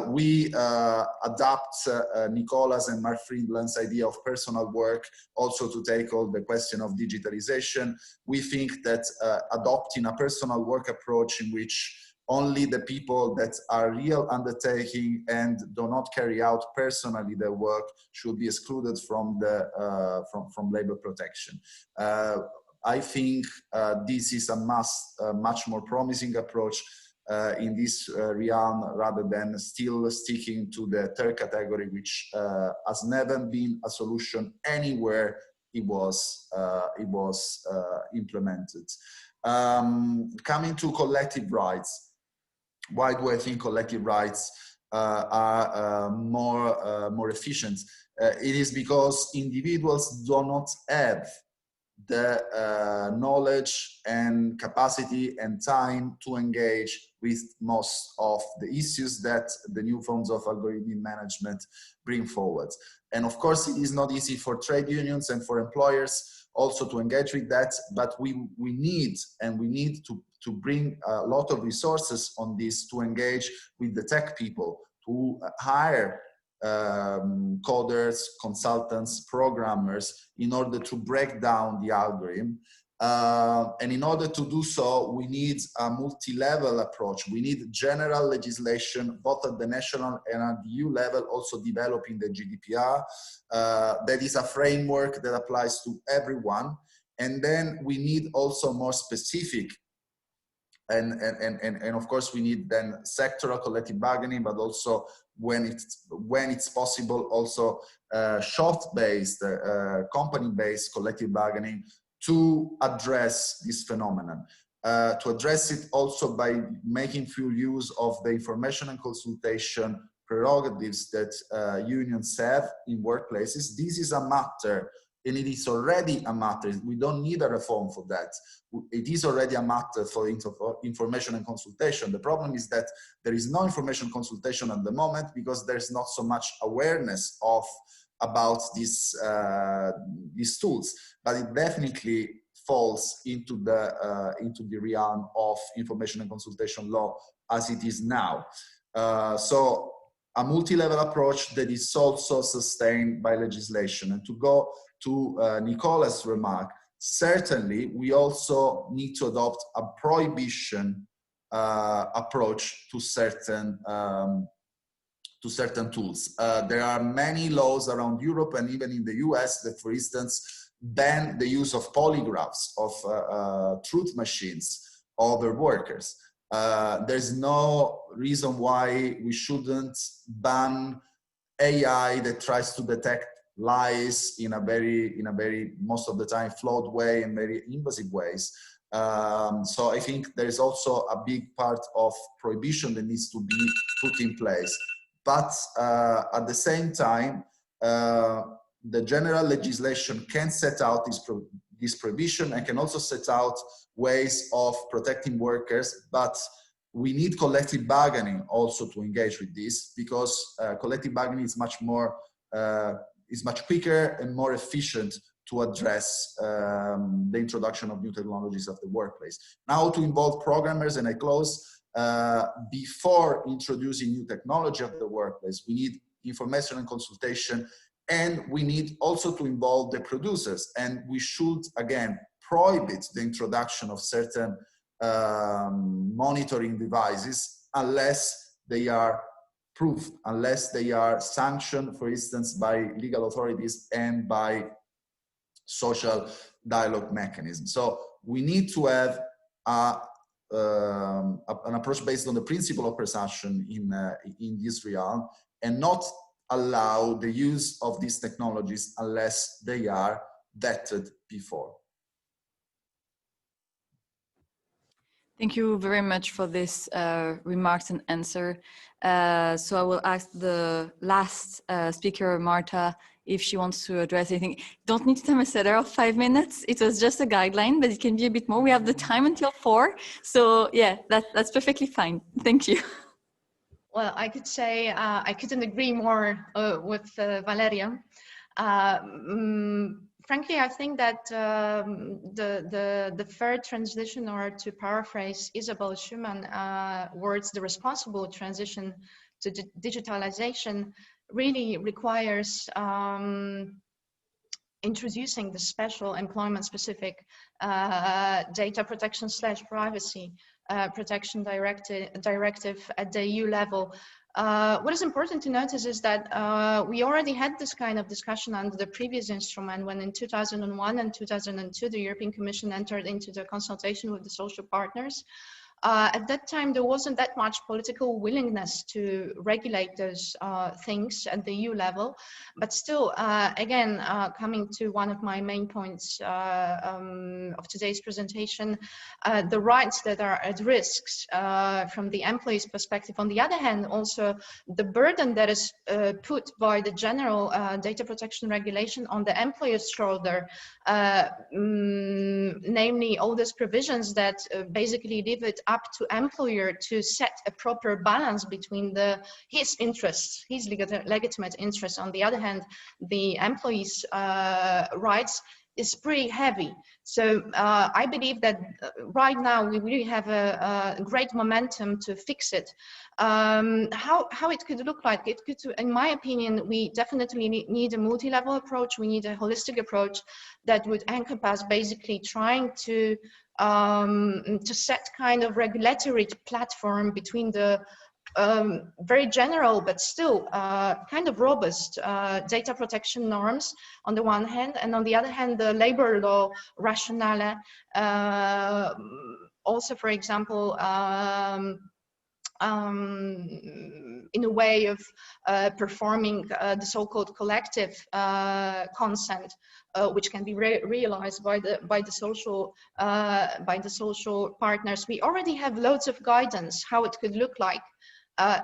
We adapt Nicola's and Mark Friedland's idea of personal work also to tackle the question of digitalization. We think that adopting a personal work approach in which only the people that are real undertaking and do not carry out personally their work should be excluded from the from labor protection. I think this is a much more promising approach in this realm, rather than still sticking to the third category, which has never been a solution anywhere it was implemented. Coming to collective rights. Why do I think collective rights are more efficient? It is because individuals do not have the knowledge and capacity and time to engage with most of the issues that the new forms of algorithm management bring forward. And of course, it is not easy for trade unions and for employers also to engage with that, but we need to bring a lot of resources on this to engage with the tech people, to hire coders, consultants, programmers in order to break down the algorithm. And in order to do so, we need a multi-level approach. We need general legislation, both at the national and at the EU level, also developing the GDPR. That is a framework that applies to everyone. And then we need also more specific and of course we need then sectoral collective bargaining, but also when it's possible, also short-based, company-based collective bargaining to address this phenomenon. To address it also by making full use of the information and consultation prerogatives that unions have in workplaces. This is a matter, and it is already a matter. We don't need a reform for that. It is already a matter for information and consultation. The problem is that there is no information consultation at the moment because there's not so much awareness about these tools. But it definitely falls into the realm of information and consultation law as it is now. So a multi-level approach that is also sustained by legislation. And to go to Nicola's remark, certainly we also need to adopt a prohibition approach to certain tools. There are many laws around Europe and even in the US that, for instance, ban the use of polygraphs, of truth machines over workers. There's no reason why we shouldn't ban AI that tries to detect lies in a very most of the time flawed way and very invasive ways. So I think there's also a big part of prohibition that needs to be put in place. But at the same time, the general legislation can set out this prohibition and can also set out ways of protecting workers, but we need collective bargaining also to engage with this, because collective bargaining is much quicker and more efficient to address the introduction of new technologies of the workplace. Now to involve programmers, and I close, before introducing new technology of the workplace, we need information and consultation, and we need also to involve the producers, and we should again prohibit the introduction of certain monitoring devices unless they are proved, unless they are sanctioned, for instance, by legal authorities and by social dialogue mechanisms. So we need to have an approach based on the principle of presumption in this realm, and not allow the use of these technologies unless they are vetted before. Thank you very much for this remarks and answer. So I will ask the last speaker, Marta, if she wants to address anything. Don't need to time a setter of 5 minutes. It was just a guideline, but it can be a bit more. We have the time until 4. So yeah, that's perfectly fine. Thank you. Well, I could say I couldn't agree more with Valeria. Frankly, I think that the fair transition, or to paraphrase Isabel Schumann words, the responsible transition to digitalization really requires introducing the special employment-specific data protection / privacy protection directive at the EU level. What is important to notice is that we already had this kind of discussion under the previous instrument, when in 2001 and 2002 the European Commission entered into the consultation with the social partners. At that time, there wasn't that much political willingness to regulate those things at the EU level. But still, again, coming to one of my main points of today's presentation, the rights that are at risk from the employee's perspective. On the other hand, also the burden that is put by the general data protection regulation on the employer's shoulder, namely all those provisions that basically leave it up to employer to set a proper balance between his interests, his legitimate interests, on the other hand, the employee's rights, is pretty heavy. So I believe that right now we really have a great momentum to fix it. How it could look like? It could, in my opinion, we definitely need a multi-level approach. We need a holistic approach that would encompass basically trying to set kind of regulatory platform between the very general but still kind of robust data protection norms on the one hand, and on the other hand the labor law rationale, also for example in a way of performing the so-called collective consent, which can be realized by the social partners. We already have loads of guidance how it could look like.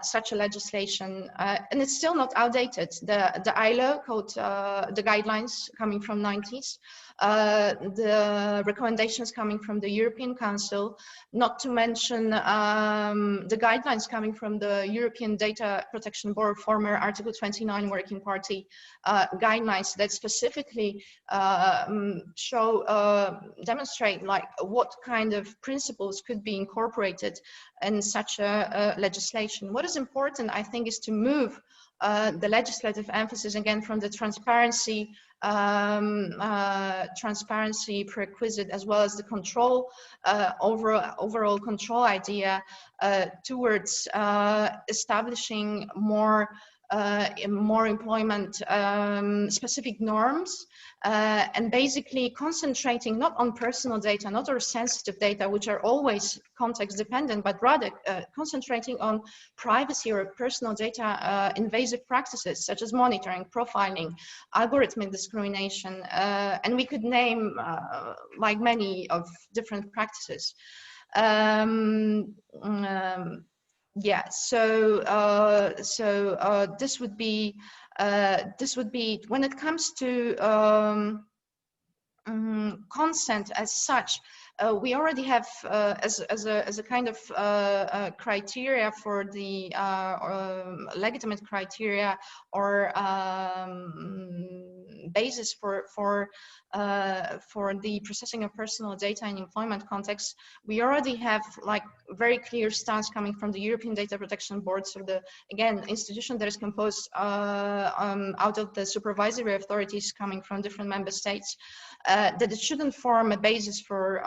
such a legislation, and it's still not outdated. The ILO code, the guidelines coming from 90s, the recommendations coming from the European Council, not to mention the guidelines coming from the European Data Protection Board, former Article 29 Working Party guidelines that specifically demonstrate like what kind of principles could be incorporated in such a legislation. What is important, I think, is to move the legislative emphasis again from the transparency prerequisite as well as the control, overall control idea towards establishing more employment specific norms, and basically concentrating not on personal data, not on sensitive data, which are always context dependent, but rather concentrating on privacy or personal data invasive practices such as monitoring, profiling, algorithmic discrimination, and we could name like many of different practices. Yeah, so this would be when it comes to consent as such. We already have as a kind of criteria for the legitimate criteria or basis for the processing of personal data in employment context. We already have like very clear stance coming from the European Data Protection Board, so the institution that is composed out of the supervisory authorities coming from different member states, that it shouldn't form a basis for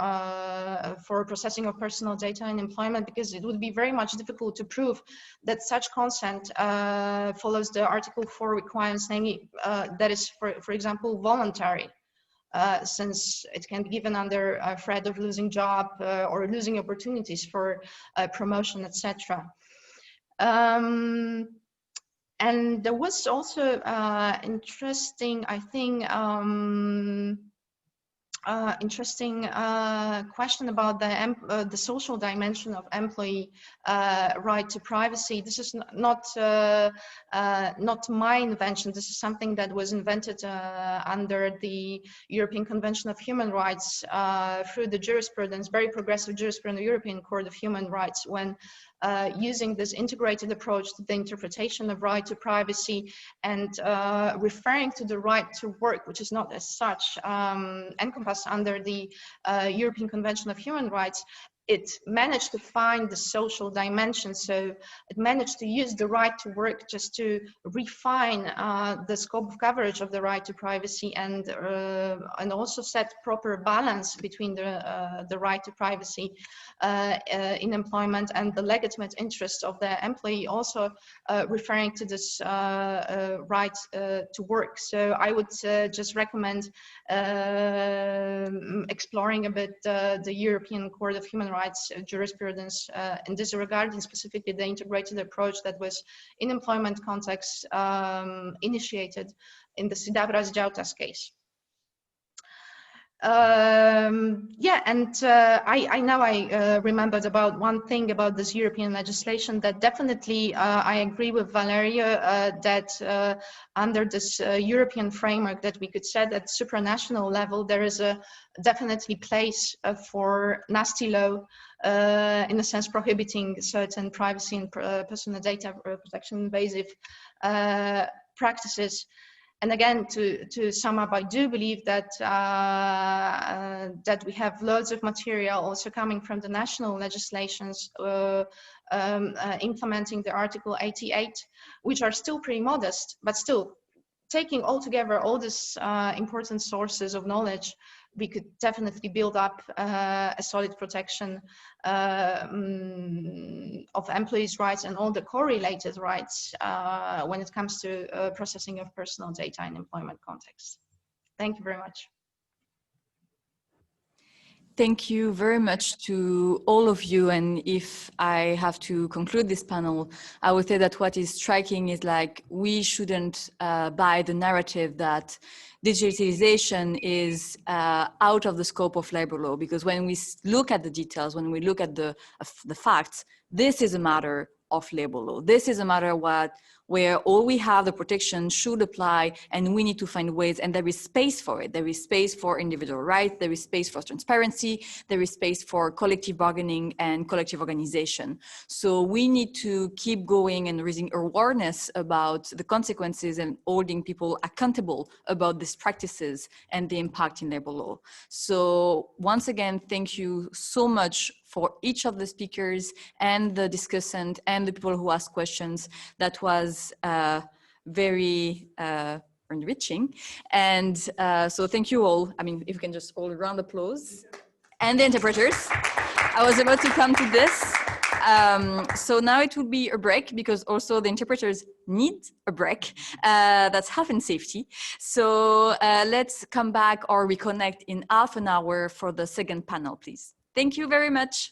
processing of personal data in employment, because it would be very much difficult to prove that such consent follows the Article 4 requirements, namely that is, for example, voluntary, since it can be given under threat of losing job or losing opportunities for promotion, etc. And there was also interesting, I think, interesting question about the social dimension of employee right to privacy. This is not my invention. This is something that was invented under the European Convention of Human Rights through the jurisprudence, very progressive jurisprudence, the European Court of Human Rights, when using this integrated approach to the interpretation of right to privacy and referring to the right to work, which is not as such encompassed under the European Convention of Human Rights. It managed to find the social dimension, so it managed to use the right to work just to refine the scope of coverage of the right to privacy, and also set proper balance between the right to privacy in employment and the legitimate interests of the employee, also referring to this right to work. So I would just recommend exploring a bit the European Court of Human Rights jurisprudence in this regard, and specifically the integrated approach that was in employment context initiated in the Sidabras Jautas case. Yeah, and I now remembered about one thing about this European legislation, that definitely I agree with Valeria that under this European framework that we could set at supranational level, there is a definitely place for nasty law, in a sense prohibiting certain privacy and personal data protection invasive practices. And again, to sum up, I do believe that that we have loads of material also coming from the national legislations implementing the Article 88, which are still pretty modest, but still taking all together all these important sources of knowledge, we could definitely build up a solid protection of employees' rights and all the correlated rights when it comes to processing of personal data in employment context. Thank you very much. Thank you very much to all of you. And if I have to conclude this panel, I would say that what is striking is like, we shouldn't buy the narrative that digitalization is out of the scope of labor law, because when we look at the details, when we look at the facts, this is a matter of labor law. This is a matter where all we have, the protection should apply, and we need to find ways, and there is space for it. There is space for individual rights, there is space for transparency, there is space for collective bargaining and collective organization. So we need to keep going and raising awareness about the consequences and holding people accountable about these practices and the impact in labor law. So once again, thank you so much for each of the speakers and the discussant and the people who asked questions. That was very enriching. And so thank you all. I mean, if we can just all round applause. And the interpreters. I was about to come to this. So now it will be a break because also the interpreters need a break. That's health and safety. So let's come back or reconnect in half an hour for the second panel, please. Thank you very much.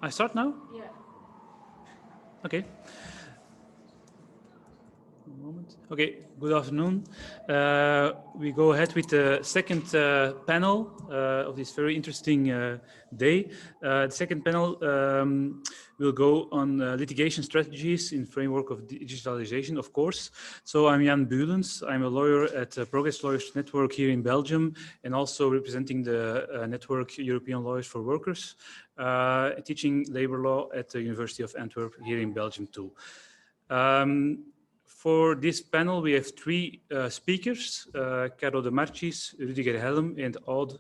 I start now? Yeah. Okay. One moment. Okay, good afternoon. We go ahead with the second panel of this very interesting day. The second panel will go on litigation strategies in framework of digitalization, of course. So I'm Jan Bulens. I'm a lawyer at Progress Lawyers Network here in Belgium and also representing the network European Lawyers for Workers, teaching labor law at the University of Antwerp here in Belgium too. For this panel, we have three speakers, Carlo De Marchis, Rudiger Helm, and Aude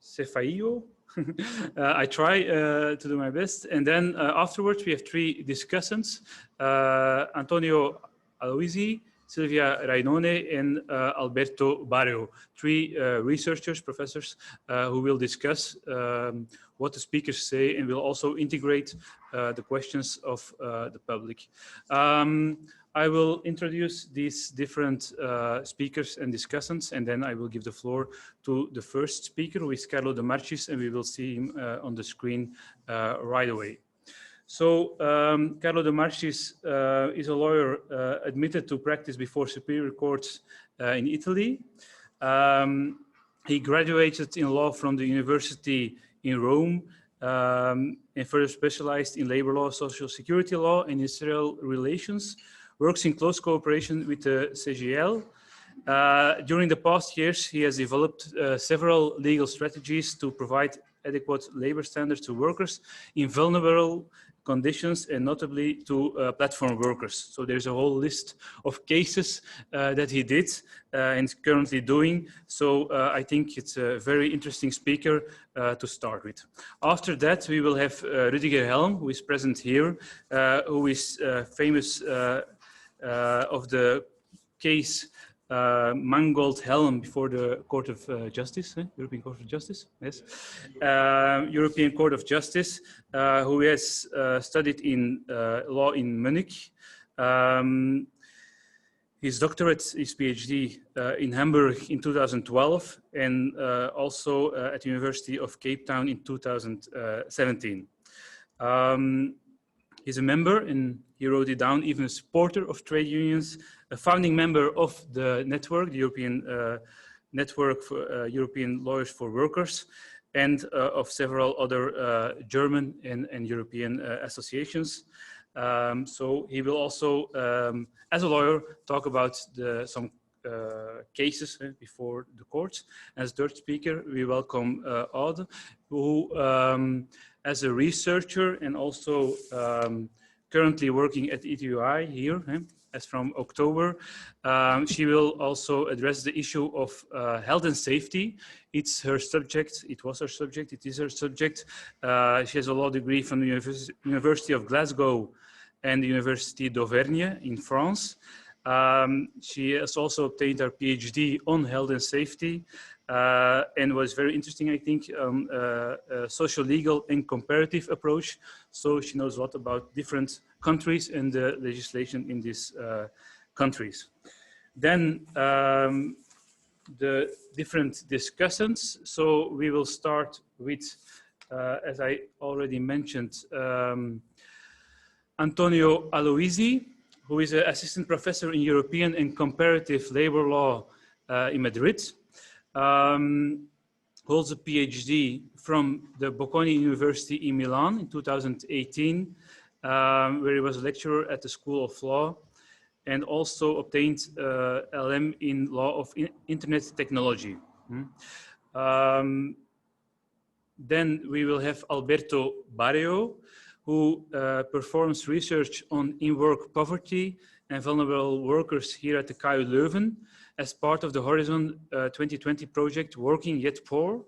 Cefaio. I try to do my best. And then afterwards, we have three discussants, Antonio Aloisi, Silvia Rainone, and Alberto Barrio, three researchers, professors, who will discuss what the speakers say and will also integrate the questions of the public. I will introduce these different speakers and discussants, and then I will give the floor to the first speaker, who is Carlo De Marchis, and we will see him on the screen right away. So Carlo De Marchis is a lawyer admitted to practice before superior courts in Italy. He graduated in law from the University in Rome and further specialized in labor law, social security law, and industrial relations. Works in close cooperation with the CGL. During the past years, he has developed several legal strategies to provide adequate labor standards to workers in vulnerable conditions, and notably to platform workers. So there's a whole list of cases that he did and is currently doing. So I think it's a very interesting speaker to start with. After that, we will have Rüdiger Helm, who is present here, who is famous of the case Mangold Helm before the Court of Justice, European Court of Justice, yes. European Court of Justice, who has studied in law in Munich. His doctorate, his PhD in Hamburg in 2012, and also at the University of Cape Town in 2017. He's a member, and he wrote it down, even a supporter of trade unions, a founding member of the network, the European Network for European Lawyers for Workers, and of several other German and European associations. So he will also, as a lawyer, talk about some cases before the courts. As third speaker, we welcome Aude, who, as a researcher and also currently working at ETUI here, as from October, she will also address the issue of health and safety. It's her subject, it was her subject, it is her subject. She has a law degree from the University of Glasgow and the University d'Auvergne in France. She has also obtained her PhD on health and safety, and was very interesting, I think, social, legal, and comparative approach. So she knows a lot about different countries and the legislation in these countries. Then the different discussants. So we will start with, as I already mentioned, Antonio Aloisi, who is an assistant professor in European and comparative labor law in Madrid. Holds a PhD from the Bocconi University in Milan in 2018, where he was a lecturer at the School of Law, and also obtained LM in Law of Internet Technology. Then we will have Alberto Barrio, who performs research on in-work poverty and vulnerable workers here at the KU Leuven as part of the Horizon 2020 project, Working Yet Poor.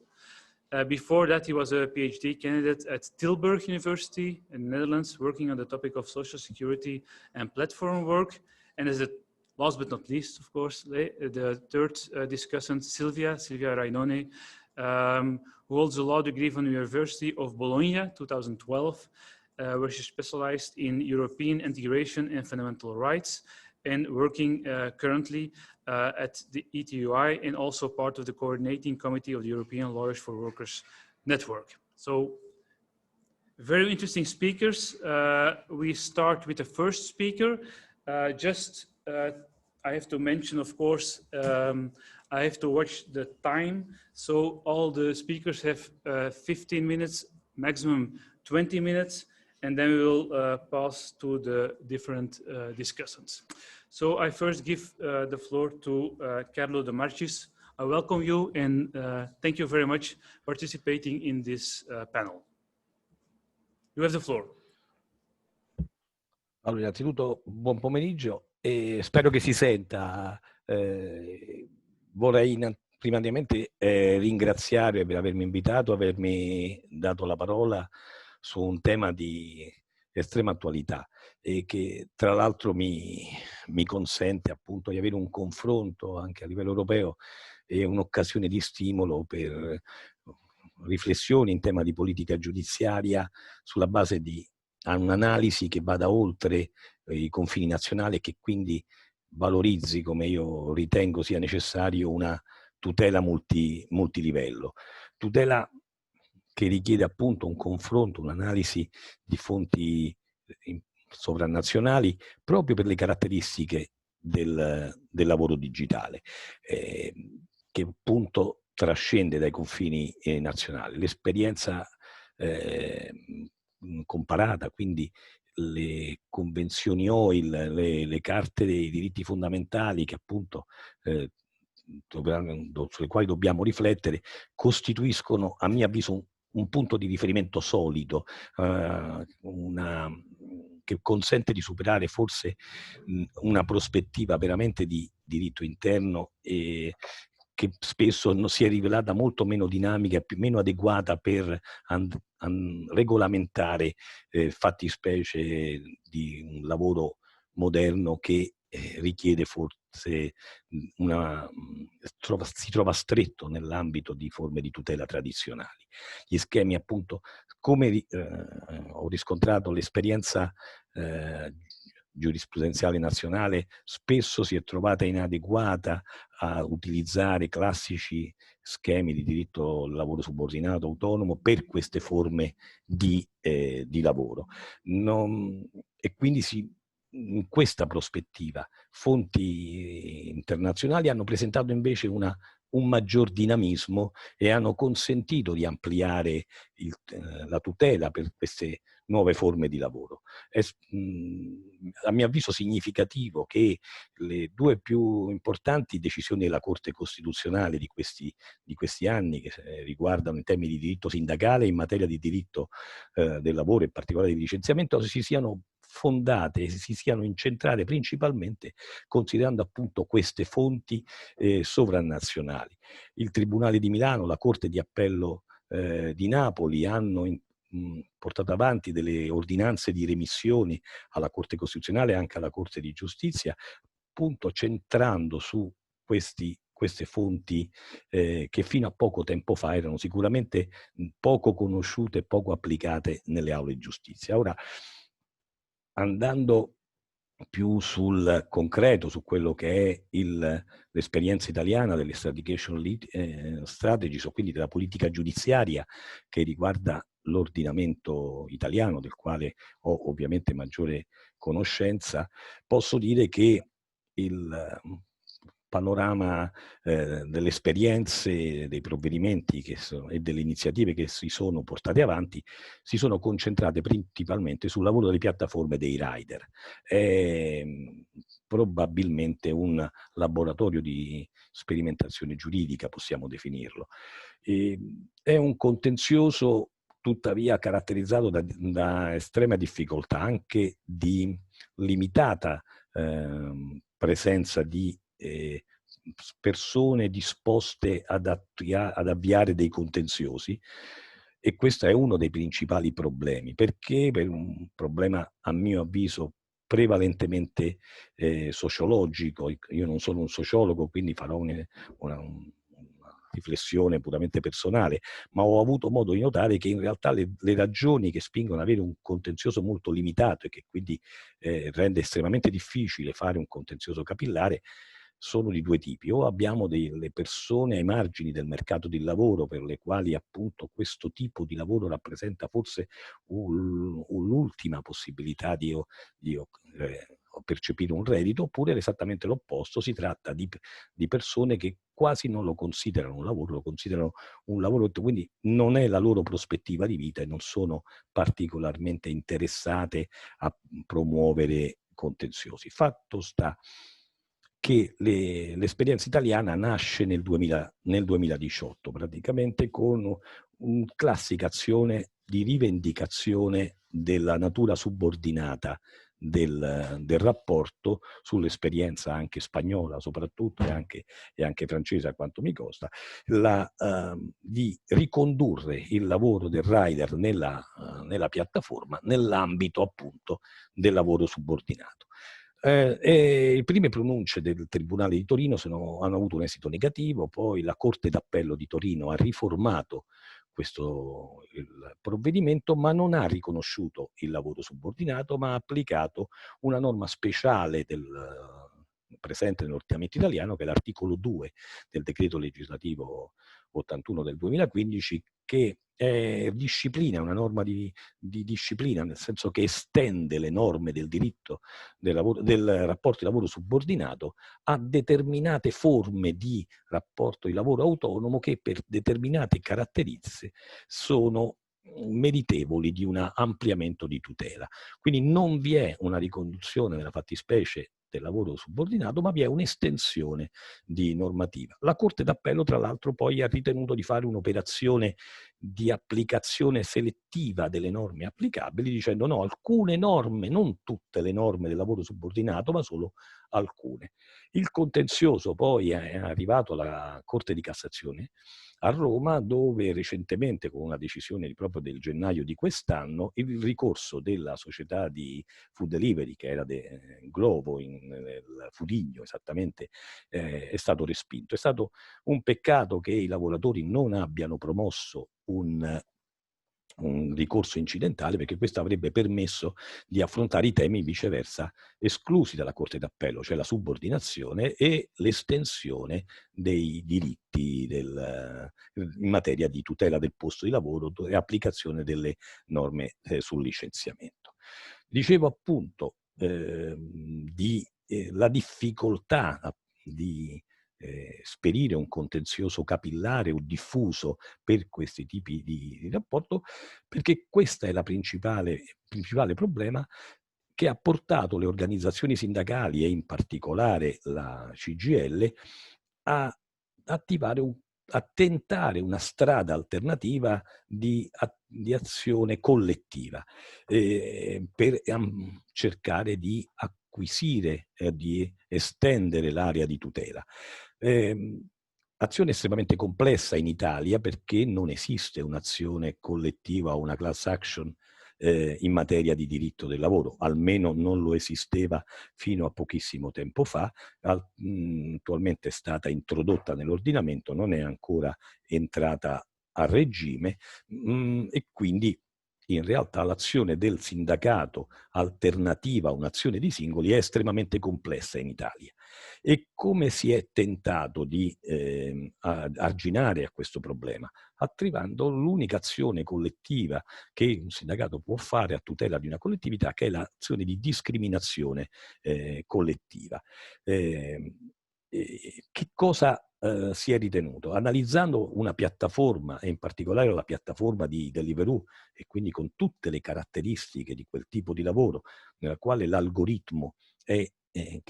Before that, he was a PhD candidate at Tilburg University in the Netherlands, working on the topic of social security and platform work. And as a last but not least, of course, the third discussant, Silvia Rainone, who holds a law degree from the University of Bologna, 2012, where she specialized in European integration and fundamental rights, and working currently at the ETUI, and also part of the coordinating committee of the European Lawyers for Workers Network. So very interesting speakers. We start with the first speaker. I have to mention, of course, I have to watch the time. So all the speakers have 15 minutes, maximum 20 minutes. And then we will pass to the different discussants. So I first give the floor to Carlo De Marchis. I welcome you and thank you very much for participating in this panel. You have the floor. Allora, innanzitutto buon pomeriggio e spero che si senta. Vorrei primariamente ringraziare per avermi invitato, avermi dato la parola su un tema di estrema attualità e che tra l'altro mi consente appunto di avere un confronto anche a livello europeo e un'occasione di stimolo per riflessioni in tema di politica giudiziaria sulla base di un'analisi che vada oltre i confini nazionali e che quindi valorizzi, come io ritengo sia necessario, una tutela multilivello. Tutela che richiede appunto un confronto, un'analisi di fonti sovranazionali proprio per le caratteristiche del lavoro digitale, che appunto trascende dai confini nazionali. L'esperienza comparata, quindi le convenzioni OIL, le carte dei diritti fondamentali che appunto sulle quali dobbiamo riflettere, costituiscono a mio avviso un punto di riferimento solido, che consente di superare forse una prospettiva veramente di diritto interno e che spesso si è rivelata molto meno dinamica e meno adeguata per regolamentare fattispecie di un lavoro moderno che richiede forse si trova stretto nell'ambito di forme di tutela tradizionali. Gli schemi appunto, come ho riscontrato l'esperienza giurisprudenziale nazionale spesso si è trovata inadeguata a utilizzare classici schemi di diritto al lavoro subordinato autonomo per queste forme di lavoro. E quindi in questa prospettiva fonti internazionali hanno presentato invece un maggior dinamismo e hanno consentito di ampliare la tutela per queste nuove forme di lavoro. È a mio avviso significativo che le due più importanti decisioni della Corte Costituzionale di questi anni, che riguardano in termini di diritto sindacale e in materia di diritto del lavoro, in particolare di licenziamento, si siano fondate e si siano incentrate principalmente considerando appunto queste fonti sovranazionali. Il Tribunale di Milano, la Corte di Appello di Napoli hanno portato avanti delle ordinanze di remissioni alla Corte Costituzionale e anche alla Corte di Giustizia, appunto centrando su queste fonti che fino a poco tempo fa erano sicuramente poco conosciute e poco applicate nelle aule di giustizia. Ora, andando più sul concreto, su quello che è l'esperienza italiana delle stratification strategies, o quindi della politica giudiziaria che riguarda l'ordinamento italiano, del quale ho ovviamente maggiore conoscenza, posso dire che il panorama delle esperienze, dei provvedimenti e delle iniziative che si sono portate avanti si sono concentrate principalmente sul lavoro delle piattaforme dei rider. È probabilmente un laboratorio di sperimentazione giuridica, possiamo definirlo. È un contenzioso tuttavia caratterizzato da estrema difficoltà, anche di limitata presenza di persone disposte ad avviare dei contenziosi, e questo è uno dei principali problemi, perché per un problema a mio avviso prevalentemente sociologico. Io non sono un sociologo, quindi farò una riflessione puramente personale, ma ho avuto modo di notare che in realtà le ragioni che spingono ad avere un contenzioso molto limitato e che quindi rende estremamente difficile fare un contenzioso capillare sono di due tipi. O abbiamo delle persone ai margini del mercato del lavoro per le quali appunto questo tipo di lavoro rappresenta forse l'ultima possibilità di percepire un reddito, oppure esattamente l'opposto, si tratta di persone che quasi non lo considerano un lavoro, lo considerano un lavoro, quindi non è la loro prospettiva di vita e non sono particolarmente interessate a promuovere contenziosi. Fatto sta che l'esperienza italiana nasce nel 2018 praticamente con una classica azione di rivendicazione della natura subordinata del rapporto, sull'esperienza anche spagnola soprattutto e anche francese a quanto mi costa, di ricondurre il lavoro del rider nella piattaforma nell'ambito appunto del lavoro subordinato. E le prime pronunce del Tribunale di Torino hanno avuto un esito negativo, poi la Corte d'Appello di Torino ha riformato il provvedimento, ma non ha riconosciuto il lavoro subordinato, ma ha applicato una norma speciale presente nell'ordinamento italiano, che è l'articolo 2 del decreto legislativo 81 del 2015, che disciplina, una norma di disciplina, nel senso che estende le norme del diritto del rapporto di lavoro subordinato a determinate forme di rapporto di lavoro autonomo che per determinate caratteristiche sono meritevoli di un ampliamento di tutela. Quindi non vi è una riconduzione nella fattispecie del lavoro subordinato, ma vi è un'estensione di normativa. La Corte d'Appello, tra l'altro, poi ha ritenuto di fare un'operazione di applicazione selettiva delle norme applicabili, dicendo no, alcune norme, non tutte le norme del lavoro subordinato, ma solo alcune. Il contenzioso poi è arrivato alla Corte di Cassazione a Roma, dove recentemente, con una decisione proprio del gennaio di quest'anno, il ricorso della società di food delivery, che era Glovo, nel Fudigno esattamente, è stato respinto. È stato un peccato che i lavoratori non abbiano promosso un ricorso incidentale, perché questo avrebbe permesso di affrontare i temi viceversa esclusi dalla Corte d'Appello, cioè la subordinazione e l'estensione dei diritti in materia di tutela del posto di lavoro e applicazione delle norme sul licenziamento. Dicevo appunto la difficoltà di sperire un contenzioso capillare o diffuso per questi tipi di rapporto, perché questo è il principale problema che ha portato le organizzazioni sindacali e in particolare la CGIL a tentare una strada alternativa di azione collettiva per cercare di acquisire e di estendere l'area di tutela. Azione estremamente complessa in Italia, perché non esiste un'azione collettiva o una class action in materia di diritto del lavoro, almeno non lo esisteva fino a pochissimo tempo fa. Attualmente è stata introdotta nell'ordinamento, non è ancora entrata a regime e quindi in realtà l'azione del sindacato alternativa a un'azione di singoli è estremamente complessa in Italia. E come si è tentato di arginare a questo problema? Attivando l'unica azione collettiva che un sindacato può fare a tutela di una collettività, che è l'azione di discriminazione collettiva. Che cosa si è ritenuto? Analizzando una piattaforma, e in particolare la piattaforma di Deliveroo, e quindi con tutte le caratteristiche di quel tipo di lavoro, nella quale l'algoritmo che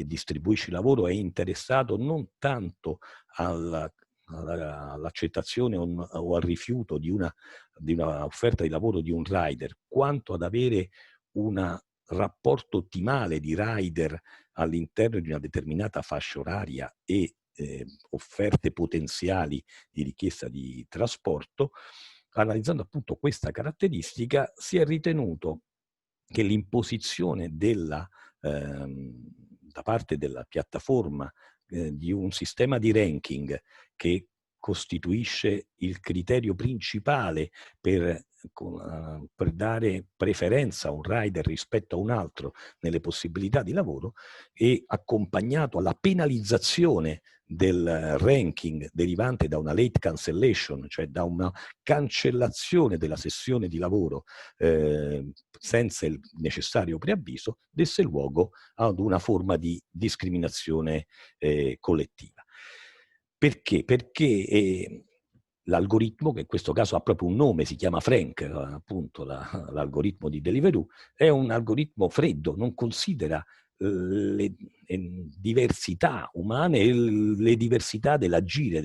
distribuisce il lavoro è interessato non tanto all'accettazione o al rifiuto di una offerta di lavoro di un rider, quanto ad avere un rapporto ottimale di rider all'interno di una determinata fascia oraria e offerte potenziali di richiesta di trasporto. Analizzando appunto questa caratteristica, si è ritenuto che l'imposizione da parte della piattaforma di un sistema di ranking che costituisce il criterio principale per dare preferenza a un rider rispetto a un altro nelle possibilità di lavoro, e accompagnato alla penalizzazione del ranking derivante da una late cancellation, cioè da una cancellazione della sessione di lavoro senza il necessario preavviso, desse luogo ad una forma di discriminazione collettiva. Perché? Perché l'algoritmo, che in questo caso ha proprio un nome, si chiama Frank, appunto l'algoritmo di Deliveroo, è un algoritmo freddo, non considera le diversità umane e le diversità dell'agire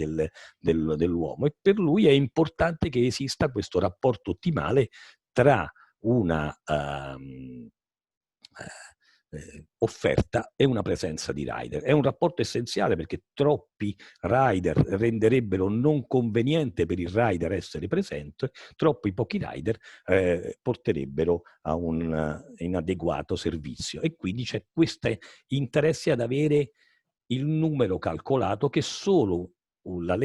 dell'uomo, e per lui è importante che esista questo rapporto ottimale tra una offerta e una presenza di rider. È un rapporto essenziale, perché troppi rider renderebbero non conveniente per il rider essere presente, troppi pochi rider porterebbero a un inadeguato servizio, e quindi c'è questo interesse ad avere il numero calcolato che solo una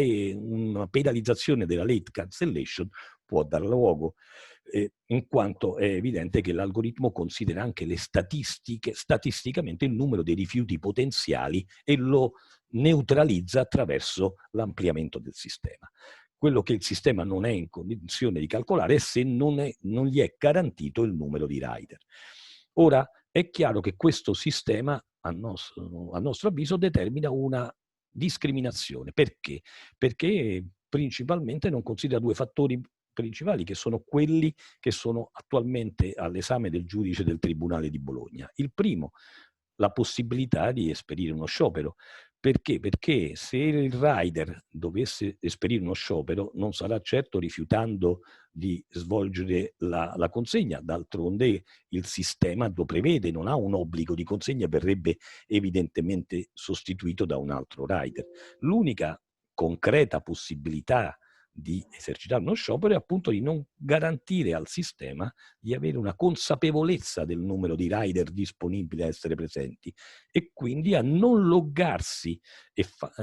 penalizzazione della late cancellation può dar luogo. in quanto è evidente che l'algoritmo considera anche le statistiche, statisticamente il numero dei rifiuti potenziali e lo neutralizza attraverso l'ampliamento del sistema. Quello che il sistema non è in condizione di calcolare è se non gli è garantito il numero di rider. Ora, è chiaro che questo sistema, a nostro avviso, determina una discriminazione. Perché? Perché principalmente non considera due fattori principali, che sono quelli che sono attualmente all'esame del giudice del Tribunale di Bologna. Il primo, la possibilità di esperire uno sciopero. Perché? Perché se il rider dovesse esperire uno sciopero non sarà certo rifiutando di svolgere la consegna, d'altronde il sistema lo prevede, non ha un obbligo di consegna, verrebbe evidentemente sostituito da un altro rider. L'unica concreta possibilità di esercitare uno sciopero è appunto di non garantire al sistema di avere una consapevolezza del numero di rider disponibili a essere presenti e quindi a non loggarsi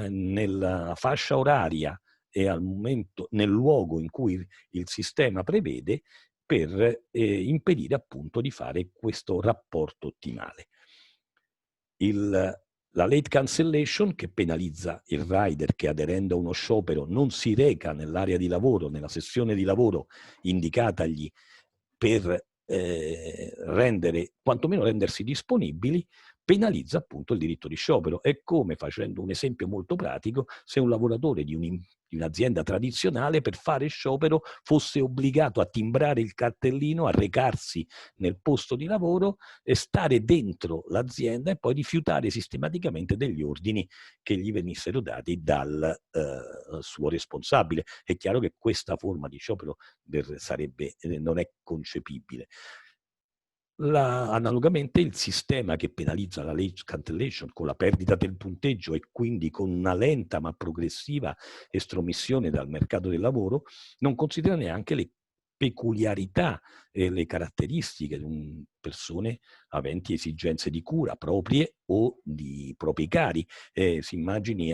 nella fascia oraria e al momento, nel luogo in cui il sistema prevede, per impedire appunto di fare questo rapporto ottimale. La late cancellation, che penalizza il rider che aderendo a uno sciopero non si reca nell'area di lavoro, nella sessione di lavoro indicatagli per quantomeno rendersi disponibili, penalizza appunto il diritto di sciopero. È come, facendo un esempio molto pratico, se un lavoratore di un'azienda tradizionale per fare sciopero fosse obbligato a timbrare il cartellino, a recarsi nel posto di lavoro e stare dentro l'azienda e poi rifiutare sistematicamente degli ordini che gli venissero dati dal suo responsabile. È chiaro che questa forma di sciopero non è concepibile. Analogamente il sistema che penalizza la late cancellation con la perdita del punteggio e quindi con una lenta ma progressiva estromissione dal mercato del lavoro non considera neanche le peculiarità e le caratteristiche di persone aventi esigenze di cura proprie o di propri cari. Si immagini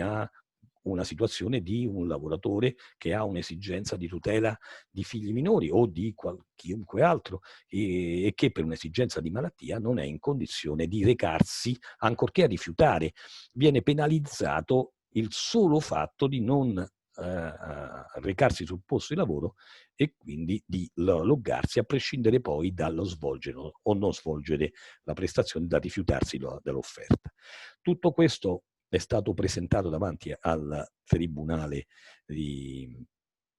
una situazione di un lavoratore che ha un'esigenza di tutela di figli minori o di chiunque altro e che per un'esigenza di malattia non è in condizione di recarsi, ancorché a rifiutare. Viene penalizzato il solo fatto di non recarsi sul posto di lavoro e quindi di loggarsi, a prescindere poi dallo svolgere o non svolgere la prestazione, da rifiutarsi dell'offerta. Tutto questo è stato presentato davanti al Tribunale di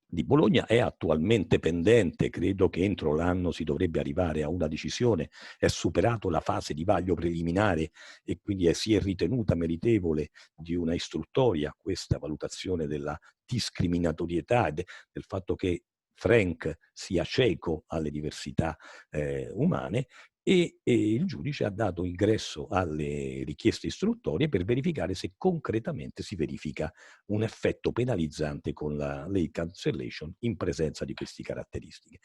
Bologna, è attualmente pendente, credo che entro l'anno si dovrebbe arrivare a una decisione, è superato la fase di vaglio preliminare e quindi si è ritenuta meritevole di una istruttoria questa valutazione della discriminatorietà e del fatto che Frank sia cieco alle diversità umane. E il giudice ha dato ingresso alle richieste istruttorie per verificare se concretamente si verifica un effetto penalizzante con la late cancellation in presenza di queste caratteristiche.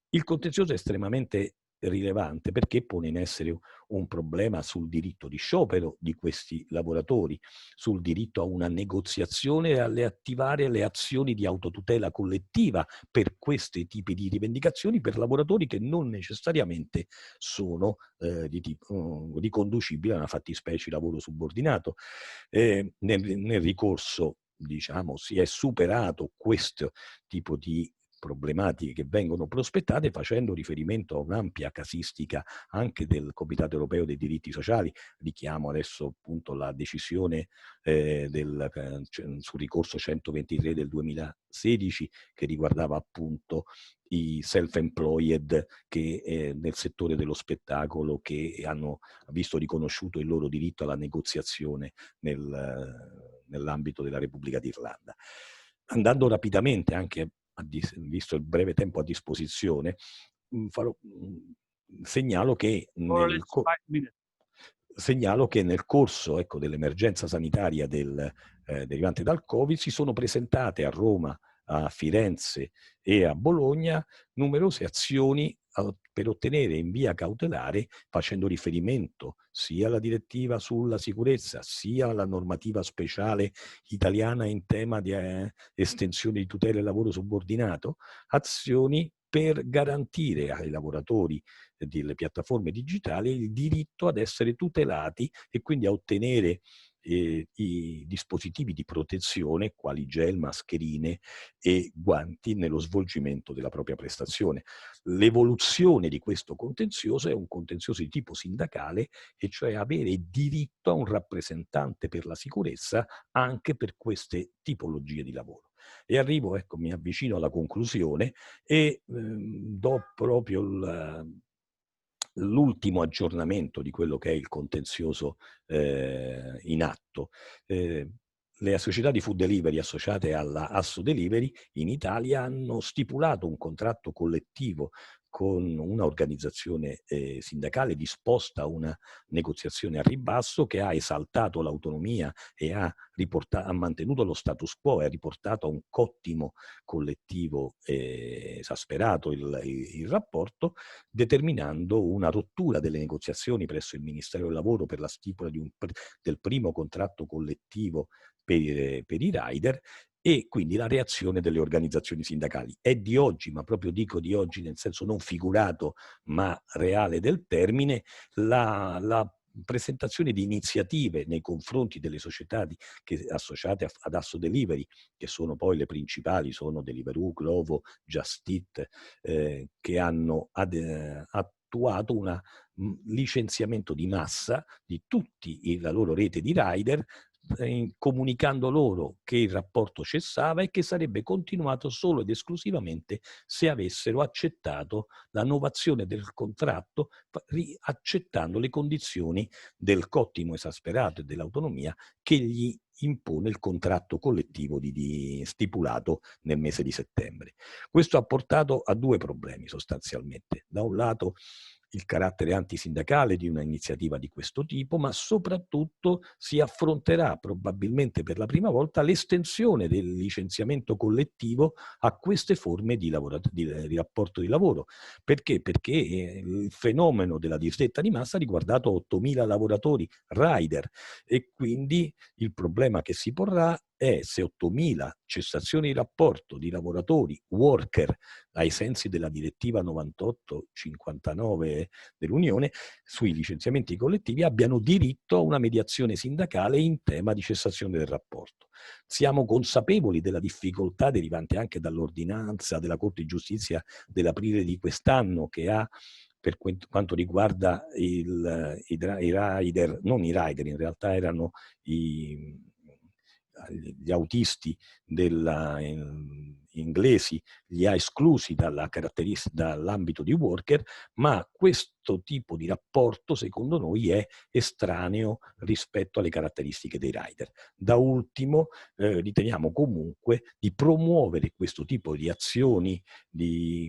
Il contenzioso è estremamente rilevante perché pone in essere un problema sul diritto di sciopero di questi lavoratori, sul diritto a una negoziazione e alle attivare le azioni di autotutela collettiva per questi tipi di rivendicazioni per lavoratori che non necessariamente sono riconducibili a una fattispecie lavoro subordinato. Nel ricorso, diciamo, si è superato questo tipo di problematiche che vengono prospettate facendo riferimento a un'ampia casistica anche del Comitato Europeo dei Diritti Sociali. Richiamo adesso appunto la decisione sul ricorso 123 del 2016 che riguardava appunto i self-employed che nel settore dello spettacolo che hanno visto riconosciuto il loro diritto alla negoziazione nell'ambito della Repubblica d'Irlanda. Andando rapidamente, anche visto il breve tempo a disposizione, segnalo che nel corso dell'emergenza sanitaria derivante dal Covid si sono presentate a Roma, a Firenze e a Bologna numerose azioni per ottenere in via cautelare, facendo riferimento sia alla direttiva sulla sicurezza sia alla normativa speciale italiana in tema di estensione di tutela del lavoro subordinato, azioni per garantire ai lavoratori delle piattaforme digitali il diritto ad essere tutelati e quindi a ottenere i dispositivi di protezione quali gel, mascherine e guanti nello svolgimento della propria prestazione. L'evoluzione di questo contenzioso è un contenzioso di tipo sindacale, e cioè avere diritto a un rappresentante per la sicurezza anche per queste tipologie di lavoro. E arrivo, ecco, mi avvicino alla conclusione e do proprio l'ultimo aggiornamento di quello che è il contenzioso in atto. Le società di food delivery associate alla Asso Delivery in Italia hanno stipulato un contratto collettivo con un'organizzazione sindacale disposta a una negoziazione a ribasso, che ha esaltato l'autonomia e ha mantenuto lo status quo e ha riportato a un cottimo collettivo esasperato il rapporto, determinando una rottura delle negoziazioni presso il Ministero del Lavoro per la stipula del primo contratto collettivo per i rider, e quindi la reazione delle organizzazioni sindacali. È di oggi, ma proprio dico di oggi nel senso non figurato ma reale del termine, la presentazione di iniziative nei confronti delle società associate ad Asso Delivery, che sono poi le principali, sono Deliveroo, Glovo, Just Eat, che hanno attuato un licenziamento di massa di tutti la loro rete di rider, comunicando loro che il rapporto cessava e che sarebbe continuato solo ed esclusivamente se avessero accettato la novazione del contratto, accettando le condizioni del cottimo esasperato e dell'autonomia che gli impone il contratto collettivo stipulato nel mese di settembre. Questo ha portato a due problemi sostanzialmente. Da un lato il carattere antisindacale di una iniziativa di questo tipo, ma soprattutto si affronterà probabilmente per la prima volta l'estensione del licenziamento collettivo a queste forme di rapporto di lavoro. Perché? Perché il fenomeno della disdetta di massa ha riguardato 8.000 lavoratori rider, e quindi il problema che si porrà è se 8.000 cessazioni di rapporto di lavoratori, worker, ai sensi della direttiva 98/59 dell'Unione sui licenziamenti collettivi, abbiano diritto a una mediazione sindacale in tema di cessazione del rapporto. Siamo consapevoli della difficoltà derivante anche dall'ordinanza della Corte di Giustizia dell'aprile di quest'anno, che ha, per quanto riguarda i rider, non i rider, in realtà erano gli autisti inglesi, li ha esclusi dall'ambito di worker, ma questo tipo di rapporto secondo noi è estraneo rispetto alle caratteristiche dei rider. Da ultimo riteniamo comunque di promuovere questo tipo di azioni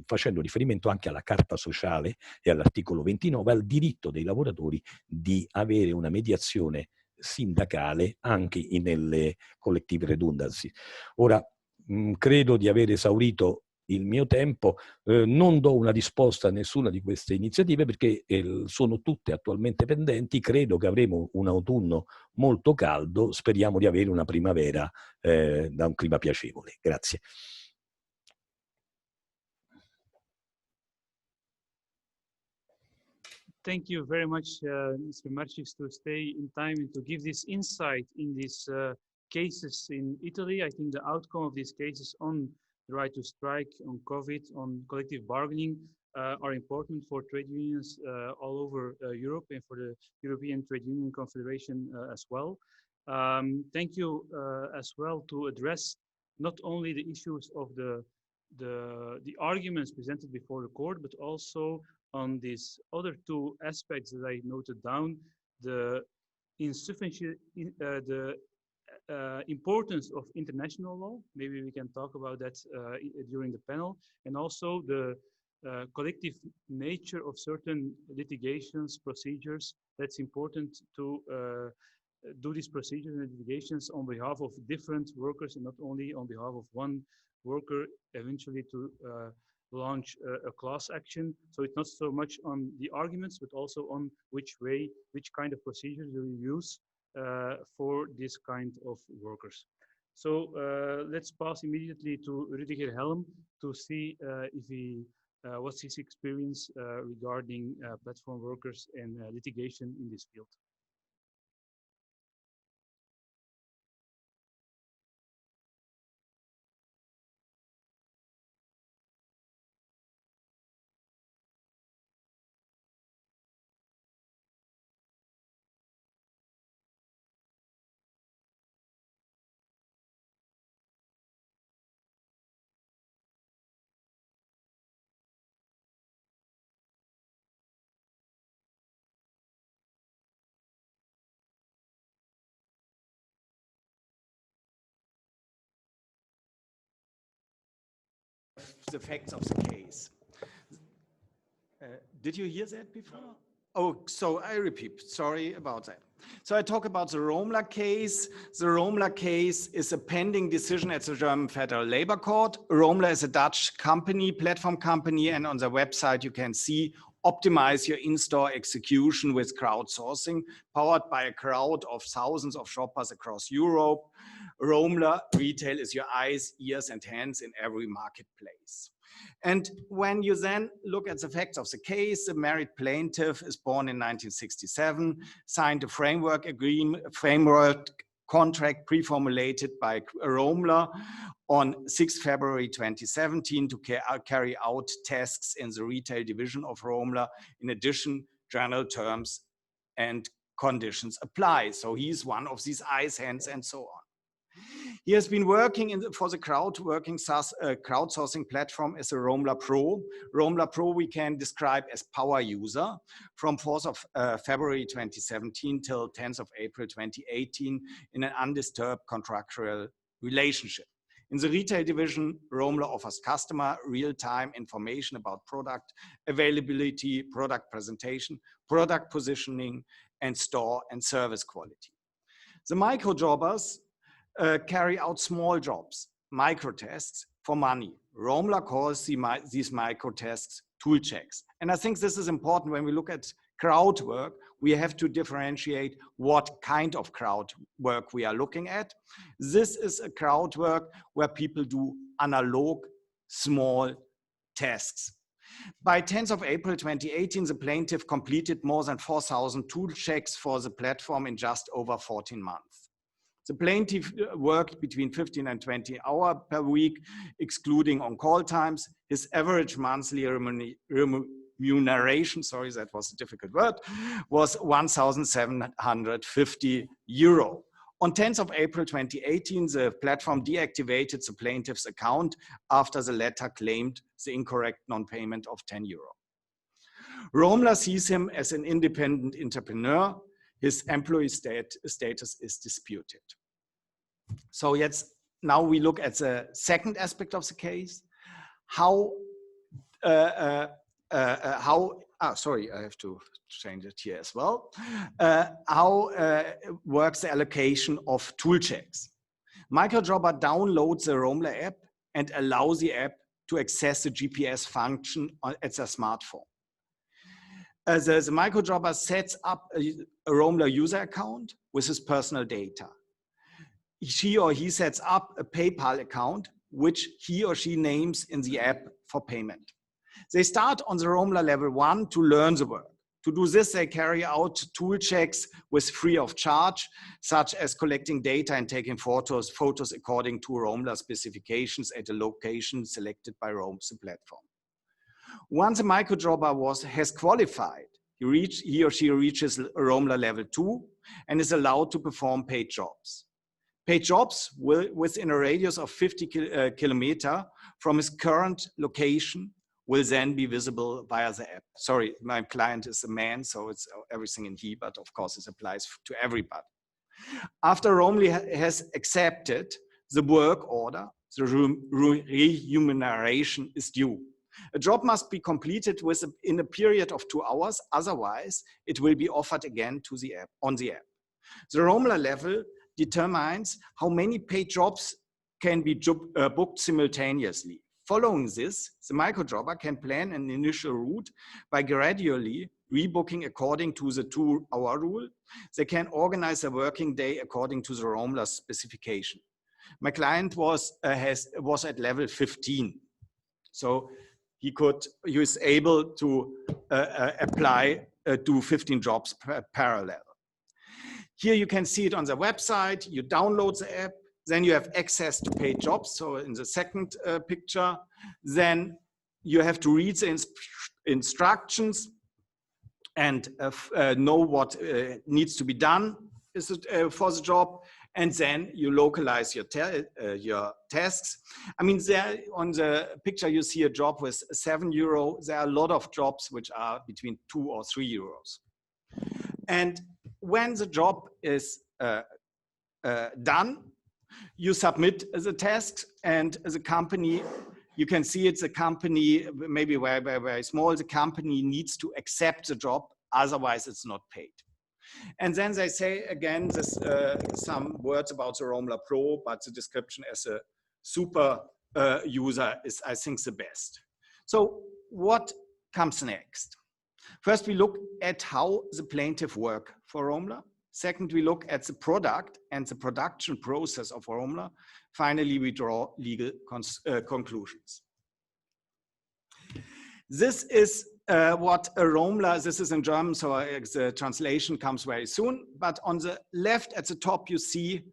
facendo riferimento anche alla Carta Sociale e all'articolo 29, al diritto dei lavoratori di avere una mediazione sindacale anche nelle collective redundancy. Ora, credo di aver esaurito il mio tempo, non do una risposta a nessuna di queste iniziative perché sono tutte attualmente pendenti. Credo che avremo un autunno molto caldo, speriamo di avere una primavera da un clima piacevole. Grazie. Thank you very much, Mr. Marchis, to stay in time and to give this insight in these cases in Italy. I think the outcome of these cases on the right to strike, on COVID, on collective bargaining are important for trade unions all over Europe and for the European Trade Union Confederation as well. Thank you as well to address not only the issues of the arguments presented before the court, but also on these other two aspects that I noted down: the insufficient, the importance of international law. Maybe we can talk about that during the panel, and also the collective nature of certain litigations, procedures. That's important to do these procedures and litigations on behalf of different workers and not only on behalf of one worker, eventually to launch a class action. So it's not so much on the arguments, but also on which kind of procedures do you use for this kind of workers. So let's pass immediately to Rüdiger Helm to see if he What's his experience regarding platform workers and litigation in this field? The facts of the case. Did you hear that before? Oh, so I repeat, sorry about that. So I talk about the Romler case. The Romler case is a pending decision at the German Federal Labor Court. Romler is a Dutch company, platform company, and on their website you can see optimize your in-store execution with crowdsourcing, powered by a crowd of thousands of shoppers across Europe. Romler retail is your eyes, ears, and hands in every marketplace. And when you then look at the facts of the case, the married plaintiff is born in 1967, signed a framework contract pre-formulated by Romler on 6 February 2017 to carry out tasks in the retail division of Romler. In addition, general terms and conditions apply. So he's one of these eyes, hands, and so on. He has been working for the crowdsourcing platform as a Romler Pro. Romler Pro we can describe as power user from 4th of February 2017 till 10th of April 2018 in an undisturbed contractual relationship. In the retail division, Romler offers customer real-time information about product availability, product presentation, product positioning, and store and service quality. The micro jobbers carry out small jobs, micro tasks for money. Romler calls these micro tasks tool checks. And I think this is important when we look at crowd work. We have to differentiate what kind of crowd work we are looking at. This is a crowd work where people do analog small tasks. By 10th of April 2018, the plaintiff completed more than 4,000 tool checks for the platform in just over 14 months. The plaintiff worked between 15 and 20 hours per week, excluding on-call times. His average monthly remuneration, sorry, that was a difficult word, was 1,750 euro. On 10th of April 2018, the platform deactivated the plaintiff's account after the latter claimed the incorrect non-payment of 10 euro. Romler sees him as an independent entrepreneur. His employee status is disputed. So now we look at the second aspect of the case. Sorry, I have to change it here as well. How works the allocation of tool checks? Microjobber downloads the Romler app and allows the app to access the GPS function at their smartphone. The microjobber sets up a Romler user account with his personal data. She or he sets up a PayPal account, which he or she names in the app for payment. They start on the Romler level 1 to learn the work. To do this, they carry out tool checks with free of charge, such as collecting data and taking photos according to Romler specifications at a location selected by the platform. Once a microjobber has qualified, he or she reaches Romler level 2 and is allowed to perform paid jobs. Paid jobs will, within a radius of 50 kilometers from his current location, will then be visible via the app. Sorry, my client is a man, so it's everything in he, but of course it applies to everybody. After Romler has accepted the work order, the remuneration is due. A job must be completed in a period of 2 hours, otherwise it will be offered again to the app, on the app. The Romler level determines how many paid jobs can be booked simultaneously. Following this, the microjobber can plan an initial route by gradually rebooking according to the 2-hour rule. They can organize a working day according to the Romler specification. My client was at level 15. So he was able to apply to 15 jobs parallel. Here you can see it on the website. You download the app, then you have access to paid jobs. So in the second picture, then you have to read the instructions and know what needs to be done for the job. And then you localize your tasks. I mean, there on the picture you see a job with €7. There are a lot of jobs which are between €2 or €3. And when the job is done, you submit the tasks, and the company, you can see it's a company, maybe very, very, very small, the company needs to accept the job, otherwise it's not paid. And then they say, again, this, some words about the Roamla Pro, but the description as a super user is, I think, the best. So what comes next? First, we look at how the plaintiff work for Roamla. Second, we look at the product and the production process of Roamla. Finally, we draw legal conclusions. This is what a Roamla, this is in German, so the translation comes very soon. But on the left at the top, you see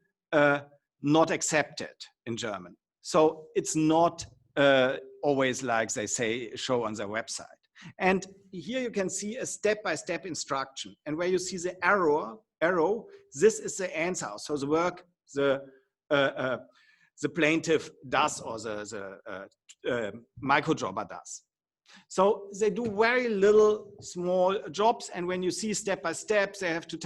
not accepted in German. So it's not always like they say, show on their website. And here you can see a step-by-step instruction. And where you see the arrow, this is the answer. So the work the plaintiff does, or the microjobber does. So they do very little small jobs, and when you see step by step, they have to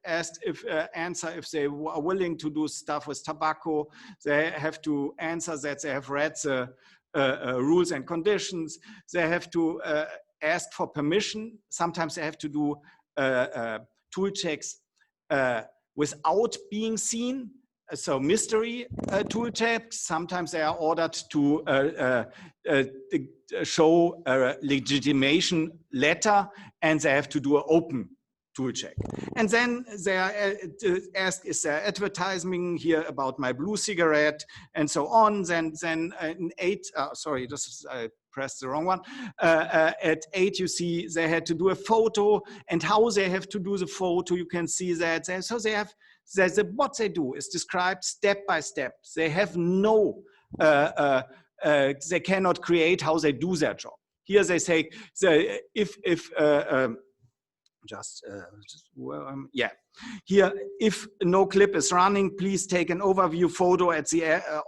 ask if answer if they are willing to do stuff with tobacco. They have to answer that they have read the rules and conditions. They have to ask for permission. Sometimes they have to do tool checks without being seen. So mystery tool checks. Sometimes they are ordered to show a legitimation letter, and they have to do an open tool check. And then they are asked, is there advertising here about my blue cigarette, and so on. Then in 8, sorry, this is, I pressed the wrong one. At 8, you see they had to do a photo, and how they have to do the photo, you can see that. So they have, what they do is described step by step. They have no, they cannot create how they do their job. Here they say, here, if no clip is running, please take an overview photo at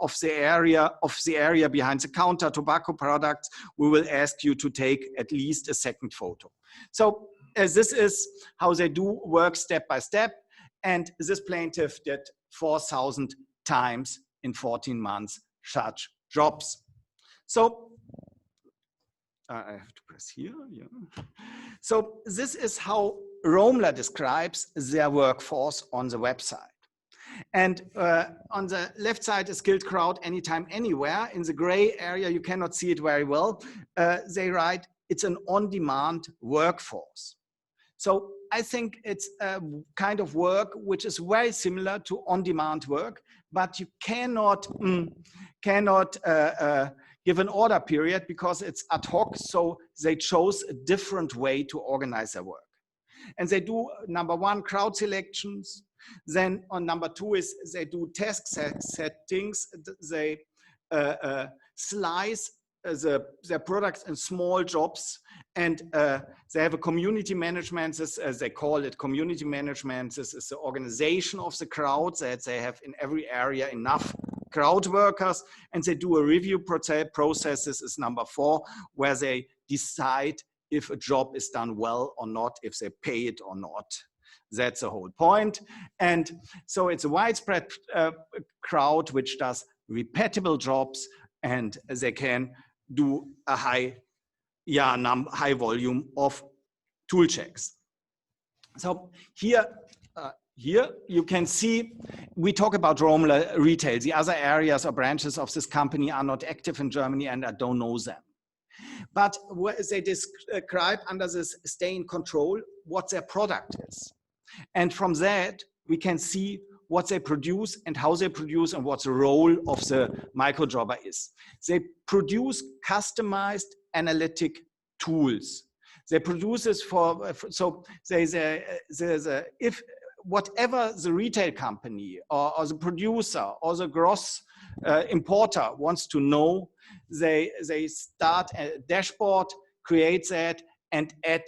of the area behind the counter, tobacco products. We will ask you to take at least a second photo. So this is how they do work step by step. And this plaintiff did 4,000 times in 14 months such jobs. So I have to press here. Yeah. So this is how Roamla describes their workforce on the website. And on the left side, a skilled crowd anytime, anywhere. In the gray area, you cannot see it very well. They write, it's an on-demand workforce. So I think it's a kind of work which is very similar to on-demand work, but you cannot give an order period because it's ad hoc. So they chose a different way to organize their work. And they do, number 1, crowd selections. Then on number 2 is they do task settings. They slice their products in small jobs, and they have a community management, as they call it, community management. This is the organization of the crowd, that they have in every area enough crowd workers, and they do a review process. This is number 4, where they decide if a job is done well or not, if they pay it or not. That's the whole point. And so it's a widespread crowd which does repeatable jobs, and they can do a high volume of tool checks. So here you can see, we talk about Roamla retail. The other areas or branches of this company are not active in Germany, and I don't know them. But they describe under this stay in control what their product is. And from that, we can see what they produce and how they produce and what the role of the microjobber is. They produce customized analytic tools. They produce this so if whatever the retail company or the producer or the gross importer wants to know, they start a dashboard, create that, and add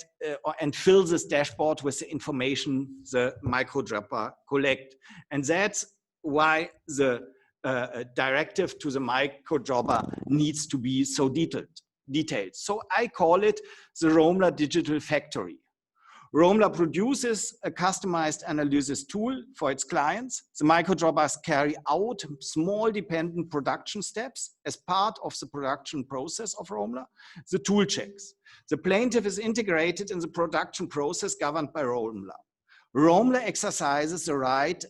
and fill this dashboard with the information the microjobber collect. And that's why the directive to the microjobber needs to be so detailed. So I call it the Romler Digital Factory. Romler produces a customized analysis tool for its clients. The microjobbers carry out small dependent production steps as part of the production process of Romler. The tool checks. The plaintiff is integrated in the production process governed by Romler. Romler exercises the right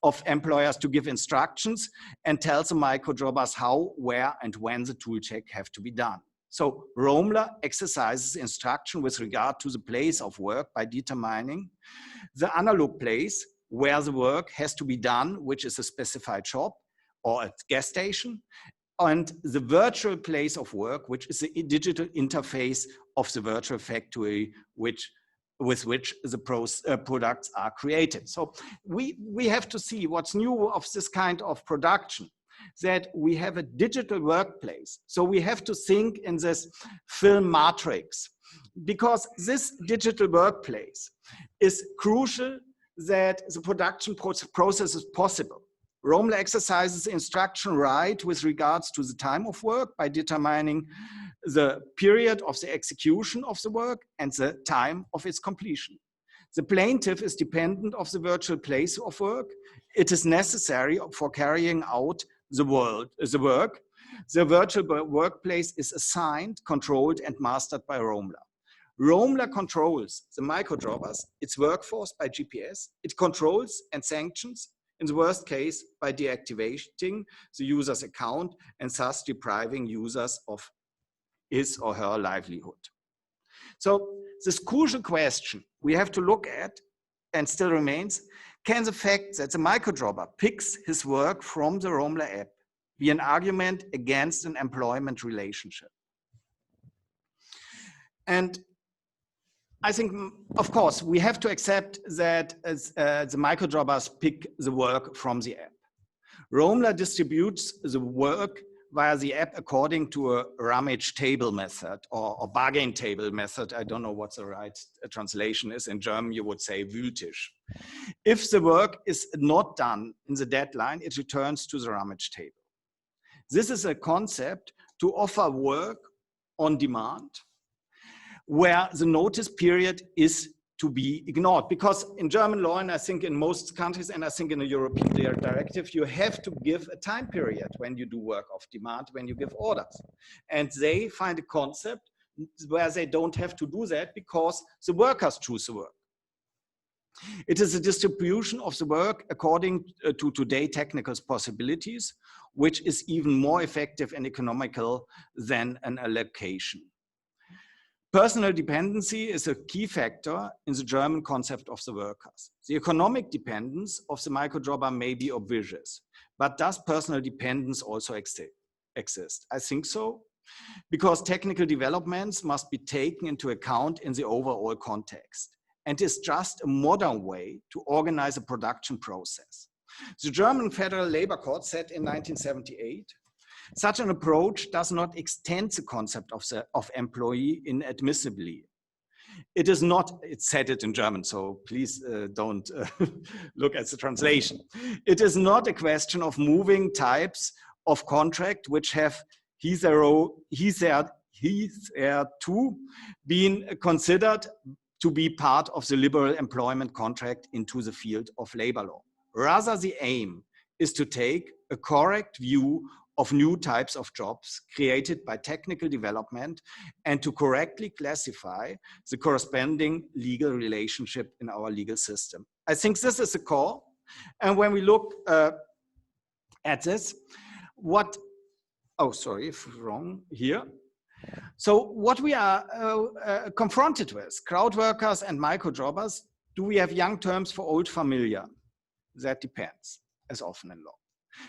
of employers to give instructions and tells the microjobbers how, where, and when the tool check have to be done. So Romler exercises instruction with regard to the place of work by determining the analog place where the work has to be done, which is a specified shop or a gas station, and the virtual place of work, which is the digital interface of the virtual factory with which the products are created. So we have to see what's new of this kind of production, that we have a digital workplace. So we have to think in this film matrix, because this digital workplace is crucial that the production process is possible. Romler exercises instruction right with regards to the time of work by determining the period of the execution of the work and the time of its completion. The plaintiff is dependent of the virtual place of work. It is necessary for carrying out the work. The virtual workplace is assigned, controlled, and mastered by Romler. Romler controls the microjobbers, its workforce by GPS. It controls and sanctions, in the worst case, by deactivating the user's account and thus depriving users of his or her livelihood. So this crucial question we have to look at, and still remains, can the fact that the microjobber picks his work from the Romler app be an argument against an employment relationship? And I think, of course, we have to accept that the microjobbers pick the work from the app. Romler distributes the work via the app according to a rummage table method or bargain table method. I don't know what the right translation is. In German, you would say Wühltisch. If the work is not done in the deadline, it returns to the rummage table. This is a concept to offer work on demand, where the notice period is to be ignored. Because in German law, and I think in most countries, and I think in the European directive, you have to give a time period when you do work of demand, when you give orders. And they find a concept where they don't have to do that because the workers choose the work. It is a distribution of the work according to today's technical possibilities, which is even more effective and economical than an allocation. Personal dependency is a key factor in the German concept of the workers. The economic dependence of the microjobber may be obvious, but does personal dependence also exist? I think so, because technical developments must be taken into account in the overall context, and is just a modern way to organize a production process. The German Federal Labor Court said in 1978, such an approach does not extend the concept of employee inadmissibly. It is not, it said it in German, so please don't look at the translation. It is not a question of moving types of contract which have hitherto been considered to be part of the liberal employment contract into the field of labor law. Rather, the aim is to take a correct view of new types of jobs created by technical development and to correctly classify the corresponding legal relationship in our legal system. I think this is the core. And when we look at this, wrong here. So what we are confronted with, crowd workers and microjobbers, Do we have young terms for old familiar? That depends, as often in law.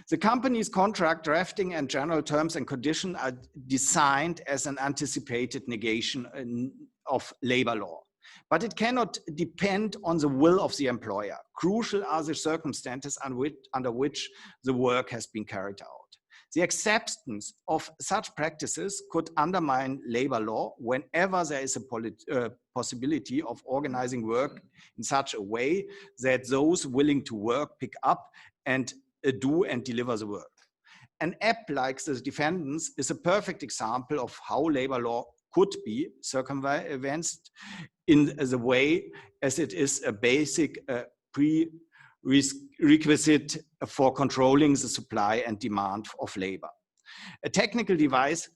The company's contract drafting and general terms and conditions are designed as an anticipated negation of labor law. But it cannot depend on the will of the employer. Crucial are the circumstances under which the work has been carried out. The acceptance of such practices could undermine labor law whenever there is a possibility of organizing work in such a way that those willing to work pick up and do and deliver the work. An app like the defendants is a perfect example of how labor law could be circumvented in the way as it is a basic prerequisite for controlling the supply and demand of labor. A technical device,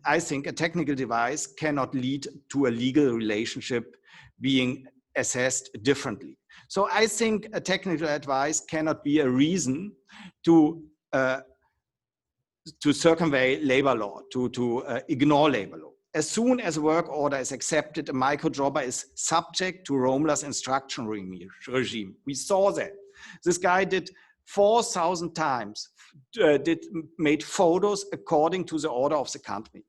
I think a technical device cannot lead to a legal relationship being assessed differently. So I think a technical advice cannot be a reason to circumvent labor law, to ignore labor law. As soon as a work order is accepted, a microjobber is subject to Romler's instruction regime. We saw that. This guy did 4,000 times, made photos according to the order of the company.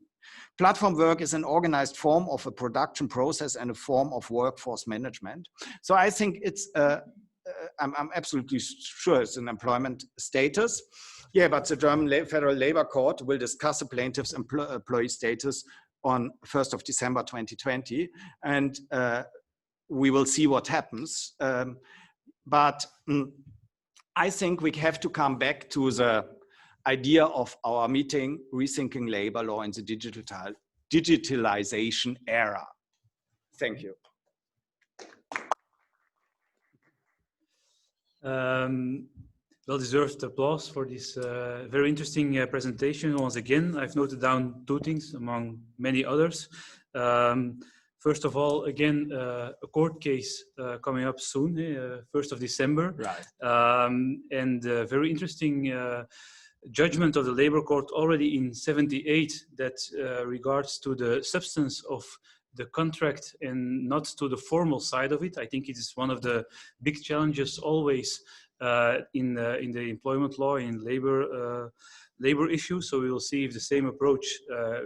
Platform work is an organized form of a production process and a form of workforce management. So I think it's, I'm absolutely sure it's an employment status. Yeah, but the German Federal Labor Court will discuss the plaintiff's employee status on 1st of December 2020, and we will see what happens. But I think we have to come back to the idea of our meeting, Rethinking Labor Law in the digitalization era. Thank you. Well-deserved applause for this very interesting presentation. Once again, I've noted down two things among many others. First of all, again, a court case coming up soon, 1st of December. Right. And very interesting judgment of the Labor Court already in '78 that regards to the substance of the contract and not to the formal side of it. I think it is one of the big challenges always in the employment law, in labor issues. So we will see if the same approach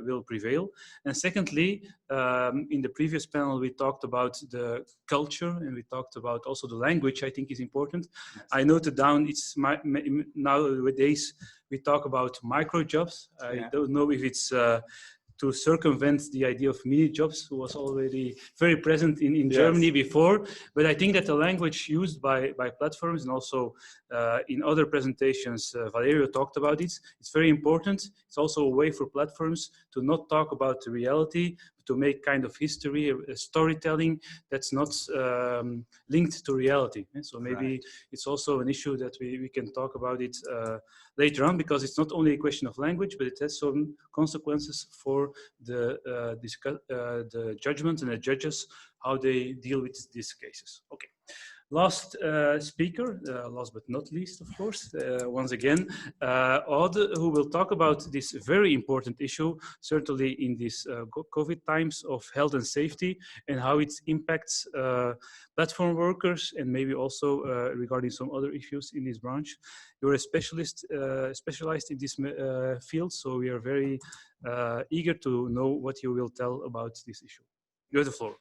will prevail. And secondly, in the previous panel, we talked about the culture and we talked about also the language, I think is important. Yes. I noted down, it's nowadays we talk about micro jobs. I don't know if it's to circumvent the idea of mini jobs, who was already very present in Germany before. But I think that the language used by platforms and also in other presentations, Valerio talked about it, it's very important. It's also a way for platforms to not talk about the reality, but to make kind of history, a storytelling that's not linked to reality. And so maybe it's also an issue that we can talk about it later on, because it's not only a question of language, but it has some consequences for the judgment and the judges, how they deal with these cases. Okay. Last speaker, last but not least, of course, once again, Aude, who will talk about this very important issue, certainly in these COVID times, of health and safety and how it impacts platform workers, and maybe also regarding some other issues in this branch. You're a specialist, specialized in this field, so we are very eager to know what you will tell about this issue. You have the floor.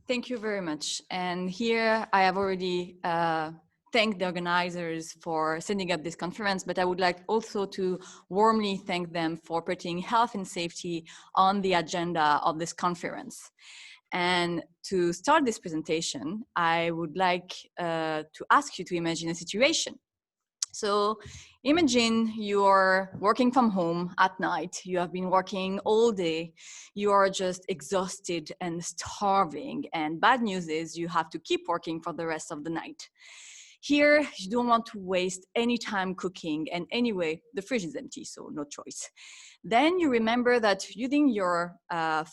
Thank you very much. And here I have already thanked the organizers for setting up this conference, but I would like also to warmly thank them for putting health and safety on the agenda of this conference. And to start this presentation, I would like to ask you to imagine a situation. So imagine you're working from home at night, you have been working all day, you are just exhausted and starving, and bad news is you have to keep working for the rest of the night. Here, you don't want to waste any time cooking, and anyway, the fridge is empty, so no choice. Then you remember that using your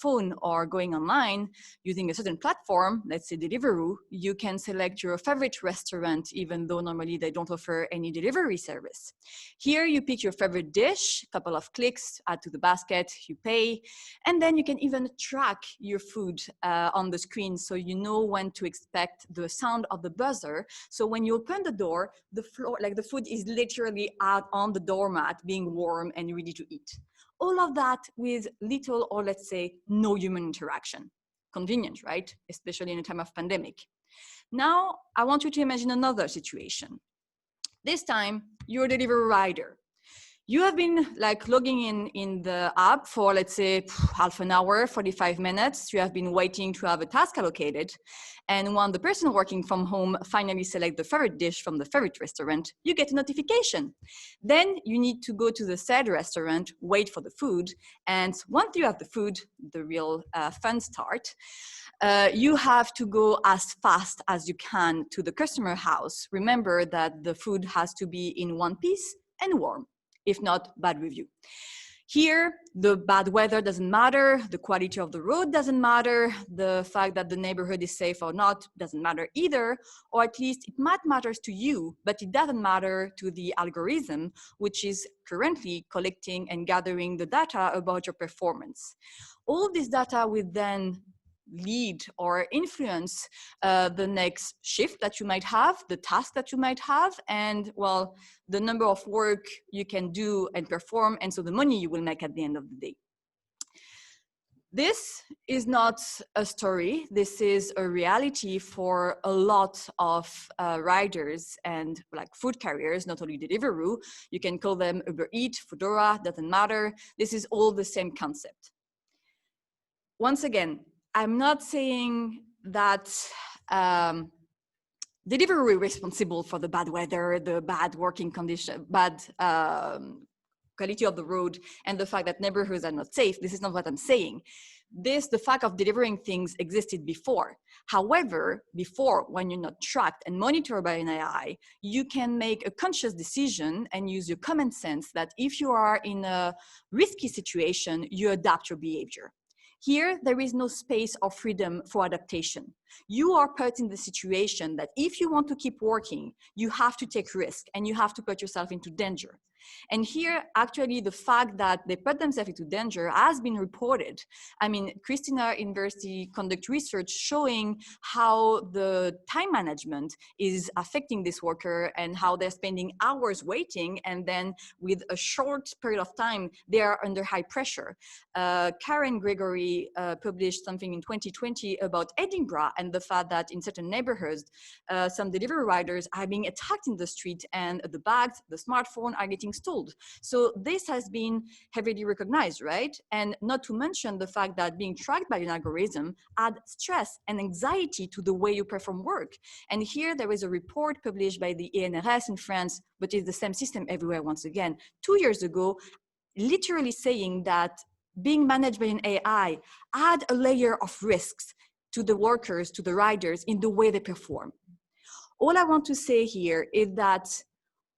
phone or going online, using a certain platform, let's say Deliveroo, you can select your favorite restaurant, even though normally they don't offer any delivery service. Here you pick your favorite dish, a couple of clicks, add to the basket, you pay, and then you can even track your food on the screen so you know when to expect the sound of the buzzer. So when you open the door, the floor, like the food is literally out on the doormat, being warm and ready to eat. All of that with little, or let's say no human interaction. Convenient, right? Especially in a time of pandemic. Now, I want you to imagine another situation. This time, you're a delivery rider. You have been like logging in the app for, let's say, half an hour, 45 minutes. You have been waiting to have a task allocated. And when the person working from home finally selects the favorite dish from the favorite restaurant, you get a notification. Then you need to go to the said restaurant, wait for the food. And once you have the food, the real fun start. You have to go as fast as you can to the customer house. Remember that the food has to be in one piece and warm. If not, bad review. Here, the bad weather doesn't matter, the quality of the road doesn't matter, the fact that the neighborhood is safe or not doesn't matter either, or at least it might matter to you, but it doesn't matter to the algorithm, which is currently collecting and gathering the data about your performance. All this data will then lead or influence the next shift that you might have, the task that you might have, and well, the number of work you can do and perform, and so the money you will make at the end of the day. This is not a story. This is a reality for a lot of riders and like food carriers, not only Deliveroo. You can call them Uber Eats, Foodora, doesn't matter. This is all the same concept. Once again, I'm not saying that Deliveroo is responsible for the bad weather, the bad working condition, bad quality of the road, and the fact that neighborhoods are not safe. This is not what I'm saying. The fact of delivering things existed before. However, before, when you're not tracked and monitored by an AI, you can make a conscious decision and use your common sense that if you are in a risky situation, you adapt your behavior. Here, there is no space or freedom for adaptation. You are put in the situation that if you want to keep working, you have to take risk and you have to put yourself into danger. And here, actually, the fact that they put themselves into danger has been reported. I mean, Christina University conduct research showing how the time management is affecting this worker and how they're spending hours waiting, and then with a short period of time, they are under high pressure. Karen Gregory published something in 2020 about Edinburgh and the fact that in certain neighborhoods, some delivery riders are being attacked in the street and the bags, the smartphone are getting stolen. So this has been heavily recognized, right? And not to mention the fact that being tracked by an algorithm adds stress and anxiety to the way you perform work. And here there is a report published by the ENRS in France, but it's the same system everywhere once again, 2 years ago, literally saying that being managed by an AI add a layer of risks to the workers, to the riders in the way they perform. All I want to say here is that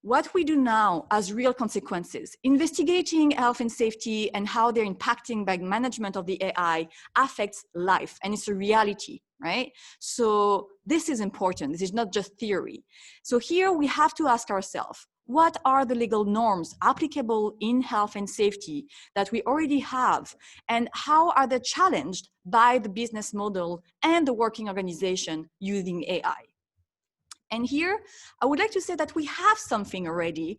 what we do now has real consequences. Investigating health and safety and how they're impacting by management of the AI affects life, and it's a reality, right? So this is important. This is not just theory. So here we have to ask ourselves, what are the legal norms applicable in health and safety that we already have, and how are they challenged by the business model and the working organization using AI? And here, I would like to say that we have something already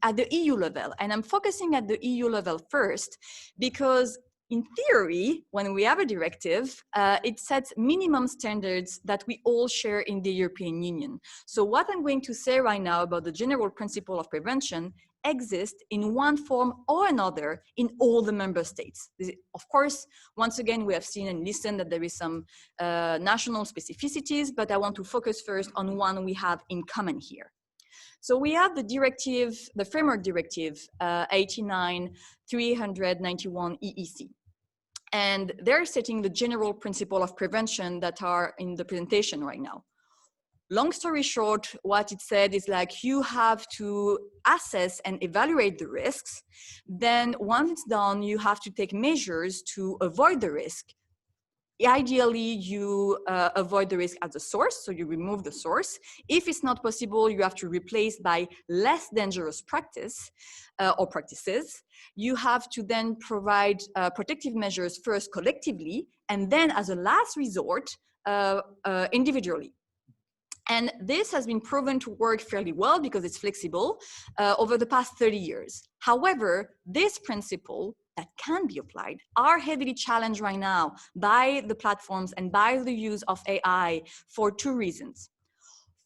at the EU level, and I'm focusing at the EU level first, because in theory, when we have a directive, it sets minimum standards that we all share in the European Union. So what I'm going to say right now about the general principle of prevention exists in one form or another in all the member states. Of course, once again, we have seen and listened that there is some national specificities, but I want to focus first on one we have in common here. So we have the directive, the framework directive 89/391 EEC. And they're setting the general principle of prevention that are in the presentation right now. long story short, what it said is like you have to assess and evaluate the risks. Then once it's done, you have to take measures to avoid the risk. Ideally, you avoid the risk at the source, so you remove the source. If it's not possible, you have to replace by less dangerous practice or practices. You have to then provide protective measures first collectively, and then as a last resort, individually. And this has been proven to work fairly well because it's flexible over the past 30 years. However, this principle that can be applied are heavily challenged right now by the platforms and by the use of AI for two reasons.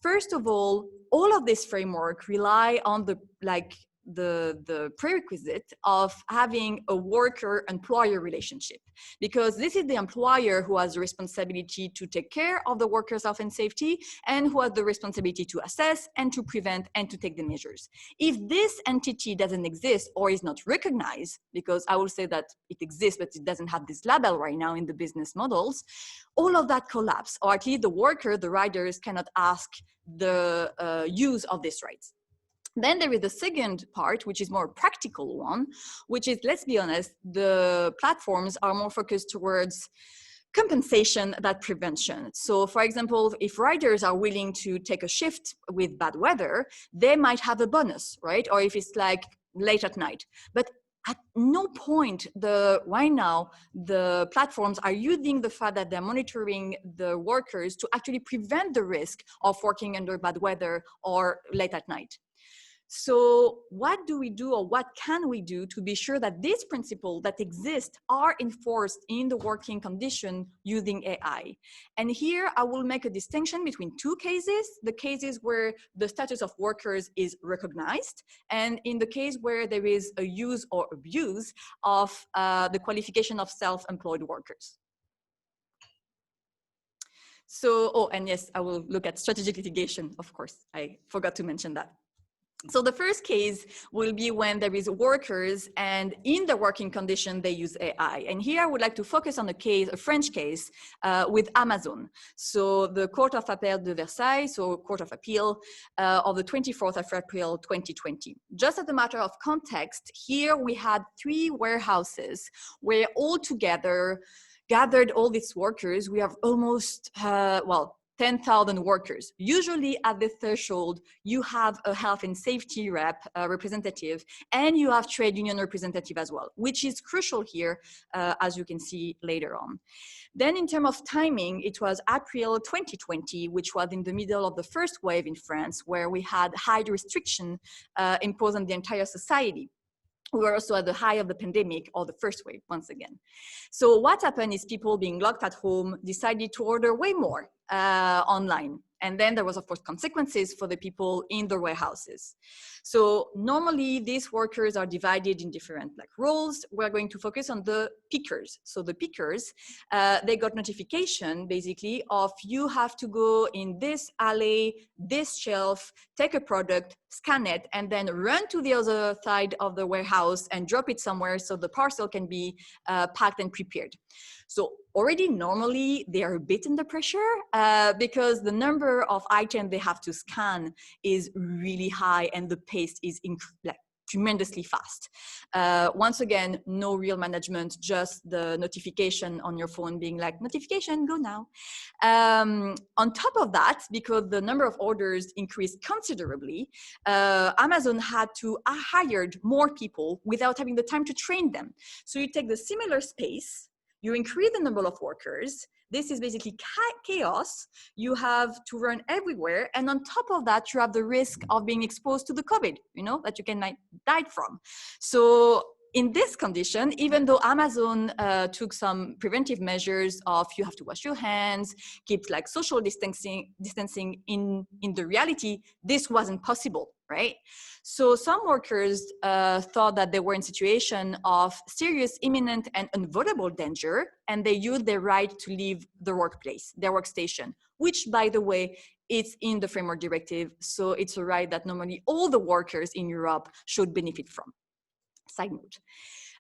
First of all of this framework rely on the prerequisite of having a worker-employer relationship, because this is the employer who has the responsibility to take care of the workers' health and safety and who has the responsibility to assess and to prevent and to take the measures. If this entity doesn't exist or is not recognized, because I will say that it exists, but it doesn't have this label right now in the business models, all of that collapse, or at least the worker, the riders cannot ask the use of these rights. Then there is the second part, which is more practical one, which is, let's be honest, the platforms are more focused towards compensation than prevention. So for example, if riders are willing to take a shift with bad weather, they might have a bonus, right? Or if it's like late at night. But at no point right now, the platforms are using the fact that they're monitoring the workers to actually prevent the risk of working under bad weather or late at night. So what do we do, or what can we do to be sure that these principles that exist are enforced in the working condition using AI? And here I will make a distinction between two cases: the cases where the status of workers is recognized, and in the case where there is a use or abuse of the qualification of self-employed workers. So, and yes, I will look at strategic litigation, of course. I forgot to mention that. So the first case will be when there is workers and in the working condition, they use AI. And here I would like to focus on a French case with Amazon. So the Court of Appel de Versailles, so Court of Appeal of the 24th of April, 2020. Just as a matter of context, here we had 3 warehouses where all together gathered all these workers. We have almost, 10,000 workers. Usually at the threshold, you have a health and safety representative, and you have trade union representative as well, which is crucial here, as you can see later on. Then in terms of timing, it was April 2020, which was in the middle of the first wave in France, where we had high restriction imposed on the entire society. We were also at the high of the pandemic, or the first wave, once again. So what happened is people being locked at home decided to order way more online. And then there was, of course, consequences for the people in the warehouses. So normally these workers are divided in different roles. We're going to focus on the pickers. So the pickers, they got notification basically of you have to go in this alley, this shelf, take a product, scan it, and then run to the other side of the warehouse and drop it somewhere so the parcel can be packed and prepared. So already normally they are a bit under pressure because the number of items they have to scan is really high and the pace is tremendously fast. Once again, no real management, just the notification on your phone being like, notification, go now. On top of that, because the number of orders increased considerably, Amazon had to hire more people without having the time to train them. So you take the similar space, you increase the number of workers. This is basically chaos. You have to run everywhere. And on top of that, you have the risk of being exposed to the COVID, that you can die from. So in this condition, even though Amazon took some preventive measures of you have to wash your hands, keep social distancing in the reality, this wasn't possible, right? So some workers thought that they were in situation of serious, imminent, and unavoidable danger, and they used their right to leave the workplace, their workstation, which, by the way, it's in the framework directive. So it's a right that normally all the workers in Europe should benefit from. Side note.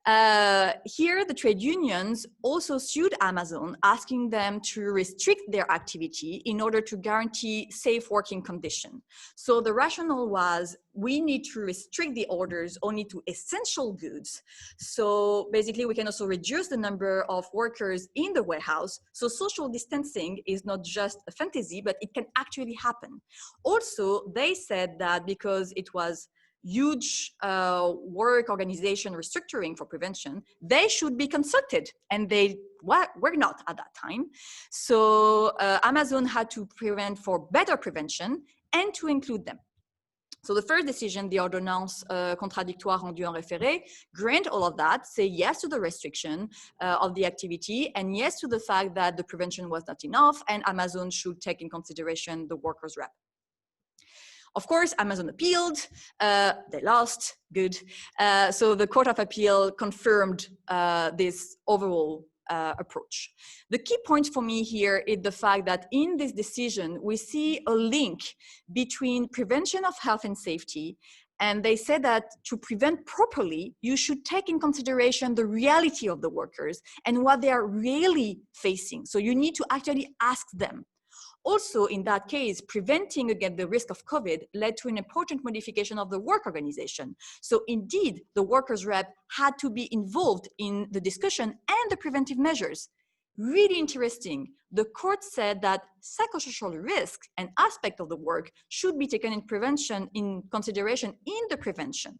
Here, the trade unions also sued Amazon, asking them to restrict their activity in order to guarantee safe working conditions. So the rationale was, we need to restrict the orders only to essential goods. So basically, we can also reduce the number of workers in the warehouse. So social distancing is not just a fantasy, but it can actually happen. Also, they said that because it was huge work organization restructuring for prevention, they should be consulted, and they were not at that time. So Amazon had to prevent for better prevention and to include them. So the first decision, the ordonnance contradictoire rendue en référé, grant all of that, say yes to the restriction of the activity, and yes to the fact that the prevention was not enough, and Amazon should take in consideration the workers' rep. Of course, Amazon appealed, they lost, good. So the Court of Appeal confirmed this overall approach. The key point for me here is the fact that in this decision, we see a link between prevention of health and safety, and they said that to prevent properly, you should take in consideration the reality of the workers and what they are really facing. So you need to actually ask them. Also, in that case, preventing against the risk of COVID led to an important modification of the work organization. So indeed, the workers' rep had to be involved in the discussion and the preventive measures. Really interesting. The court said that psychosocial risks and aspects of the work should be taken in consideration in the prevention.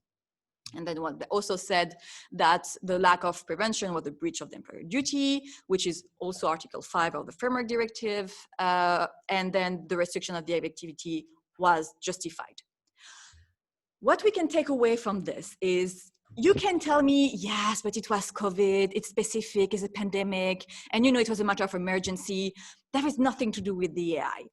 And then what they also said that the lack of prevention was a breach of the employer duty, which is also Article 5 of the Framework Directive, and then the restriction of the activity was justified. What we can take away from this is, you can tell me, yes, but it was COVID, it's specific, it's a pandemic, and you know it was a matter of emergency. That has nothing to do with the AI.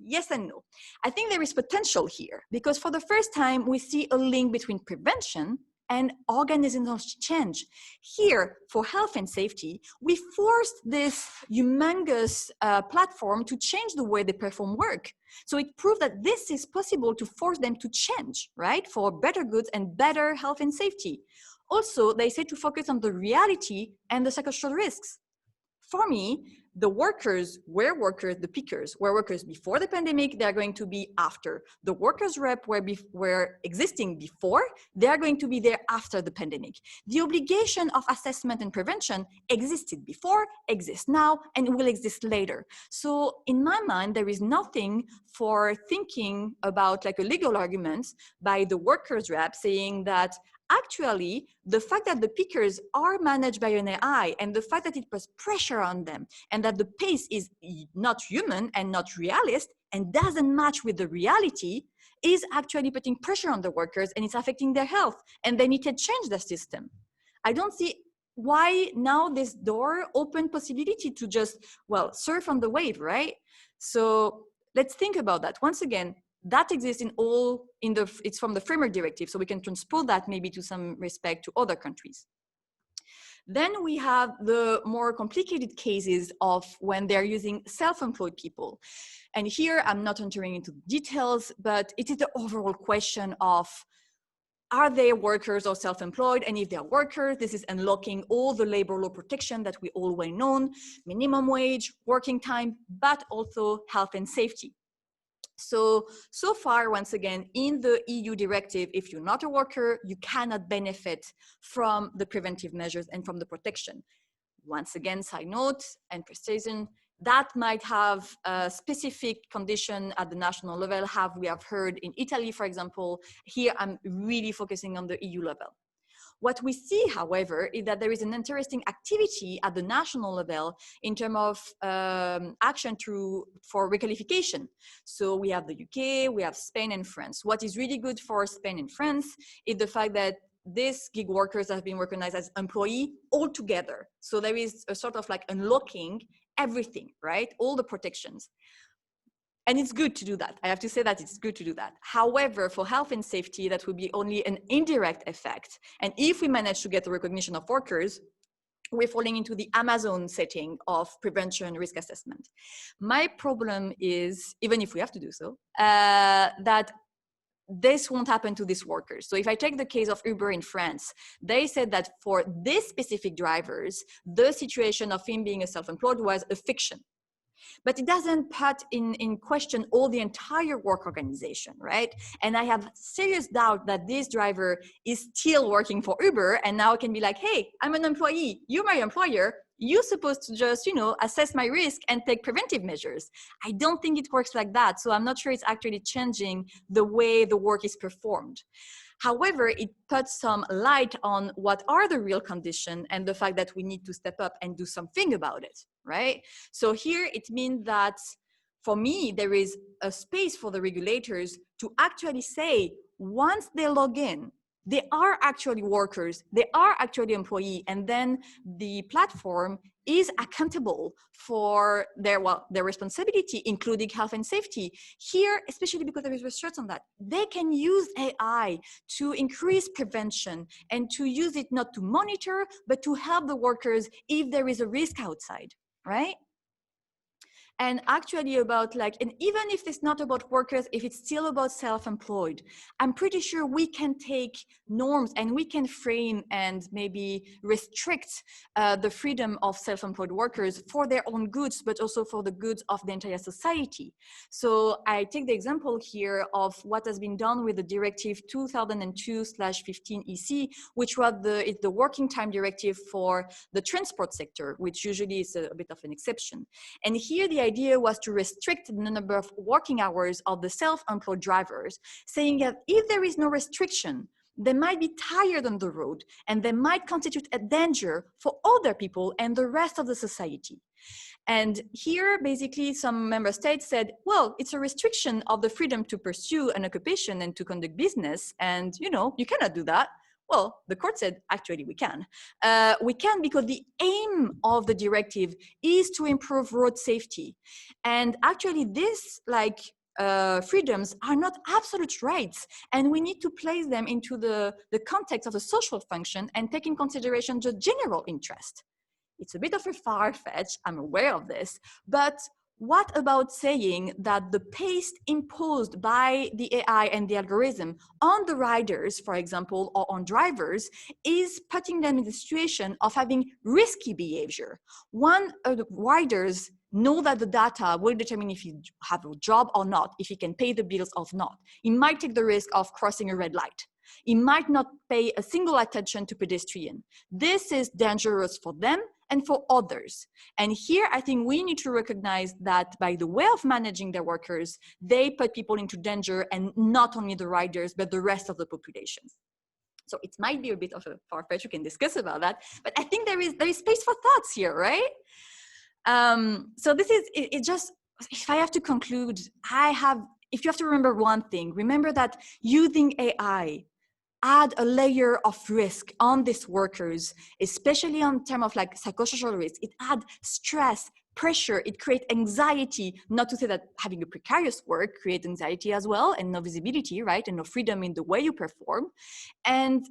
Yes and no. I think there is potential here because for the first time, we see a link between prevention and organizational change. Here, for health and safety, we forced this humongous platform to change the way they perform work. So it proved that this is possible to force them to change, right? For better goods and better health and safety. Also, they say to focus on the reality and the psychosocial risks. For me, the workers were workers, the pickers were workers before the pandemic, they're going to be after. The workers' rep were existing before, they're going to be there after the pandemic. The obligation of assessment and prevention existed before, exists now, and will exist later. So in my mind, there is nothing for thinking about like a legal argument by the workers' rep saying that actually, the fact that the pickers are managed by an AI and the fact that it puts pressure on them and that the pace is not human and not realist and doesn't match with the reality is actually putting pressure on the workers and it's affecting their health and they need to change the system. I don't see why now this door open possibility to just, well, surf on the wave, right? So let's think about that. Once again, that exists it's from the Framework Directive, so we can transpose that maybe to some respect to other countries. Then we have the more complicated cases of when they're using self-employed people. And here I'm not entering into details, but it is the overall question of, are they workers or self-employed? And if they're workers, this is unlocking all the labor law protection that we all well known, minimum wage, working time, but also health and safety. So far, once again, in the EU directive, if you're not a worker, you cannot benefit from the preventive measures and from the protection. Once again, side note and precision, that might have a specific condition at the national level, we have heard in Italy, for example. Here, I'm really focusing on the EU level. What we see, however, is that there is an interesting activity at the national level in terms of action for requalification. So we have the UK, we have Spain and France. What is really good for Spain and France is the fact that these gig workers have been recognized as employee altogether. So there is a sort of like unlocking everything, right? All the protections. And it's good to do that. I have to say that it's good to do that. However, for health and safety, that would be only an indirect effect. And if we manage to get the recognition of workers, we're falling into the Amazon setting of prevention risk assessment. My problem is, even if we have to do so, that this won't happen to these workers. So if I take the case of Uber in France, they said that for these specific drivers, the situation of him being a self-employed was a fiction. But it doesn't put in question all the entire work organization, right? And I have serious doubt that this driver is still working for Uber and now can be like, hey, I'm an employee, you're my employer, you're supposed to just, you know, assess my risk and take preventive measures. I don't think it works like that. So I'm not sure it's actually changing the way the work is performed. However, it puts some light on what are the real conditions and the fact that we need to step up and do something about it, right? So here it means that for me, there is a space for the regulators to actually say, once they log in, they are actually workers, they are actually employees, and then the platform is accountable for their responsibility, including health and safety. Here, especially because there is research on that, they can use AI to increase prevention and to use it not to monitor, but to help the workers if there is a risk outside, right? And actually about like, and even if it's not about workers, if it's still about self-employed, I'm pretty sure we can take norms and we can frame and maybe restrict the freedom of self-employed workers for their own goods, but also for the goods of the entire society. So I take the example here of what has been done with the directive 2002/15 EC, which was the working time directive for the transport sector, which usually is a bit of an exception. And here the idea was to restrict the number of working hours of the self-employed drivers, saying that if there is no restriction, they might be tired on the road and they might constitute a danger for other people and the rest of the society. And here, basically, some member states said, well, it's a restriction of the freedom to pursue an occupation and to conduct business. And, you know, you cannot do that. Well, the court said, actually, we can. We can because the aim of the directive is to improve road safety. And actually, this, like, freedoms are not absolute rights, and we need to place them into the context of a social function and take in consideration the general interest. It's a bit of a far-fetched, I'm aware of this, but what about saying that the pace imposed by the AI and the algorithm on the riders, for example, or on drivers, is putting them in the situation of having risky behavior? One of the riders know that the data will determine if you have a job or not, if you can pay the bills or not. He might take the risk of crossing a red light. He might not pay a single attention to pedestrian. This is dangerous for them and for others. And here, I think we need to recognize that by the way of managing their workers, they put people into danger, and not only the riders, but the rest of the population. So it might be a bit of a far-fetched, we can discuss about that, but I think there is space for thoughts here, right? So this is, it just, if I have to conclude, if you have to remember one thing, remember that using AI add a layer of risk on these workers, especially on terms of like psychosocial risk. It adds stress, pressure, it creates anxiety, not to say that having a precarious work creates anxiety as well, and no visibility, right? And no freedom in the way you perform. And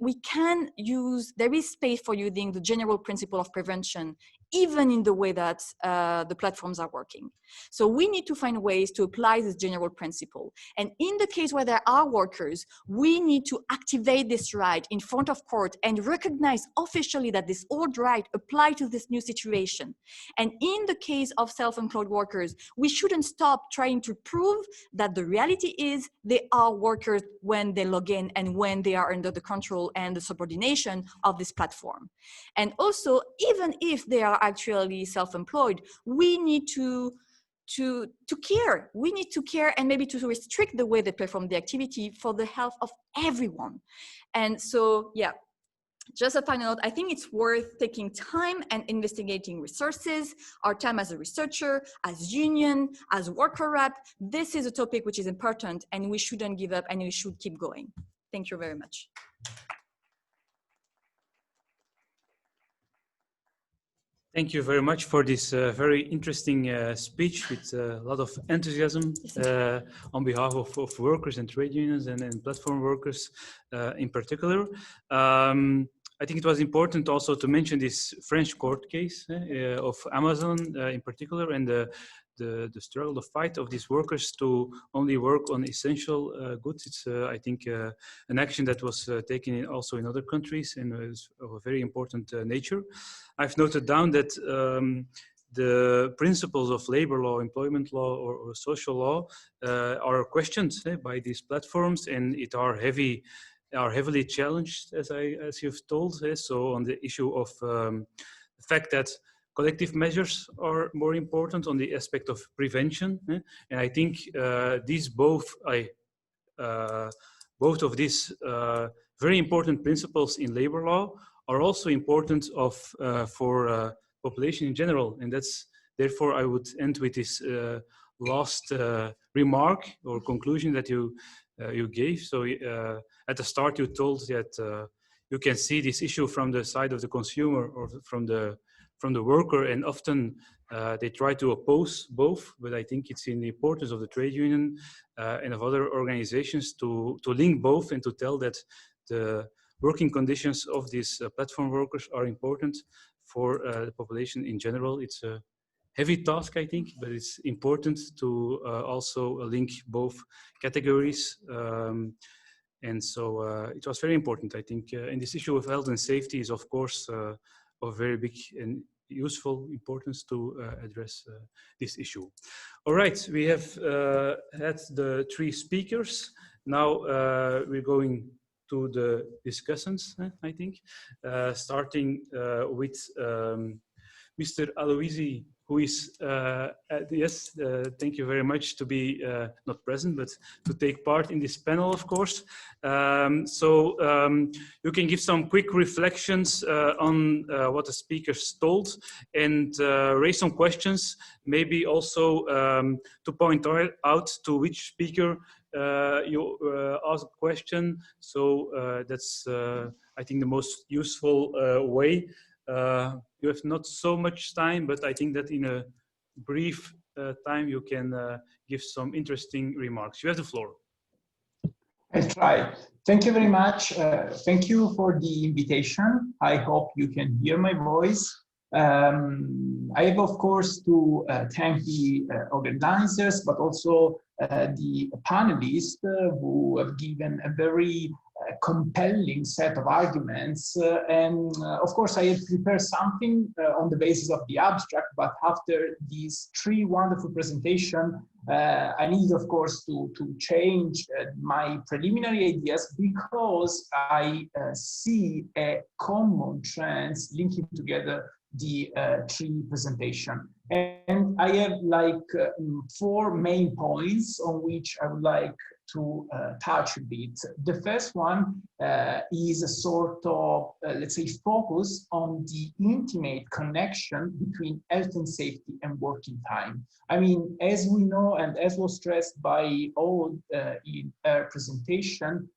we can use, there is space for using the general principle of prevention, even in the way that the platforms are working. So we need to find ways to apply this general principle. And in the case where there are workers, we need to activate this right in front of court and recognize officially that this old right applies to this new situation. And in the case of self-employed workers, we shouldn't stop trying to prove that the reality is they are workers when they log in and when they are under the control and the subordination of this platform. And also, even if they are actually self-employed, we need to care. We need to care and maybe to restrict the way they perform the activity for the health of everyone. And so, yeah, just a final note, I think it's worth taking time and investigating resources, our time as a researcher, as union, as worker rep. This is a topic which is important, and we shouldn't give up, and we should keep going. Thank you very much. Thank you very much for this very interesting speech with a lot of enthusiasm on behalf of workers and trade unions and platform workers in particular. I think it was important also to mention this French court case of Amazon in particular, and the struggle, the fight of these workers to only work on essential goods. It's, I think, an action that was taken also in other countries and is of a very important nature. I've noted down that the principles of labor law, employment law, or social law are questioned by these platforms, and are heavily challenged, as you've told. So on the issue of the fact that collective measures are more important on the aspect of prevention, and I think these both of these very important principles in labor law are also important for population in general, and that's therefore I would end with this last remark or conclusion that you gave. So at the start you told that you can see this issue from the side of the consumer or from the worker, and often they try to oppose both, but I think it's in the importance of the trade union and of other organizations to link both and to tell that the working conditions of these platform workers are important for the population in general. It's a heavy task, I think, but it's important to also link both categories. And so it was very important, I think. And this issue of health and safety is, of course, of very big and useful importance to address this issue. All right, we have had the three speakers. Now we're going to the discussants, I think, starting with Mr. Aloisi, who is, yes, thank you very much to be not present, but to take part in this panel, of course. You can give some quick reflections on what the speakers told and raise some questions, maybe also to point out to which speaker you ask a question. So that's, I think, the most useful way. You have not so much time, but I think that in a brief time you can give some interesting remarks. You have the floor. I'll try. Thank you very much. Thank you for the invitation. I hope you can hear my voice. I have, of course, to thank the organizers, but also the panelists who have given a very compelling set of arguments. Of course, I have prepared something on the basis of the abstract, but after these three wonderful presentations, I need, of course, to change my preliminary ideas, because I see a common trend linking together the three presentations. And I have like 4 main points on which I would like to touch a bit. The first one is a sort of, let's say, focus on the intimate connection between health and safety and working time. I mean, as we know, and as was stressed by all in our presentation,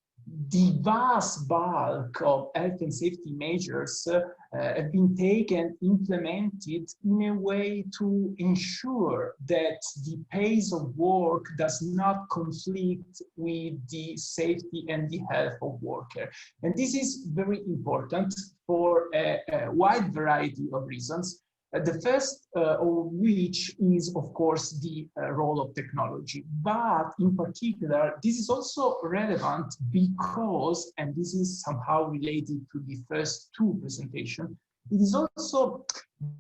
the vast bulk of health and safety measures have been taken, implemented in a way to ensure that the pace of work does not conflict with the safety and the health of workers. And this is very important for a wide variety of reasons. The first of which is, of course, the role of technology. But in particular, this is also relevant because, and this is somehow related to the first 2 presentations, it is also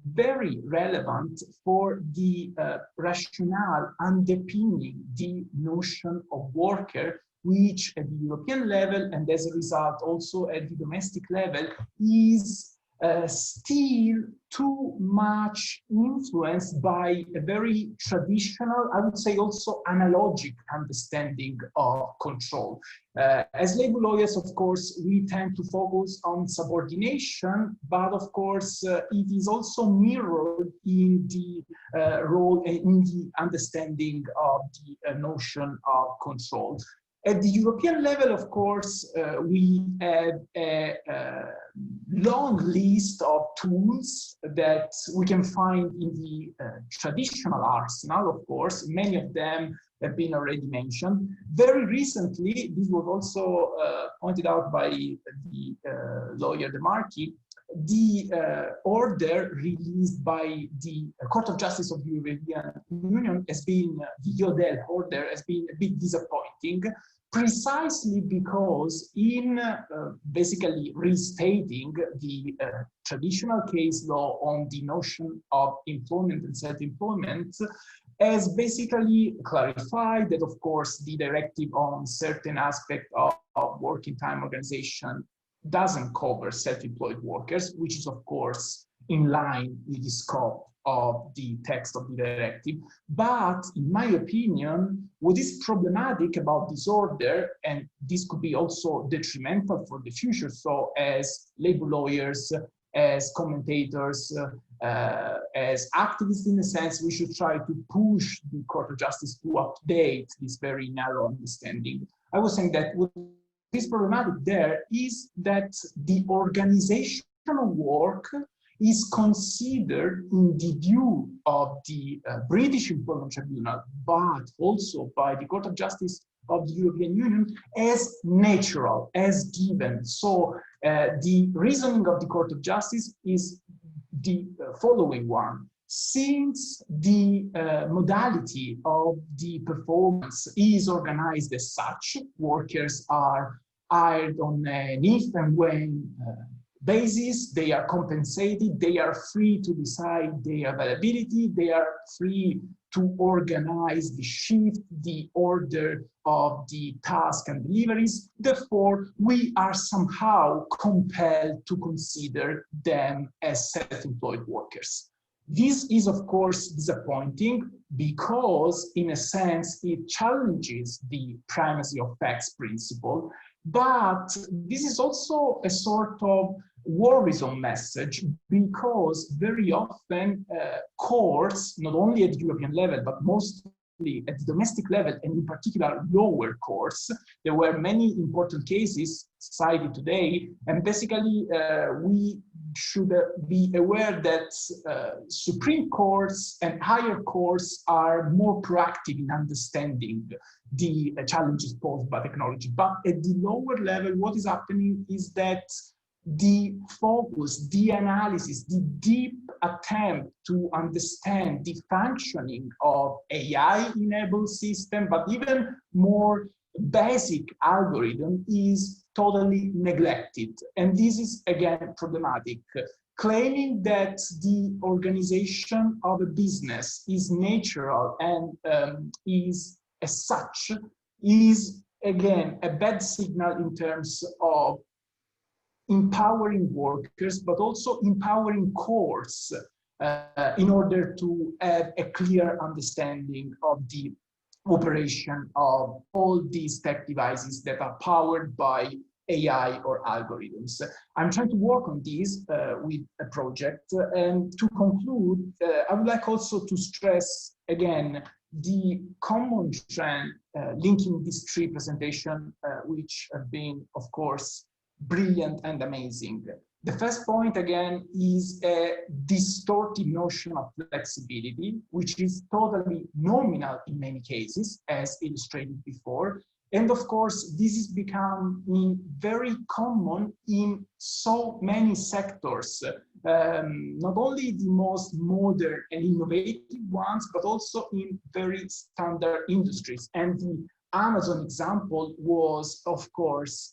very relevant for the rationale underpinning the notion of worker, which at the European level, and as a result also at the domestic level, is still too much influenced by a very traditional, I would say also analogic understanding of control. As labor lawyers, of course, we tend to focus on subordination, but of course, it is also mirrored in the role, in the understanding of the notion of control. At the European level, of course, we have a long list of tools that we can find in the traditional arsenal, of course. Many of them have been already mentioned. Very recently, this was also pointed out by the lawyer De Marchi, the order released by the Court of Justice of the European Union has been, the ELDH order has been a bit disappointing, precisely because in basically restating the traditional case law on the notion of employment and self-employment, has basically clarified that, of course, the directive on certain aspect of working time organization doesn't cover self-employed workers, which is, of course, in line with the scope of the text of the directive. But in my opinion, what is problematic about this order, and this could be also detrimental for the future, so as labor lawyers, as commentators, as activists in a sense, we should try to push the Court of Justice to update this very narrow understanding. I was saying that what is problematic there is that the organizational work is considered in the view of the British Employment Tribunal, but also by the Court of Justice of the European Union as natural, as given. So the reasoning of the Court of Justice is the following one. Since the modality of the performance is organized as such, workers are hired on an if and when basis, they are compensated, they are free to decide their availability, they are free to organize the shift, the order of the task and deliveries. Therefore, we are somehow compelled to consider them as self-employed workers. This is, of course, disappointing because, in a sense, it challenges the primacy of facts principle. But this is also a sort of worrisome message because very often courts, not only at the European level, but mostly at the domestic level, and in particular lower courts, there were many important cases cited today, and basically we should be aware that Supreme Courts and higher courts are more proactive in understanding the challenges posed by technology. But at the lower level, what is happening is that the focus, the analysis, the deep attempt to understand the functioning of AI-enabled system, but even more basic algorithm is totally neglected. And this is, again, problematic. Claiming that the organization of a business is natural and is as such is, again, a bad signal in terms of empowering workers, but also empowering courts in order to have a clear understanding of the operation of all these tech devices that are powered by AI or algorithms. I'm trying to work on this with a project. And to conclude, I would like also to stress again the common trend linking these three presentations, which have been, of course, brilliant and amazing. The first point, again, is a distorted notion of flexibility, which is totally nominal in many cases, as illustrated before. And of course, this is becoming very common in so many sectors, not only the most modern and innovative ones, but also in very standard industries. And the Amazon example was, of course,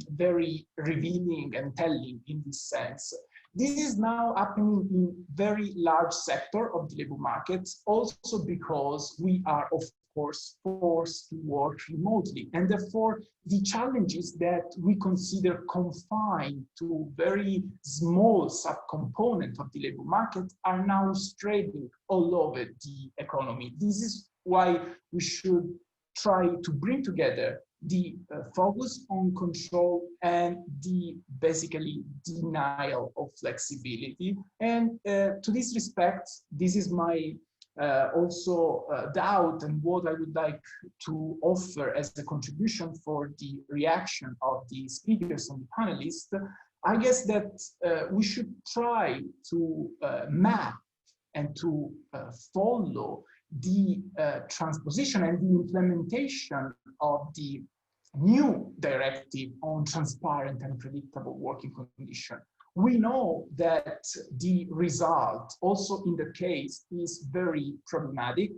very revealing and telling in this sense. This is now happening in very large sector of the labor market, also because we are, of course, forced to work remotely. And therefore, the challenges that we consider confined to very small subcomponent of the labor market are now spreading all over the economy. This is why we should try to bring together the focus on control and the basically denial of flexibility. And to this respect, this is my also doubt and what I would like to offer as a contribution for the reaction of the speakers and the panelists, I guess that we should try to map and to follow the transposition and the implementation of the new directive on transparent and predictable working conditions. We know that the result, also in the case, is very problematic,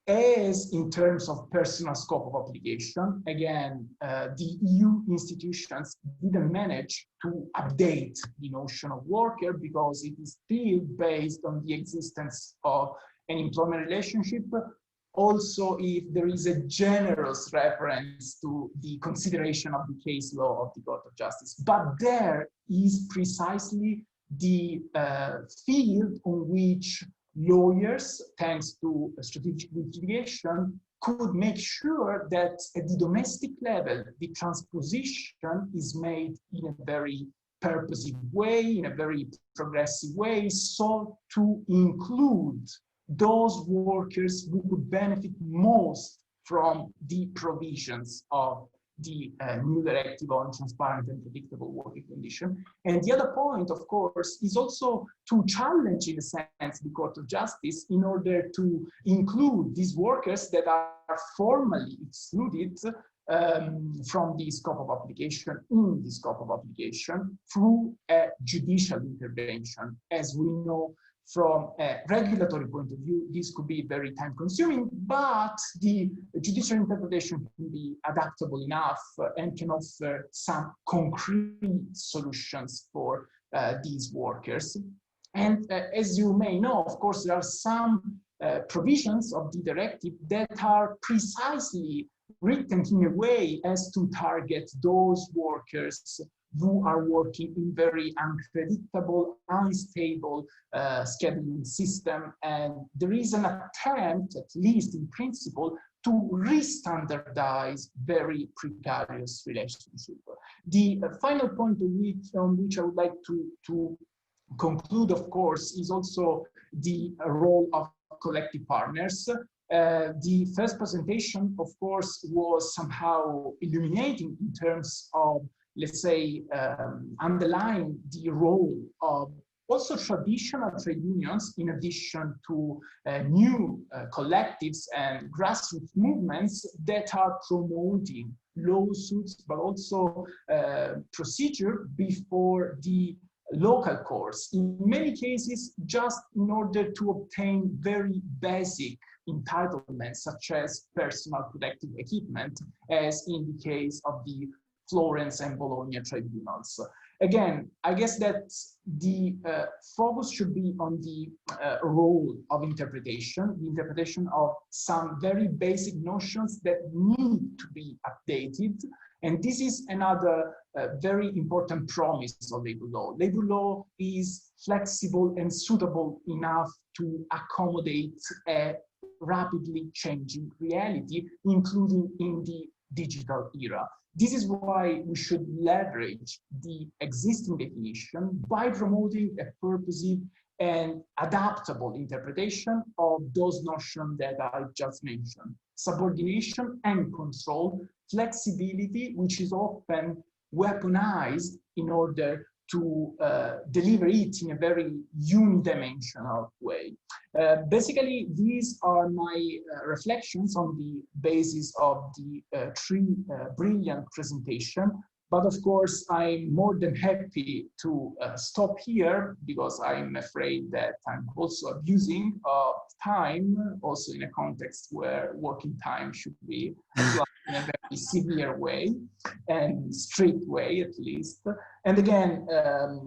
as in terms of personal scope of application. Again, the EU institutions didn't manage to update the notion of worker because it is still based on the existence of an employment relationship. Also, if there is a generous reference to the consideration of the case law of the Court of Justice, but there is precisely the field on which lawyers, thanks to strategic litigation, could make sure that at the domestic level, the transposition is made in a very purposive way, in a very progressive way, so to include those workers who could benefit most from the provisions of the new directive on transparent and predictable working conditions. And the other point, of course, is also to challenge, in a sense, the Court of Justice in order to include these workers that are formally excluded from the scope of application in the scope of application through a judicial intervention. As we know, from a regulatory point of view, this could be very time-consuming, but the judicial interpretation can be adaptable enough and can offer some concrete solutions for these workers. And as you may know, of course, there are some provisions of the directive that are precisely written in a way as to target those workers who are working in very unpredictable, unstable scheduling system. And there is an attempt, at least in principle, to re-standardize very precarious relationships. The final point on which I would like to conclude, of course, is also the role of collective partners. The first presentation, of course, was somehow illuminating in terms of, let's say, underlying the role of also traditional trade unions, in addition to new collectives and grassroots movements that are promoting lawsuits, but also procedure before the local courts. In many cases, just in order to obtain very basic entitlements, such as personal protective equipment, as in the case of the Florence and Bologna tribunals. Again, I guess that the focus should be on the role of interpretation, the interpretation of some very basic notions that need to be updated. And this is another very important promise of labor law. Labor law is flexible and suitable enough to accommodate a rapidly changing reality, including in the digital era. This is why we should leverage the existing definition by promoting a purposive and adaptable interpretation of those notions that I just mentioned. Subordination and control, flexibility, which is often weaponized in order to deliver it in a very unidimensional way. Basically, these are my reflections on the basis of the three brilliant presentations. But of course, I'm more than happy to stop here, because I'm afraid that I'm also abusing time, also in a context where working time should be applied in a very severe way and strict way, at least. And again,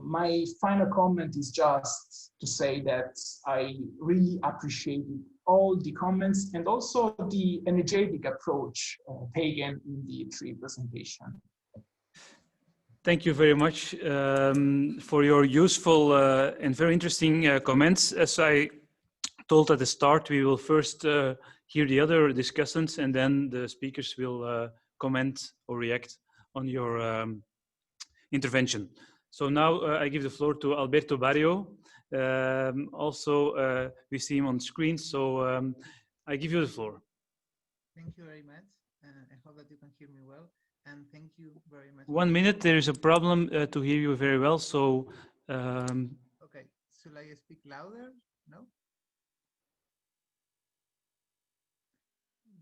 my final comment is just to say that I really appreciated all the comments and also the energetic approach taken in the three presentations. Thank you very much for your useful and very interesting comments. As I told at the start, we will first hear the other discussants, and then the speakers will comment or react on your intervention. So now I give the floor to Alberto Barrio, Also, we see him on screen, so I give you the floor. Thank you very much. I hope that you can hear me well, and thank you very much. 1 minute, there is a problem to hear you very well, so... Okay, should I speak louder? No?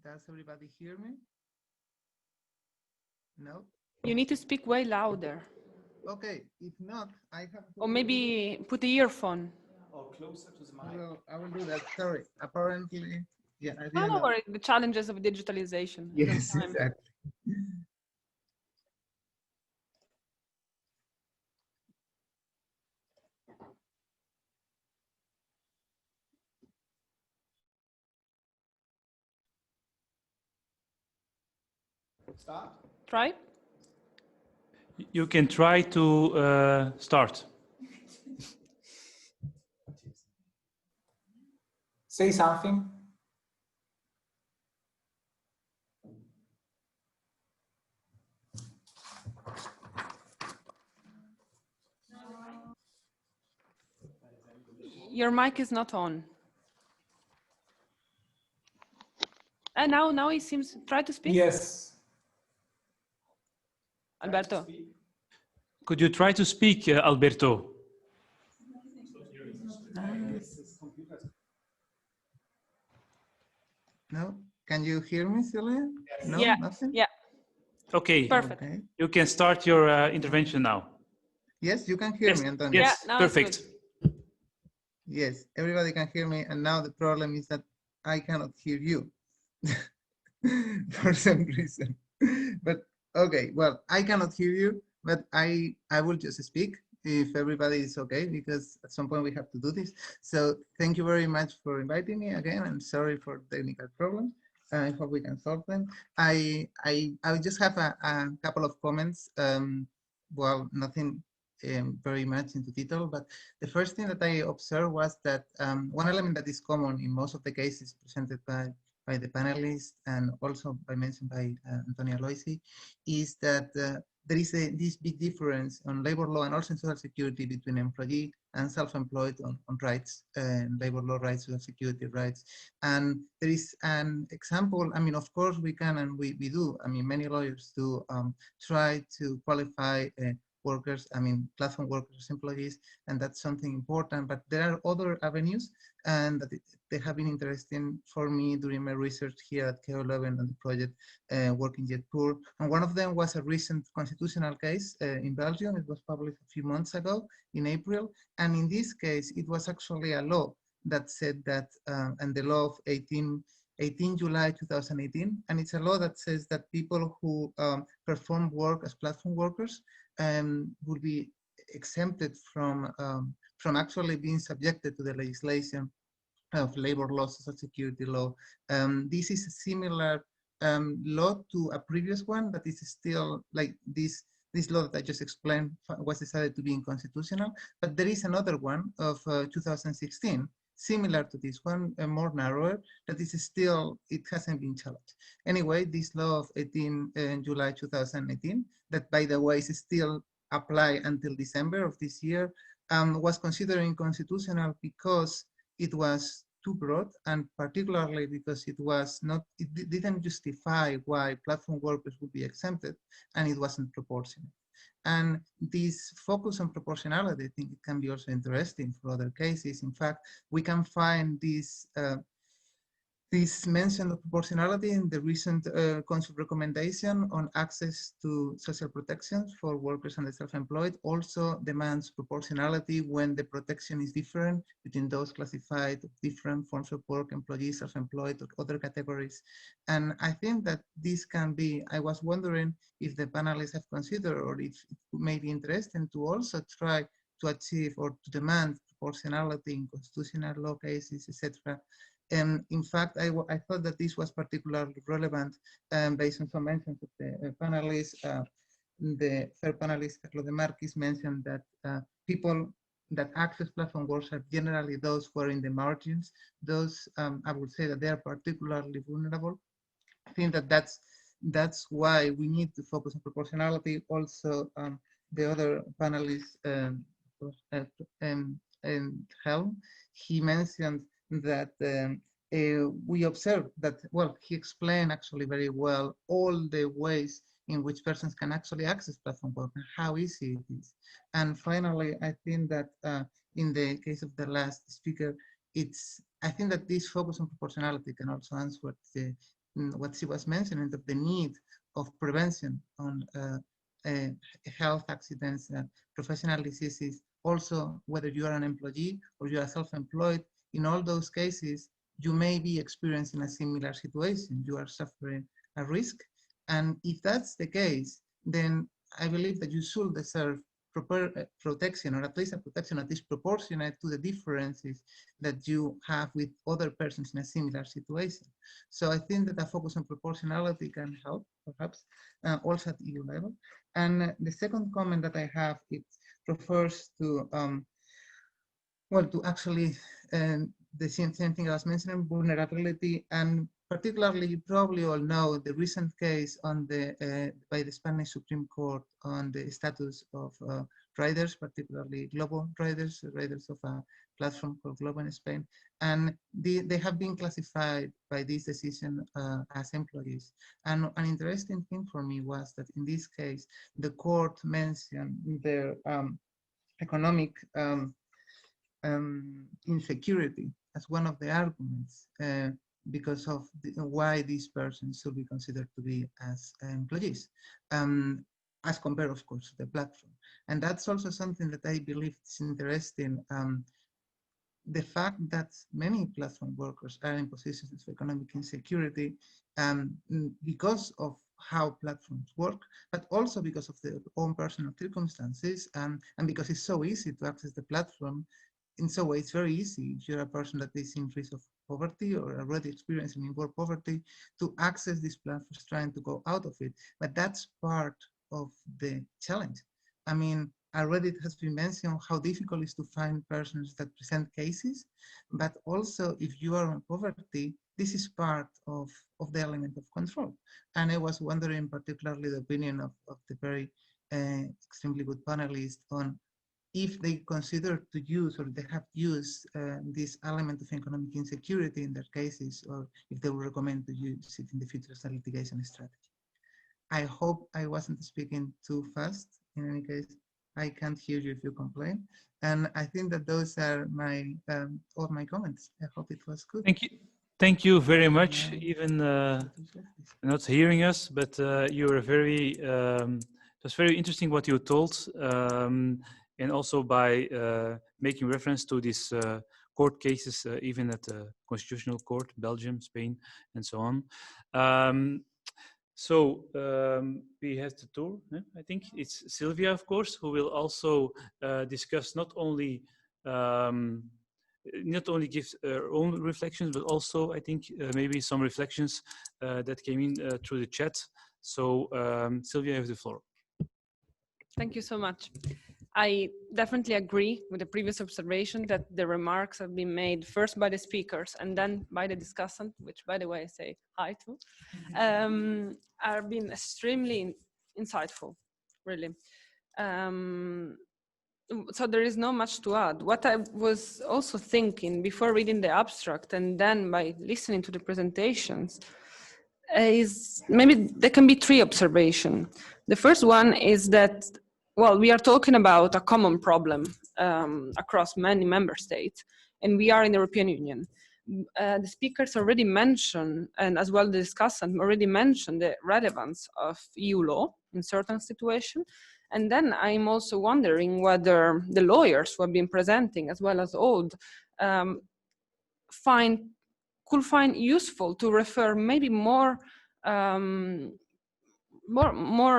Does everybody hear me? No? You need to speak way louder. Okay, if not, I have to... Or maybe put the earphone. Or closer to the mic. I will do that, sorry. Apparently, yeah, I I didn't don't know. worry, the challenges of digitalization. Yes, exactly. Start? Try? You can try to start. Say something. Your mic is not on. And now he seems to try to speak. Yes. Alberto. Could you try to speak, Alberto? No? Can you hear me, Celia? No, Yeah. nothing? Yeah. Okay. Perfect. Okay. You can start your intervention now. Yes, you can hear Yes. me, Antonio. Yes, now perfect. Yes, everybody can hear me, and now the problem is that I cannot hear you for some reason. But okay, well, I cannot hear you, but I will just speak if everybody is okay, because at some point we have to do this. So thank you very much for inviting me again. I'm sorry for technical problems. I hope we can solve them. I just have a couple of comments. Well, nothing very much into detail, but the first thing that I observed was that one element that is common in most of the cases presented by the panelists and also mentioned by Antonia Loisi is that there is this big difference on labor law and also in social security between employee and self-employed on rights and labor law rights, social security rights. And there is an example, I mean, of course we can and we do, I mean, many lawyers do try to qualify workers, I mean, platform workers, employees, and that's something important, but there are other avenues and that they have been interesting for me during my research here at K11 on the project Working Yet Poor. And one of them was a recent constitutional case in Belgium. It was published a few months ago in April. And in this case, it was actually a law that said that, and the law of 18 July 2018, and it's a law that says that people who perform work as platform workers will be exempted from actually being subjected to the legislation of labor law, social security law. This is a similar law to a previous one that is still like this law that I just explained was decided to be unconstitutional, but there is another one of 2016 similar to this one, more narrower, that is still, it hasn't been challenged. Anyway, this law of 18 July 2018, that by the way is still applied until December of this year, was considered unconstitutional because it was too broad, and particularly because it was not, it didn't justify why platform workers would be exempted, and it wasn't proportionate. And this focus on proportionality, I think it can be also interesting for other cases. In fact, we can find this mention of proportionality in the recent Council recommendation on access to social protections for workers and the self-employed, also demands proportionality when the protection is different between those classified different forms of work, employees, self-employed, or other categories. And I think that this can be, I was wondering if the panelists have considered, or if it may be interesting to also try to achieve or to demand proportionality in constitutional law cases, etc. And in fact, I thought that this was particularly relevant based on some mentions of the panelists. The third panelist, Carlos de Marquis, mentioned that people that access platform works are generally those who are in the margins. Those, I would say that they are particularly vulnerable. I think that that's why we need to focus on proportionality. Also, the other panelists, Helm, he mentioned that we observed that, well, he explained actually very well all the ways in which persons can actually access platform work and how easy it is. And finally, I think that in the case of the last speaker, I think that this focus on proportionality can also answer what she was mentioning, that the need of prevention on health accidents, professional diseases, also whether you are an employee or you are self-employed, in all those cases, you may be experiencing a similar situation. You are suffering a risk. And if that's the case, then I believe that you should deserve proper protection, or at least a protection that is proportionate to the differences that you have with other persons in a similar situation. So I think that a focus on proportionality can help, perhaps, also at EU level. And the second comment that I have, it refers to, well, to actually the same thing I was mentioning, vulnerability, and particularly, you probably all know the recent case on the by the Spanish Supreme Court on the status of riders, particularly Globo riders of a platform called Globo in Spain, and they have been classified by this decision as employees. And an interesting thing for me was that in this case, the court mentioned their economic insecurity as one of the arguments because of why these persons should be considered to be as employees, as compared, of course, to the platform. And that's also something that I believe is interesting. The fact that many platform workers are in positions of economic insecurity because of how platforms work, but also because of their own personal circumstances, and because it's so easy to access the platform. In some way, it's very easy if you're a person that is in risk of poverty or already experiencing in-work poverty to access these platforms, trying to go out of it. But that's part of the challenge. I mean, already it has been mentioned how difficult it is to find persons that present cases, but also if you are in poverty, this is part of the element of control. And I was wondering particularly the opinion of the very extremely good panelists on if they consider to use, or they have used this element of economic insecurity in their cases, or if they would recommend to use it in the future as a litigation strategy. I hope I wasn't speaking too fast. In any case, I can't hear you if you complain. And I think that those are my all my comments. I hope it was good. Thank you. Thank you very much. Even not hearing us, but you were very, it was very interesting what you told. And also by making reference to these court cases, even at the Constitutional Court, Belgium, Spain, and so on. We have the tour. I think it's Sylvia, of course, who will also discuss not only give her own reflections, but also I think maybe some reflections that came in through the chat. So Sylvia, you have the floor. Thank you so much. I definitely agree with the previous observation that the remarks have been made first by the speakers and then by the discussant, which by the way I say hi to, are being extremely insightful, really. So there is not much to add. What I was also thinking before reading the abstract and then by listening to the presentations is maybe there can be three observations. The first one is that, well, we are talking about a common problem across many member states, and we are in the European Union. The speakers already mentioned, and as well the discussant already mentioned the relevance of EU law in certain situations. And then I'm also wondering whether the lawyers who have been presenting, as well as old, could find useful to refer maybe more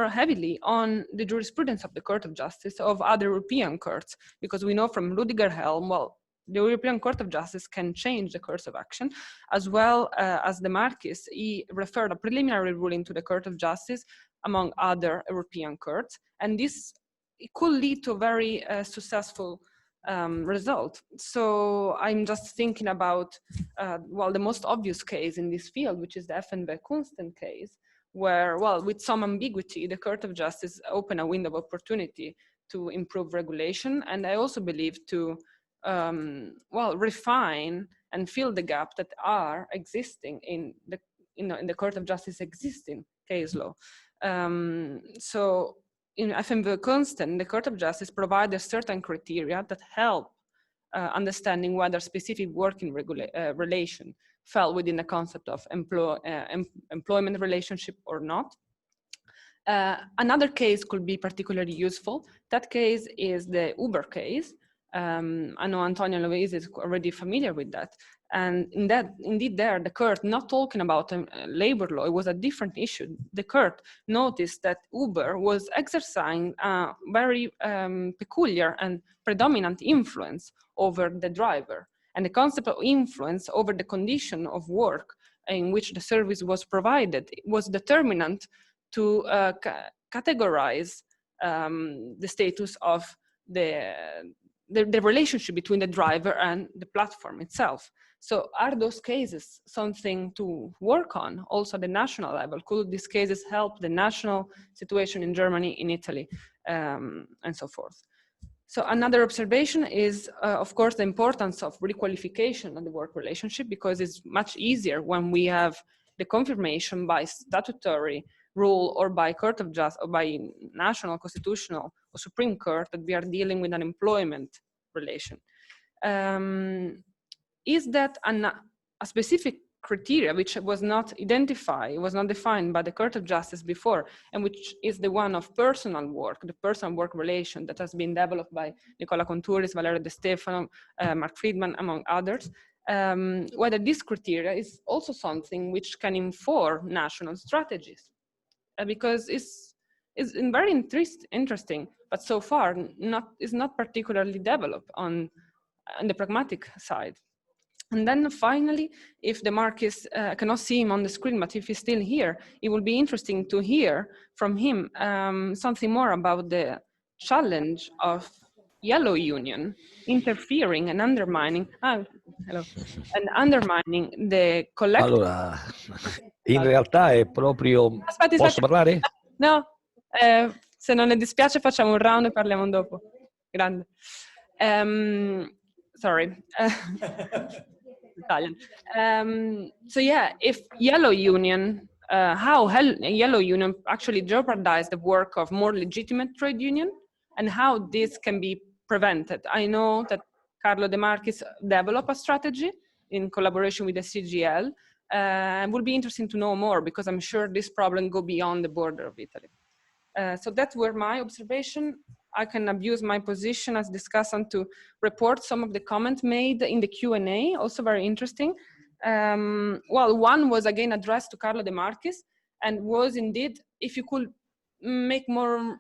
heavily on the jurisprudence of the Court of Justice of other European courts, because we know from Rüdiger Helm, well, the European Court of Justice can change the course of action, as well as the Marquis, he referred a preliminary ruling to the Court of Justice among other European courts, and this it could lead to a very successful result. So I'm just thinking about, well, the most obvious case in this field, which is the FNB Kunsten case, where, well, with some ambiguity, the Court of Justice opened a window of opportunity to improve regulation, and I also believe to well, refine and fill the gap that are existing in the Court of Justice existing case law. So in FMV Constant, the Court of Justice provided certain criteria that help understanding whether specific working relation fell within the concept of employment relationship or not. Another case could be particularly useful. That case is the Uber case. I know Antonio Luis is already familiar with that. And indeed there, the court, not talking about labor law, it was a different issue. The court noticed that Uber was exercising a very peculiar and predominant influence over the driver. And the concept of influence over the condition of work in which the service was provided was determinant to categorize the status of the relationship between the driver and the platform itself. So are those cases something to work on also at the national level? Could these cases help the national situation in Germany, in Italy, and so forth? So another observation is, of course, the importance of requalification of the work relationship, because it's much easier when we have the confirmation by statutory rule or by Court of Justice or by national, constitutional, or Supreme Court that we are dealing with an employment relation. Is that a specific criteria which was not identified, was not defined by the Court of Justice before, and which is the one of personal work, the personal work relation that has been developed by Nicola Contouris, Valerio De Stefano, Mark Friedman, among others, whether this criteria is also something which can inform national strategies. Because it's very interesting, but so far is not particularly developed on the pragmatic side. And then finally, if the Marquis cannot see him on the screen, but if he's still here, it will be interesting to hear from him something more about the challenge of yellow union interfering and undermining, undermining the collective. Allora, in realtà è proprio... Posso parlare? No, se non le dispiace facciamo un round e parliamo dopo. Grande. Sorry. Italian. So yeah, if yellow union, how yellow union actually jeopardized the work of more legitimate trade union, and how this can be prevented. I know that Carlo De Marchis developed a strategy in collaboration with the CGL. It would be interesting to know more, because I'm sure this problem go beyond the border of Italy. So that were my observation. I can abuse my position as discussant to report some of the comments made in the Q&A, also very interesting. Well, one was again addressed to Carlo De Marchis, and was indeed, if you could make more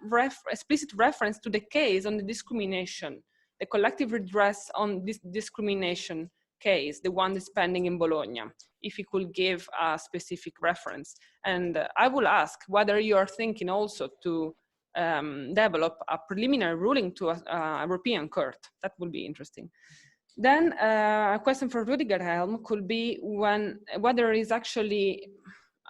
explicit reference to the case on the discrimination, the collective redress on this discrimination case, the one that's pending in Bologna, if you could give a specific reference. And I will ask whether you are thinking also to develop a preliminary ruling to a European court. That would be interesting. Then a question for Rüdiger Helm could be whether it is actually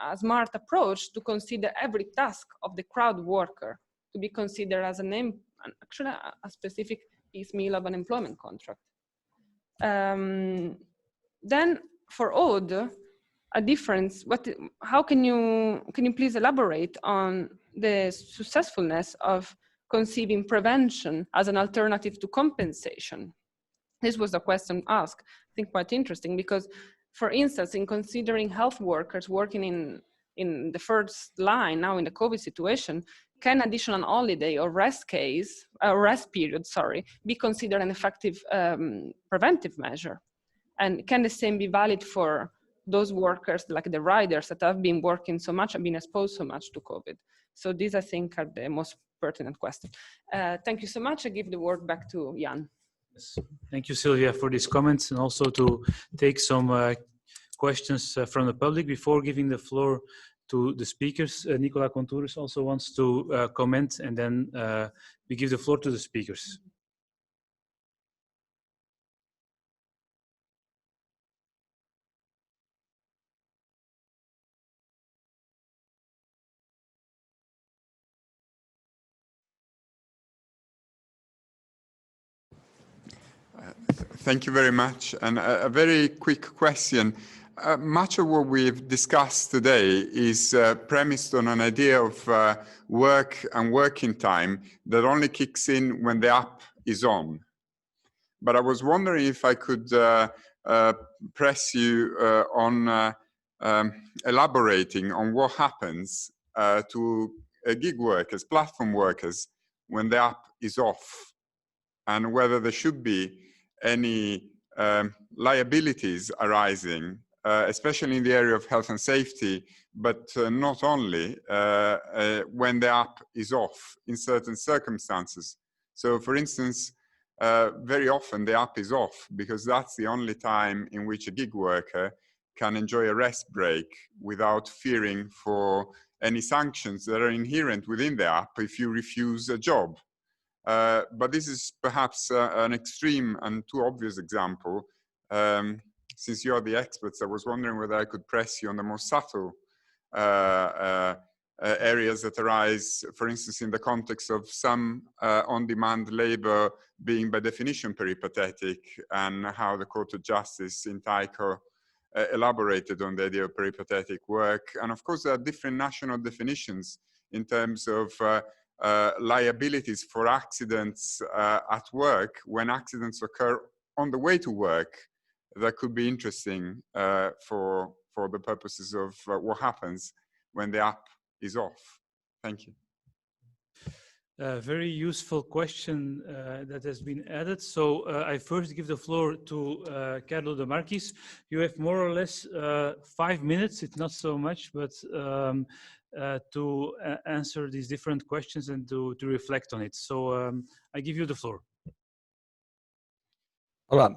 a smart approach to consider every task of the crowd worker to be considered as actually a specific piecemeal of an employment contract. Then for Aude, a difference, how can you please elaborate on the successfulness of conceiving prevention as an alternative to compensation? This was a question asked, I think quite interesting, because for instance, in considering health workers working in the first line now in the COVID situation, can additional holiday or rest period, be considered an effective preventive measure? And can the same be valid for those workers like the riders that have been working so much and been exposed so much to COVID? So these, I think, are the most pertinent questions. Thank you so much. I give the word back to Jan. Thank you, Sylvia, for these comments, and also to take some questions from the public. Before giving the floor to the speakers, Nicola Contouris also wants to comment, and then we give the floor to the speakers. Thank you very much. And a very quick question. Much of what we've discussed today is premised on an idea of work and working time that only kicks in when the app is on. But I was wondering if I could press you on elaborating on what happens to gig workers, platform workers, when the app is off, and whether there should be any liabilities arising, especially in the area of health and safety, but not only when the app is off in certain circumstances. So for instance, very often the app is off because that's the only time in which a gig worker can enjoy a rest break without fearing for any sanctions that are inherent within the app if you refuse a job. But this is perhaps an extreme and too obvious example. Since you're the experts, I was wondering whether I could press you on the more subtle areas that arise, for instance, in the context of some on-demand labor being by definition peripatetic, and how the Court of Justice in Tyco elaborated on the idea of peripatetic work. And of course, there are different national definitions in terms of liabilities for accidents at work. When accidents occur on the way to work, that could be interesting for the purposes of what happens when the app is off. Thank you. A very useful question that has been added. So I first give the floor to Carlo De Marchis. You have more or less 5 minutes, it's not so much, but to answer these different questions and to reflect on it. So I give you the floor. Allora,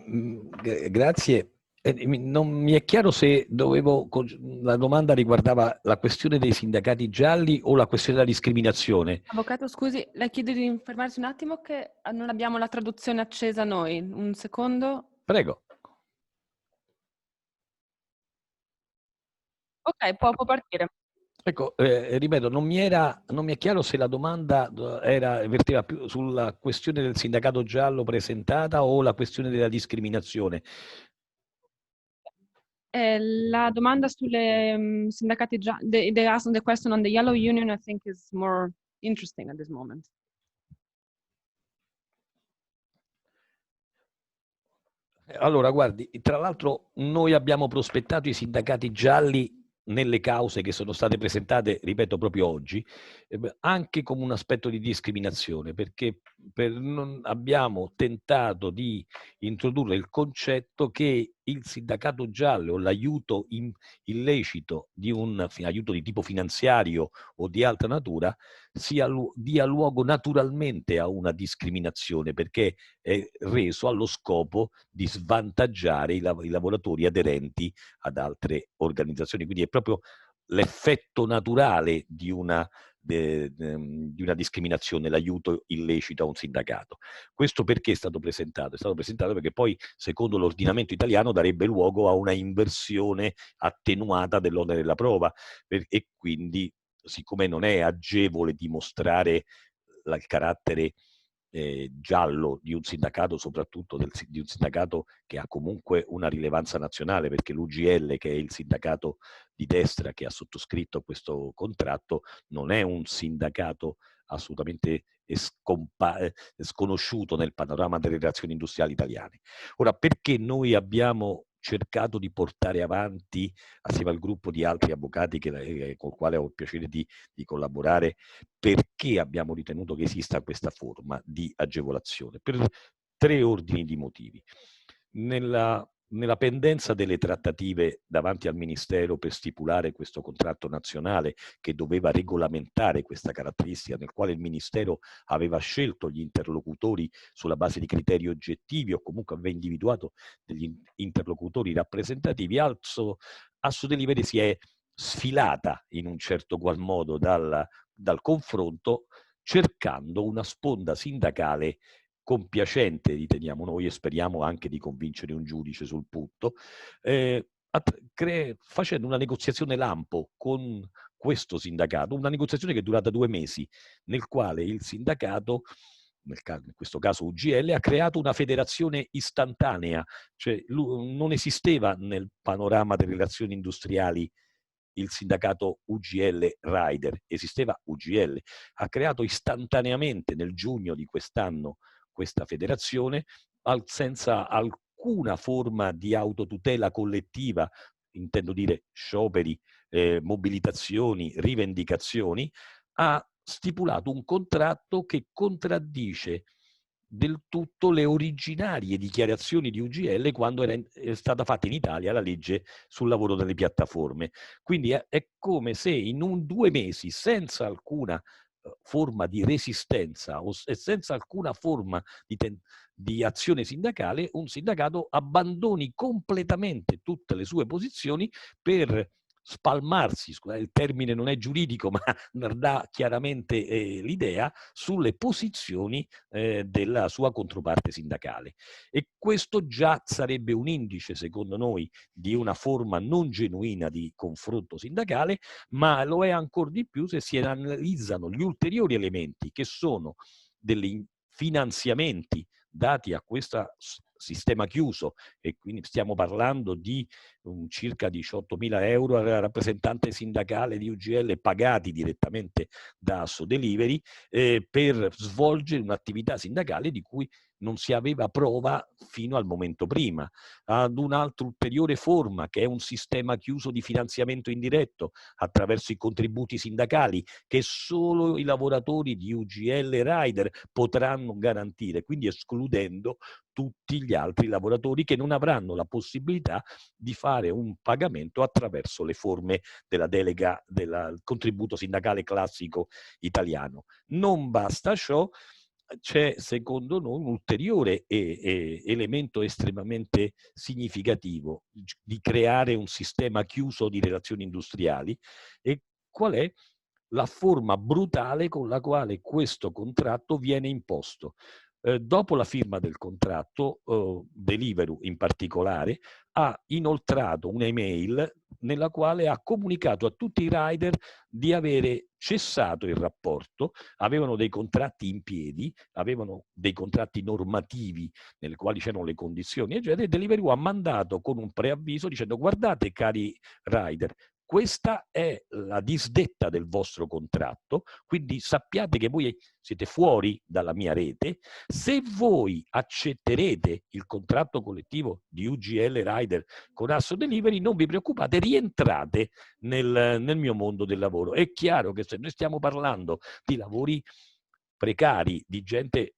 grazie. Non mi è chiaro se la domanda riguardava la questione dei sindacati gialli o la questione della discriminazione. Avvocato, scusi, le chiedo di fermarsi un attimo che non abbiamo la traduzione accesa noi. Un secondo. Prego. Ok, può partire. Ecco, ripeto, non mi è chiaro se la domanda verteva più sulla questione del sindacato giallo presentata o la questione della discriminazione. La domanda sulle sindacati gialli, they asked the question on the yellow union, I think is more interesting at this moment. Allora, guardi, tra l'altro noi abbiamo prospettato i sindacati gialli nelle cause che sono state presentate, ripeto, proprio oggi, anche come un aspetto di discriminazione, perché abbiamo tentato di introdurre il concetto che il sindacato giallo o l'aiuto illecito di un aiuto di tipo finanziario o di altra natura dia luogo naturalmente a una discriminazione, perché è reso allo scopo di svantaggiare i lavoratori aderenti ad altre organizzazioni. Quindi è proprio l'effetto naturale di una discriminazione, l'aiuto illecito a un sindacato. Questo perché è stato presentato? È stato presentato perché poi, secondo l'ordinamento italiano, darebbe luogo a una inversione attenuata dell'onere della prova, e quindi, siccome non è agevole dimostrare il carattere giallo di un sindacato, soprattutto di un sindacato che ha comunque una rilevanza nazionale, perché l'UGL, che è il sindacato di destra che ha sottoscritto questo contratto, non è un sindacato assolutamente sconosciuto nel panorama delle relazioni industriali italiane. Ora, perché noi abbiamo cercato di portare avanti, assieme al gruppo di altri avvocati con il quale ho il piacere di collaborare, perché abbiamo ritenuto che esista questa forma di agevolazione? Per 3 ordini di motivi. Nella pendenza delle trattative davanti al Ministero per stipulare questo contratto nazionale che doveva regolamentare questa caratteristica, nel quale il Ministero aveva scelto gli interlocutori sulla base di criteri oggettivi o comunque aveva individuato degli interlocutori rappresentativi, Asso Deliberi si è sfilata in un certo qual modo dal confronto, cercando una sponda sindacale compiacente, riteniamo noi, e speriamo anche di convincere un giudice sul punto, facendo una negoziazione lampo con questo sindacato, una negoziazione che è durata 2 mesi, nel quale il sindacato in questo caso UGL, ha creato una federazione istantanea, cioè non esisteva nel panorama delle relazioni industriali il sindacato UGL Rider, esisteva UGL, ha creato istantaneamente nel giugno di quest'anno questa federazione senza alcuna forma di autotutela collettiva, intendo dire scioperi, mobilitazioni, rivendicazioni, ha stipulato un contratto che contraddice del tutto le originarie dichiarazioni di UGL quando è stata fatta in Italia la legge sul lavoro delle piattaforme. Quindi è come se in 2 mesi, senza alcuna forma di resistenza e senza alcuna forma di azione sindacale, un sindacato abbandoni completamente tutte le sue posizioni per spalmarsi, scusate, il termine non è giuridico, ma dà chiaramente l'idea sulle posizioni della sua controparte sindacale. E questo già sarebbe un indice, secondo noi, di una forma non genuina di confronto sindacale, ma lo è ancora di più se si analizzano gli ulteriori elementi che sono degli finanziamenti dati a questo sistema chiuso, e quindi stiamo parlando di circa 18.000 euro al rappresentante sindacale di UGL pagati direttamente da Sodelivery per svolgere un'attività sindacale di cui non si aveva prova fino al momento prima, ad un'altra ulteriore forma che è un sistema chiuso di finanziamento indiretto attraverso i contributi sindacali che solo i lavoratori di UGL e Rider potranno garantire, quindi escludendo tutti gli altri lavoratori che non avranno la possibilità di fare un pagamento attraverso le forme della delega del contributo sindacale classico italiano. Non basta ciò, c'è secondo noi un ulteriore elemento estremamente significativo di creare un sistema chiuso di relazioni industriali, e qual è la forma brutale con la quale questo contratto viene imposto. Dopo la firma del contratto, Deliveroo in particolare ha inoltrato un'email nella quale ha comunicato a tutti i rider di avere cessato il rapporto, avevano dei contratti in piedi, avevano dei contratti normativi nelle quali c'erano le condizioni, e Deliveroo ha mandato con un preavviso dicendo: guardate cari rider, questa è la disdetta del vostro contratto, quindi sappiate che voi siete fuori dalla mia rete. Se voi accetterete il contratto collettivo di UGL Rider con Asso Delivery, non vi preoccupate, rientrate nel mio mondo del lavoro. È chiaro che se noi stiamo parlando di lavori precari, di gente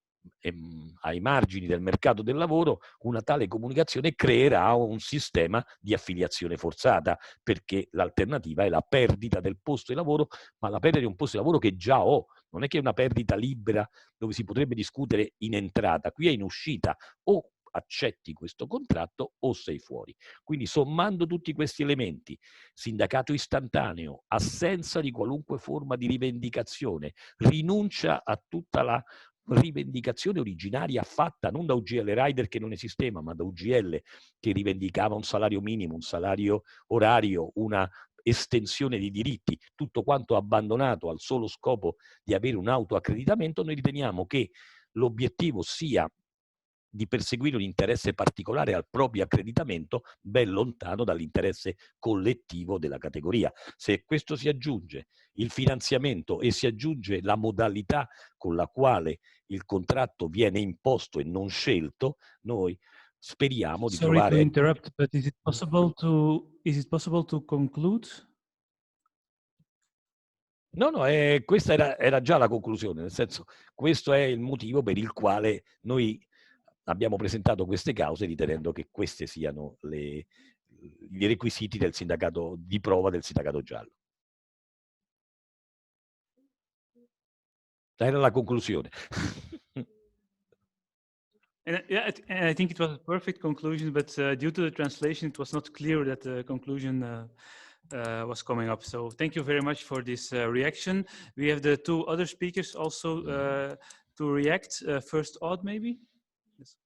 ai margini del mercato del lavoro, una tale comunicazione creerà un sistema di affiliazione forzata, perché l'alternativa è la perdita del posto di lavoro, ma la perdita di un posto di lavoro che già ho. Non è che è una perdita libera dove si potrebbe discutere in entrata, qui è in uscita: o accetti questo contratto o sei fuori. Quindi, sommando tutti questi elementi, sindacato istantaneo, assenza di qualunque forma di rivendicazione, rinuncia a tutta la rivendicazione originaria fatta non da UGL Rider, che non esisteva, ma da UGL, che rivendicava un salario minimo, un salario orario, una estensione di diritti, tutto quanto abbandonato al solo scopo di avere un autoaccreditamento. Noi riteniamo che l'obiettivo sia di perseguire un interesse particolare al proprio accreditamento, ben lontano dall'interesse collettivo della categoria. Se questo si aggiunge il finanziamento e si aggiunge la modalità con la quale il contratto viene imposto e non scelto, noi speriamo di Sorry trovare... to interrupt, but is it possible to conclude? No, questa era già la conclusione, nel senso, questo è il motivo per il quale noi abbiamo presentato queste cause, ritenendo che questi siano i requisiti del sindacato di prova del sindacato giallo. Era la conclusione. Yeah, I think it was a perfect conclusion, but due to the translation, it was not clear that the conclusion was coming up. So thank you very much for this reaction. We have the 2 other speakers also to react. First, Odd, maybe? Yes.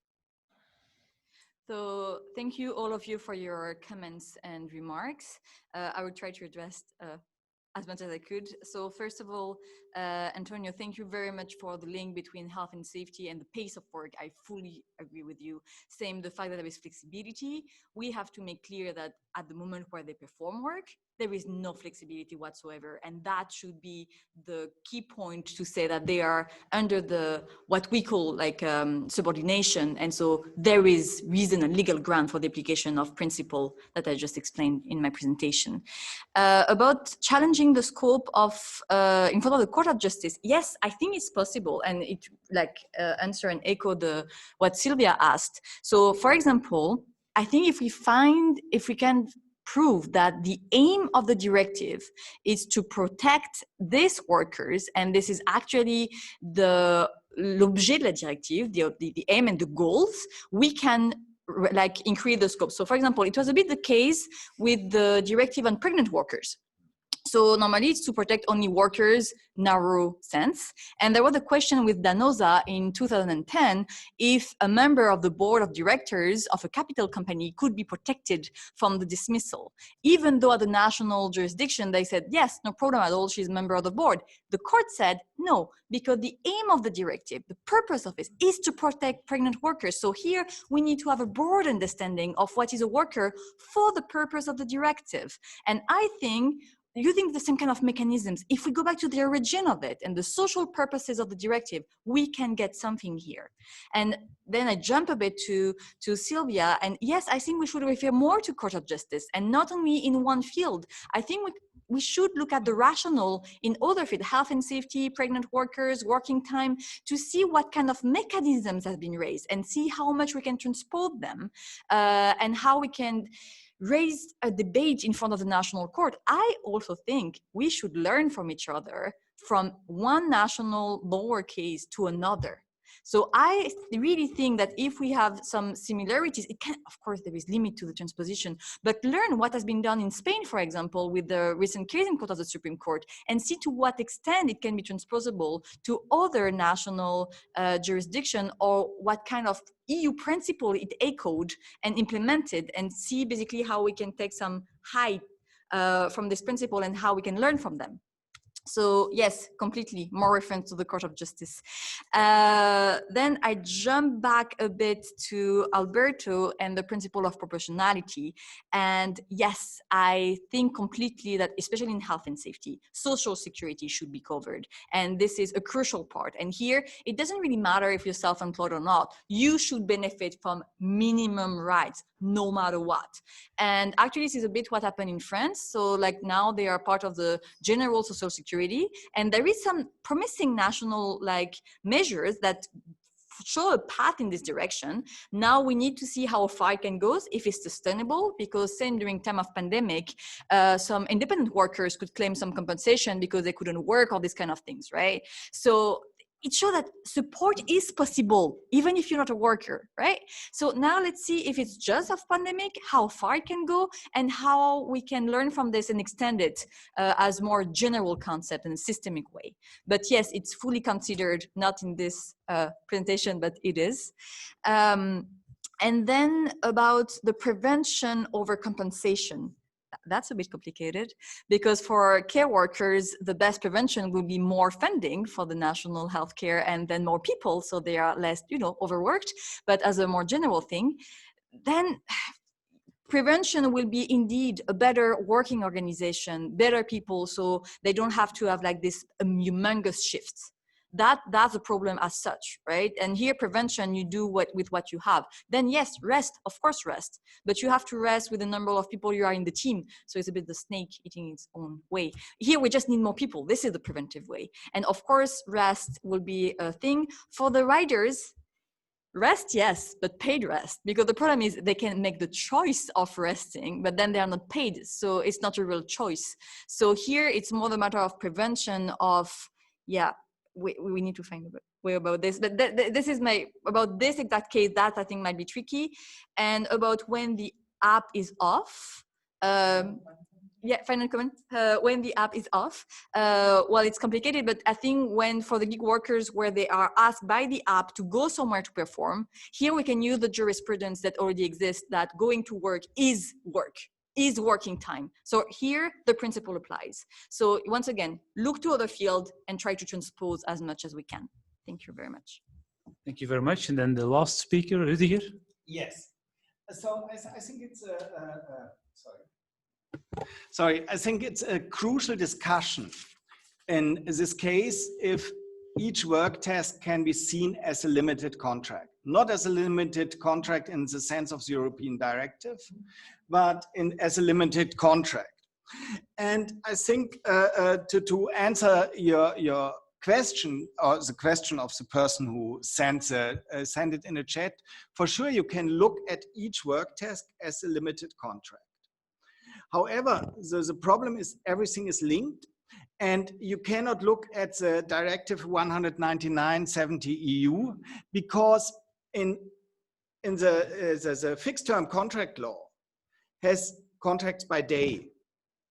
So thank you all of you for your comments and remarks. I will try to address as much as I could. So first of all, Antonio, thank you very much for the link between health and safety and the pace of work. I fully agree with you. Same, the fact that there is flexibility. We have to make clear that at the moment where they perform work, there is no flexibility whatsoever. And that should be the key point to say that they are under the, what we call like subordination. And so there is reason and legal ground for the application of principle that I just explained in my presentation. About challenging the scope of, in front of the Court of Justice, yes, I think it's possible. And it answer and echo what Sylvia asked. So for example, I think if we can prove that the aim of the directive is to protect these workers, and this is actually l'objet de la directive, the aim and the goals, we can like increase the scope. So for example, it was a bit the case with the directive on pregnant workers. So normally it's to protect only workers, narrow sense. And there was a question with Danosa in 2010, if a member of the board of directors of a capital company could be protected from the dismissal. Even though at the national jurisdiction, they said, yes, no problem at all, she's a member of the board. The court said, no, because the aim of the directive, the purpose of it is to protect pregnant workers. So here we need to have a broad understanding of what is a worker for the purpose of the directive. And I think using the same kind of mechanisms, if we go back to the origin of it and the social purposes of the directive, we can get something here. And then I jump a bit to Sylvia. And yes, I think we should refer more to Court of Justice and not only in one field. I think we should look at the rationale in other fields, health and safety, pregnant workers, working time, to see what kind of mechanisms have been raised and see how much we can transpose them and how we can raise a debate in front of the national court. I also think we should learn from each other from one national lower case to another. So I really think that if we have some similarities, it can, of course, there is limit to the transposition, but learn what has been done in Spain, for example, with the recent case in court of the Supreme Court, and see to what extent it can be transposable to other national jurisdiction, or what kind of EU principle it echoed and implemented, and see basically how we can take some height from this principle and how we can learn from them. So yes, completely more reference to the Court of Justice. Then I jump back a bit to Alberto and the principle of proportionality. And yes, I think completely that, especially in health and safety, social security should be covered. And this is a crucial part. And here, it doesn't really matter if you're self-employed or not. You should benefit from minimum rights, no matter what. And actually, this is a bit what happened in France. So like now they are part of the general social security. And there is some promising national measures that show a path in this direction. Now we need to see how far it can go, if it's sustainable, because same during time of pandemic, some independent workers could claim some compensation because they couldn't work, all these kind of things, right? So it shows that support is possible, even if you're not a worker, right? So now let's see if it's just of pandemic, how far it can go, and how we can learn from this and extend it as more general concept in a systemic way. But yes, it's fully considered, not in this presentation, but it is. And then about the prevention over compensation. That's a bit complicated, because for care workers, the best prevention will be more funding for the national healthcare and then more people, so they are less, overworked. But as a more general thing, then prevention will be indeed a better working organization, better people, so they don't have to have this humongous shifts. That's a problem as such, right? And here prevention, you do with what you have. Then yes, rest, of course rest, but you have to rest with the number of people you are in the team. So it's a bit the snake eating its own way. Here we just need more people. This is the preventive way. And of course, rest will be a thing. For the riders, rest, yes, but paid rest, because the problem is they can make the choice of resting, but then they are not paid. So it's not a real choice. So here it's more the matter of prevention of, yeah, we need to find a way about this. But this is about this exact case that I think might be tricky. And about when the app is off. Yeah, final comment. When the app is off, well, it's complicated, but I think when for the gig workers where they are asked by the app to go somewhere to perform, here we can use the jurisprudence that already exists, that going to work is work. is working time. So here the principle applies. So once again, look to other fields and try to transpose as much as we can. Thank you very much. Thank you very much. And then the last speaker, Rudiger. Yes. So I think it's sorry, I think it's a crucial discussion in this case if each work task can be seen as a limited contract, not as a limited contract in the sense of the European directive, but as a limited contract. And I think to answer your question, or the question of the person who sent it in a chat, for sure you can look at each work task as a limited contract. However, the problem is everything is linked, and you cannot look at the Directive 199/70 EU because in the fixed term contract law has contracts by day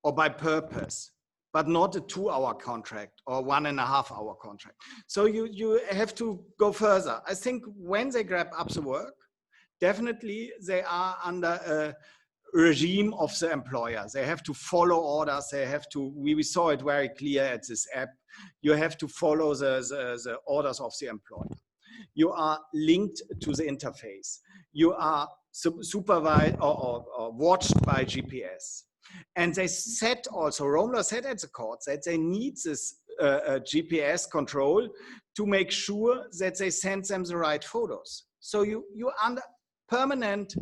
or by purpose, but not a 2-hour contract or 1.5-hour contract. So you have to go further. I think when they grab up the work, definitely they are under a regime of the employer. They have to follow orders. They have to, we saw it very clear at this app. You have to follow the orders of the employer. You are linked to the interface. You are supervised or watched by GPS. And they said also, Romler said at the court that they need this GPS control to make sure that they send them the right photos. So you're under permanent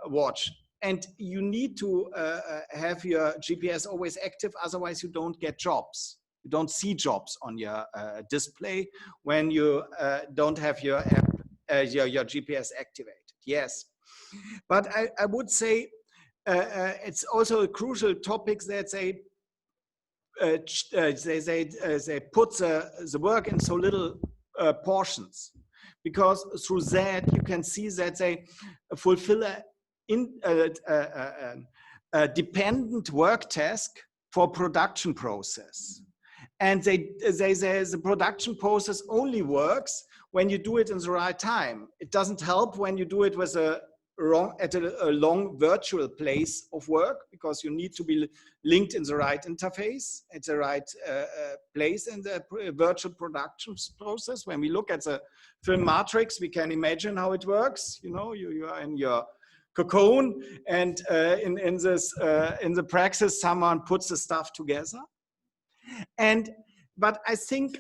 watch, and you need to have your GPS always active, otherwise you don't get jobs. You don't see jobs on your display when you don't have your app, your GPS activated. Yes, but I would say it's also a crucial topic that they put the work in so little portions, because through that you can see that they fulfill a dependent work task for production process. And the production process only works when you do it in the right time. It doesn't help when you do it with a long virtual place of work, because you need to be linked in the right interface, at the right place in the virtual production process. When we look at the film matrix, we can imagine how it works. You know, you are in your cocoon, and in the praxis, someone puts the stuff together. But I think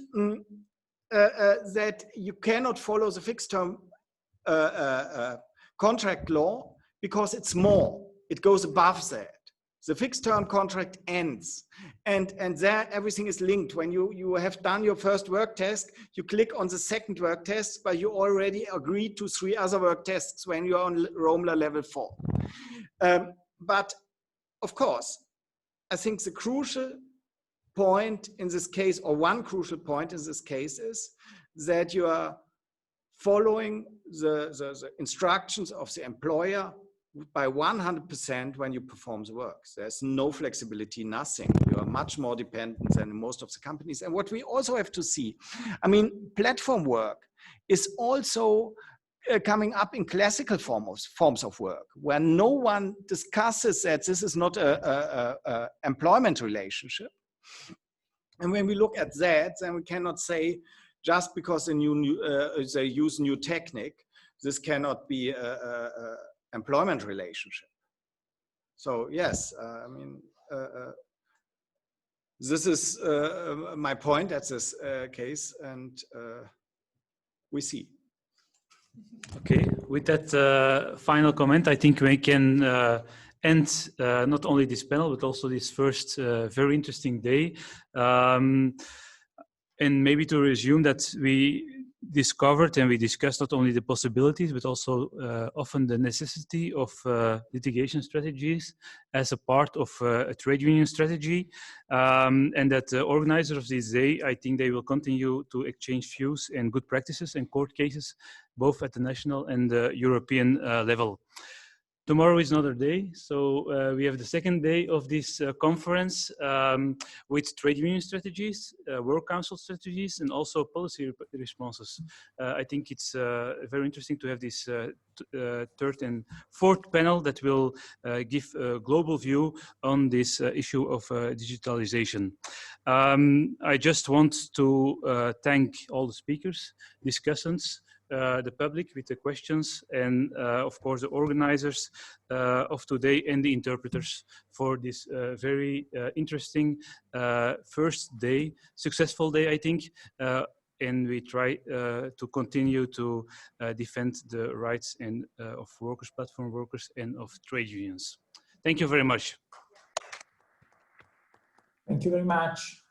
that you cannot follow the fixed term contract law, because it's more, it goes above that. The fixed term contract ends, and there everything is linked. When you have done your first work task, you click on the second work test, but you already agreed to 3 other work tests when you're on ROMLA level 4. But of course, I think the crucial point in this case, or one crucial point in this case, is that you are following the instructions of the employer by 100% when you perform the work. There's no flexibility, nothing. You are much more dependent than most of the companies. And what we also have to see, I mean, platform work is also coming up in classical forms of work, where no one discusses that this is not a employment relationship. And when we look at that, then we cannot say, just because they use new technique, this cannot be a employment relationship. So yes, I mean, this is my point at this case, and we see. Okay, with that final comment, I think we can end not only this panel, but also this first very interesting day. And maybe to resume that, we discovered and we discussed not only the possibilities, but also often the necessity of litigation strategies as a part of a trade union strategy. And that the organizers of this day, I think they will continue to exchange views and good practices and court cases, both at the national and the European level. Tomorrow is another day, so we have the second day of this conference with trade union strategies, work council strategies, and also policy responses. I think it's very interesting to have this third and fourth panel that will give a global view on this issue of digitalization. I just want to thank all the speakers, discussants, the public with the questions, and of course the organizers of today and the interpreters for this very interesting first day, successful day, I think. And we try to continue to defend the rights and of workers, platform workers, and of trade unions. Thank you very much. Thank you very much.